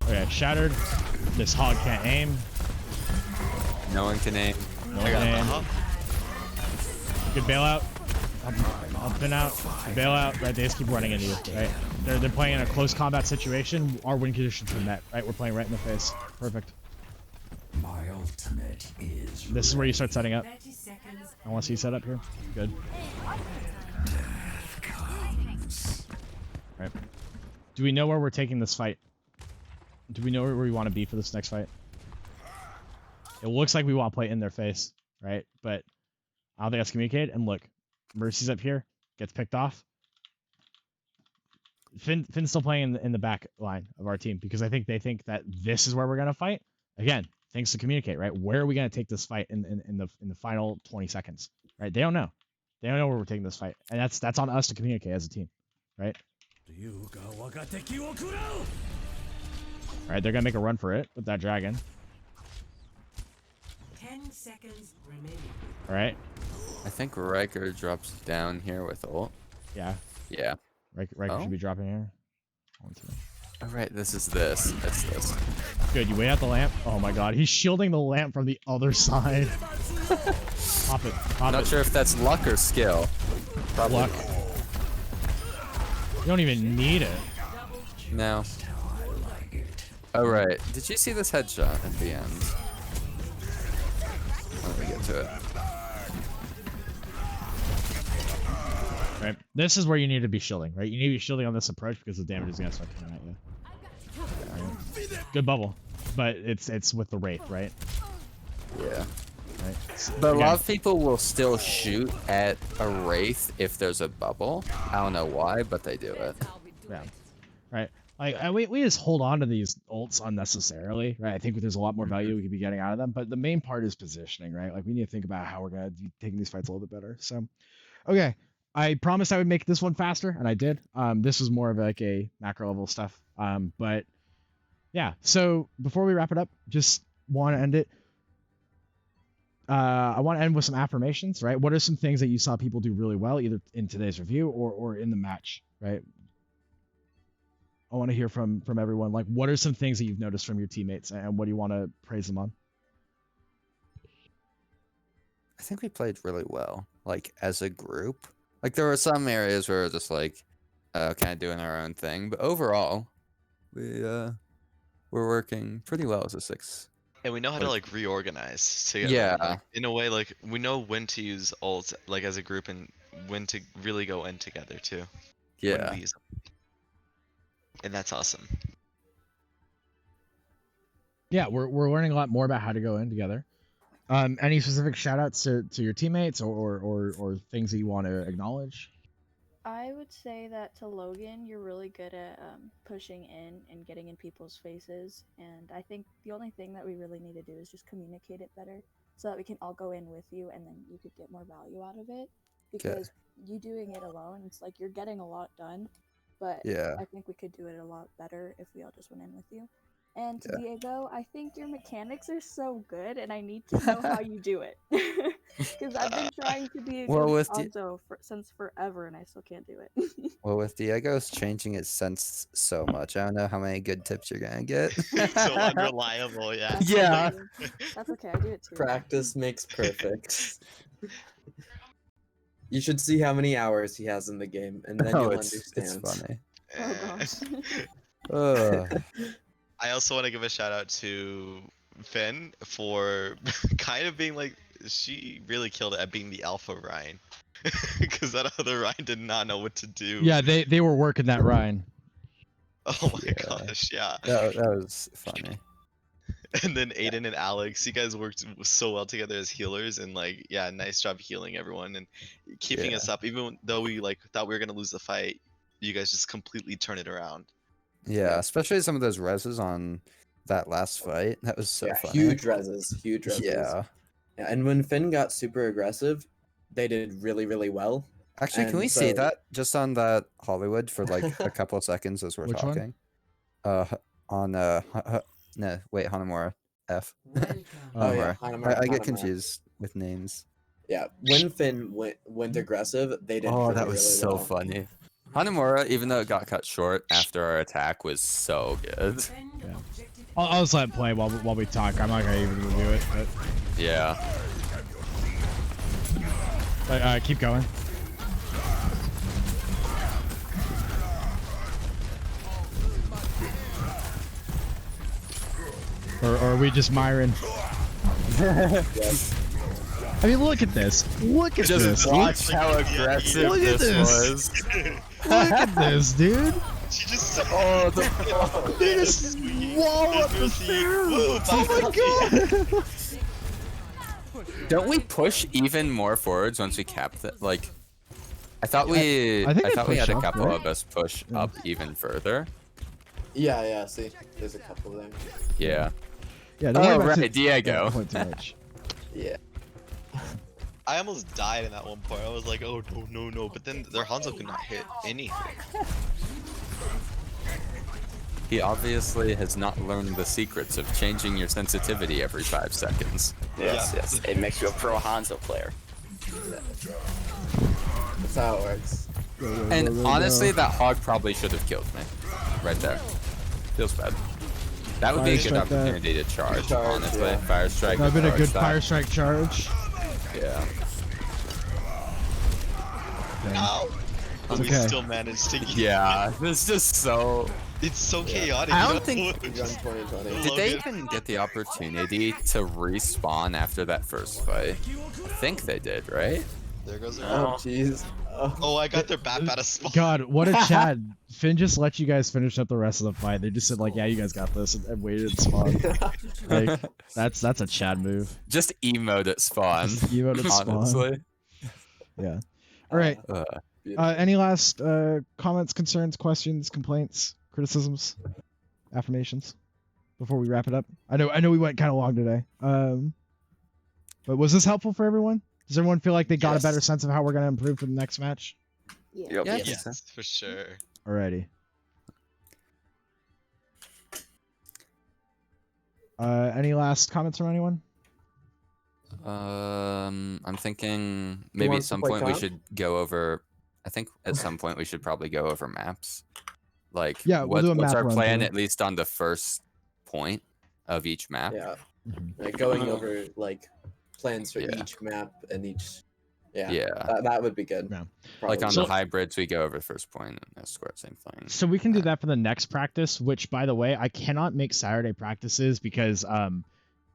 Okay, shattered. This hog can't aim. No one can aim. No one can aim. Good bailout. Up and out. Bailout. Right, they just keep running into you. Right. They're playing in a close combat situation. Our win conditions are met. Right, we're playing right in the face. Perfect. My ultimate is This is where you start setting up. 30 seconds. I want to see you set up here. Good. Right. Do we know where we're taking this fight? Do we know where we want to be for this next fight? It looks like we want to play in their face, right? But I don't think that's communicated. And look, Mercy's up here, gets picked off. Finn's still playing in the back line of our team because I think they think that this is where we're gonna fight. Again, things to communicate, right? Where are we gonna take this fight in the final 20 seconds? Right? They don't know. They don't know where we're taking this fight, and that's on us to communicate as a team, right? Right, they're gonna make a run for it with that dragon. 10 seconds remaining. All right. I think Riker drops down here with ult. Yeah. Yeah. Riker should be dropping here. 1, 2. All right, this is this. It's this. Good. You wait out the lamp. Oh my God, he's shielding the lamp from the other side. Pop it. Pop Not it. sure if that's luck or skill. Probably Luck. You don't even need it. No. Oh right. Did you see this headshot at the end? Let me get to it. Right. This is where you need to be shielding, right? You need to be shielding on this approach because the damage is gonna start coming at you. Right. Good bubble, but it's with the Wraith, right? Yeah. Right. But a Again, lot of people will still shoot at a Wraith if there's a bubble. I don't know why, but they do it. yeah. Right. Like we just hold on to these ults unnecessarily, right? I think there's a lot more value we could be getting out of them, but the main part is positioning, right? Like we need to think about how we're gonna be taking these fights a little bit better. So, okay. I promised I would make this one faster, and I did. This was more of like a macro level stuff. But yeah, so before we wrap it up, just want to end it. I want to end with some affirmations, right? What are some things that you saw people do really well, either in today's review or in the match, right? I want to hear from everyone. Like, what are some things that you've noticed from your teammates, and what do you want to praise them on? I think we played really well, like as a group. Like there were some areas where we're just like kind of doing our own thing, but overall, we're working pretty well as a 6. And we know how to like reorganize together. Yeah. Like, in a way, like we know when to use ults like as a group and when to really go in together too. When Yeah. we use them. And that's awesome. Yeah, we're learning a lot more about how to go in together. Any specific shout outs to your teammates or things that you want to acknowledge? I would say that to Logan, you're really good at pushing in and getting in people's faces. And I think the only thing that we really need to do is just communicate it better so that we can all go in with you and then you could get more value out of it. Because you doing it alone, it's like you're getting a lot done. But Yeah. I think we could do it a lot better if we all just went in with you. And to Diego, I think your mechanics are so good, and I need to know how you do it. Because I've been trying to be a Well, good with Alzo since forever, and I still can't do it. Well, with Diego's changing his sense so much, I don't know how many good tips you're gonna get. So unreliable, yeah. That's Yeah. okay. That's okay. I do it too. Practice makes perfect. You should see how many hours he has in the game, and then you'll it's understand. funny. Oh gosh. Ugh. I also want to give a shout out to Finn for kind of being like, she really killed it at being the alpha Ryan. Because that other Ryan did not know what to do. Yeah, they were working that Ryan. Oh my gosh, yeah. That was funny. And then Aiden and Alex, you guys worked so well together as healers, and like, yeah, nice job healing everyone and keeping us up. Even though we like thought we were gonna lose the fight, you guys just completely turn it around. Yeah, especially some of those reses on that last fight. That was so funny. huge reses, huge reses. Yeah. Yeah, and when Finn got super aggressive, they did really well. Actually, can And we see so- that just on that Hollywood for like a couple of seconds as we're Which one? talking? On no, wait, Hanamura F. Welcome. Oh yeah, Hanamura. I get Hanamura. confused with names. Yeah, when Finn went aggressive, they did. Oh, really, that was really so well. funny. Hanamura, even though it got cut short after our attack, was so good. Defend Yeah. objective I'll just let it play while we talk. I'm not gonna even review it, Yeah. but keep going. Or are we just Myron? Yes. I mean, look at this. Look at this. Dude. watch how aggressive Look at this. was. Look at this, dude. She just Oh, They just wall up the stairs. Oh my god. Don't we push even more forwards once we cap that? Like, I thought we, I think they thought we had push a up, couple right? of us push Yeah. up even further. Yeah. See, there's a couple there. Yeah. Yeah, don't worry Oh, about right, Diego. point too much. Yeah. I almost died in that one part. I was like, oh no, but then their Hanzo could not hit anything. He obviously has not learned the secrets of changing your sensitivity every 5 seconds. Yes. It makes you a pro Hanzo player. That's how it works. And honestly, that hog probably should have killed me. Right there. Feels bad. That would be a Fire good strike that. opportunity to charge, Charge, honestly. yeah. Fire strike. That'd been a charge good that. fire strike charge. Yeah. No! But we okay. still managed to get Yeah, it's just so... It's so chaotic. I you don't know? think- Run 2020. Love Did they it. even get the opportunity to respawn after that first fight? I think they did, right? There goes their Oh jeez. Oh, I got their BAP out of spawn. God, what a Chad. Finn just let you guys finish up the rest of the fight. They just said like, yeah, you guys got this, and waited and spawned. Like, that's a Chad move. Just emote at spawn. Just emote at spawn. Honestly. Yeah. All right. Any last comments, concerns, questions, complaints, criticisms, affirmations before we wrap it up? I know we went kind of long today. But was this helpful for everyone? Does everyone feel like they got a better sense of how we're gonna improve for the next match? Yeah. Yep. Yeah. Yes, for sure. Alrighty. Any last comments from anyone? I'm thinking maybe want at to some play point we comp? should go over. I think at some point we should probably go over maps. Like, Yeah, we'll do a what's map our run plan through. at least on the first point of each map? Yeah. Mhm. Like going over like plans for Yeah. each map and each. Yeah. Yeah. That would be good. Yeah. Like on Probably. the hybrids, we go over the first point and escort, same thing. So we can do that for the next practice, which by the way, I cannot make Saturday practices because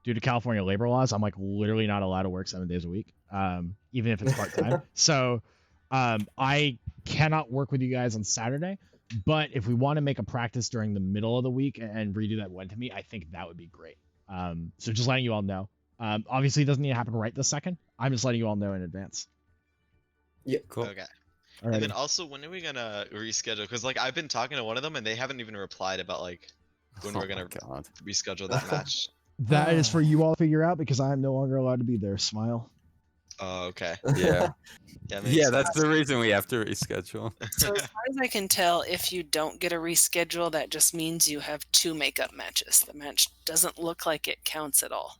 due to California labor laws, I'm like literally not allowed to work 7 days a week. Even if it's part-time. So I cannot work with you guys on Saturday, but if we want to make a practice during the middle of the week and redo that one to me, I think that would be great. So just letting you all know. Obviously it doesn't need to happen right this second. I'm just letting you all know in advance. Cool. Okay. All right. And then also, when are we gonna reschedule? Because like I've been talking to one of them and they haven't even replied about like when Oh we're my gonna God. reschedule that match. That is for you all to figure out because I am no longer allowed to be there. Smile. Oh, okay. Yeah. Yeah, makes Yeah, sense. that's the reason we have to reschedule. So as far as I can tell, if you don't get a reschedule, that just means you have 2 makeup matches. The match doesn't look like it counts at all.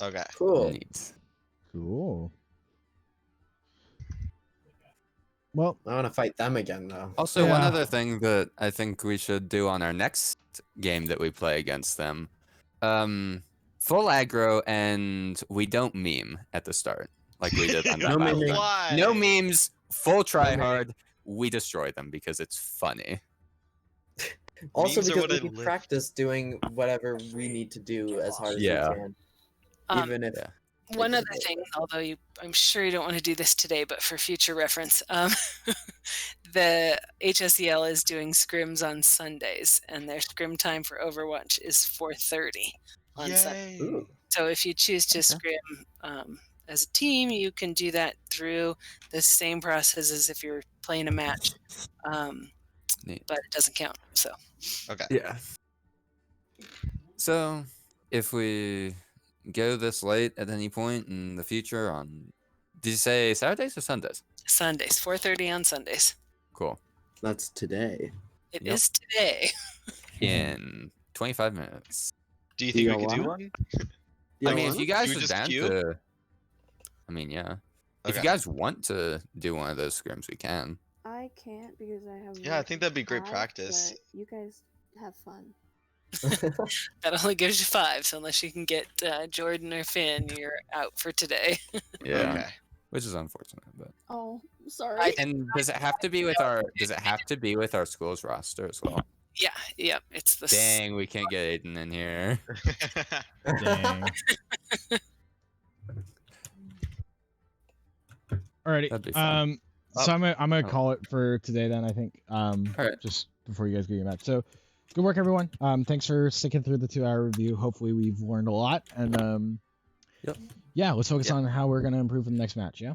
Okay. Cool. Neat. Cool. Well, I want to fight them again though. Also, one Yeah. other thing that I think we should do on our next game that we play against them, full aggro and we don't meme at the start like we did on that No battle meming. gun. Why? No memes, full try meming. hard. We destroy them because it's funny. Also Memes are because what we I can live. practice doing whatever we need to do as hard as Yeah. we can. Even if Yeah. One it other doesn't thing, work. although I'm sure you don't want to do this today, but for future reference, the HSEL is doing scrims on Sundays, and their scrim time for Overwatch is 4:30 on Sunday. Yay! Ooh. So if you choose to scrim as a team, you can do that through the same process as if you're playing a match, Neat. but it doesn't count. So Okay. Yeah. So, if we go this late at any point in the future on, did you say Saturdays or Sundays? Sundays, 4:30 on Sundays. Cool. That's today. It Yep. is today. In 25 minutes. Do you Do think you we could do want? one? I mean, if you guys Should we are just down queue? to, I mean, yeah. If you Okay. guys want to do one of those scrims, we can. I can't because I have. Yeah, I work think at that'd be great 5, practice. But you guys have fun. That only gives you 5, so unless you can get Jordan or Finn, you're out for today. Yeah. Okay. Which is unfortunate, but. Oh, sorry. And does it have to be with our? Does it have to be with our school's roster as well? Yeah, it's the Dang, we can't get Aiden in here. Dang. Alrighty. That'd be fun. So I'm gonna call it for today then. I think. Alright. Just before you guys get your match. So, good work, everyone. Thanks for sticking through the 2-hour review. Hopefully, we've learned a lot. And Yep. yeah, let's focus on how we're gonna improve in the next match. Yeah.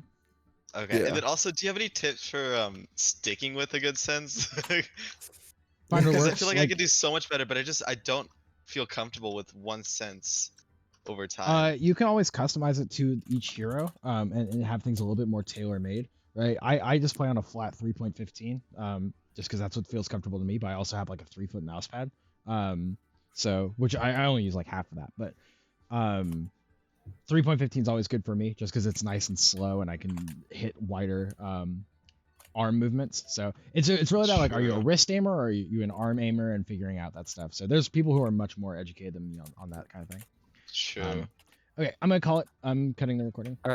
Okay. Yeah. And then also, do you have any tips for sticking with a good sense? Find what Because I works. feel like I could do so much better, but I don't feel comfortable with one sense over time. You can always customize it to each hero, and have things a little bit more tailor made, right? I just play on a flat 3.15, just because that's what feels comfortable to me. But I also have like a 3-foot mouse pad, so which I only use like half of that, but 3.15 is always good for me, just because it's nice and slow, and I can hit wider arm movements. So it's really about like, are you a wrist aimer or are you an arm aimer, and figuring out that stuff. So there's people who are much more educated than me on that kind of thing. True. Okay, I'm gonna call it. I'm cutting the recording. All right.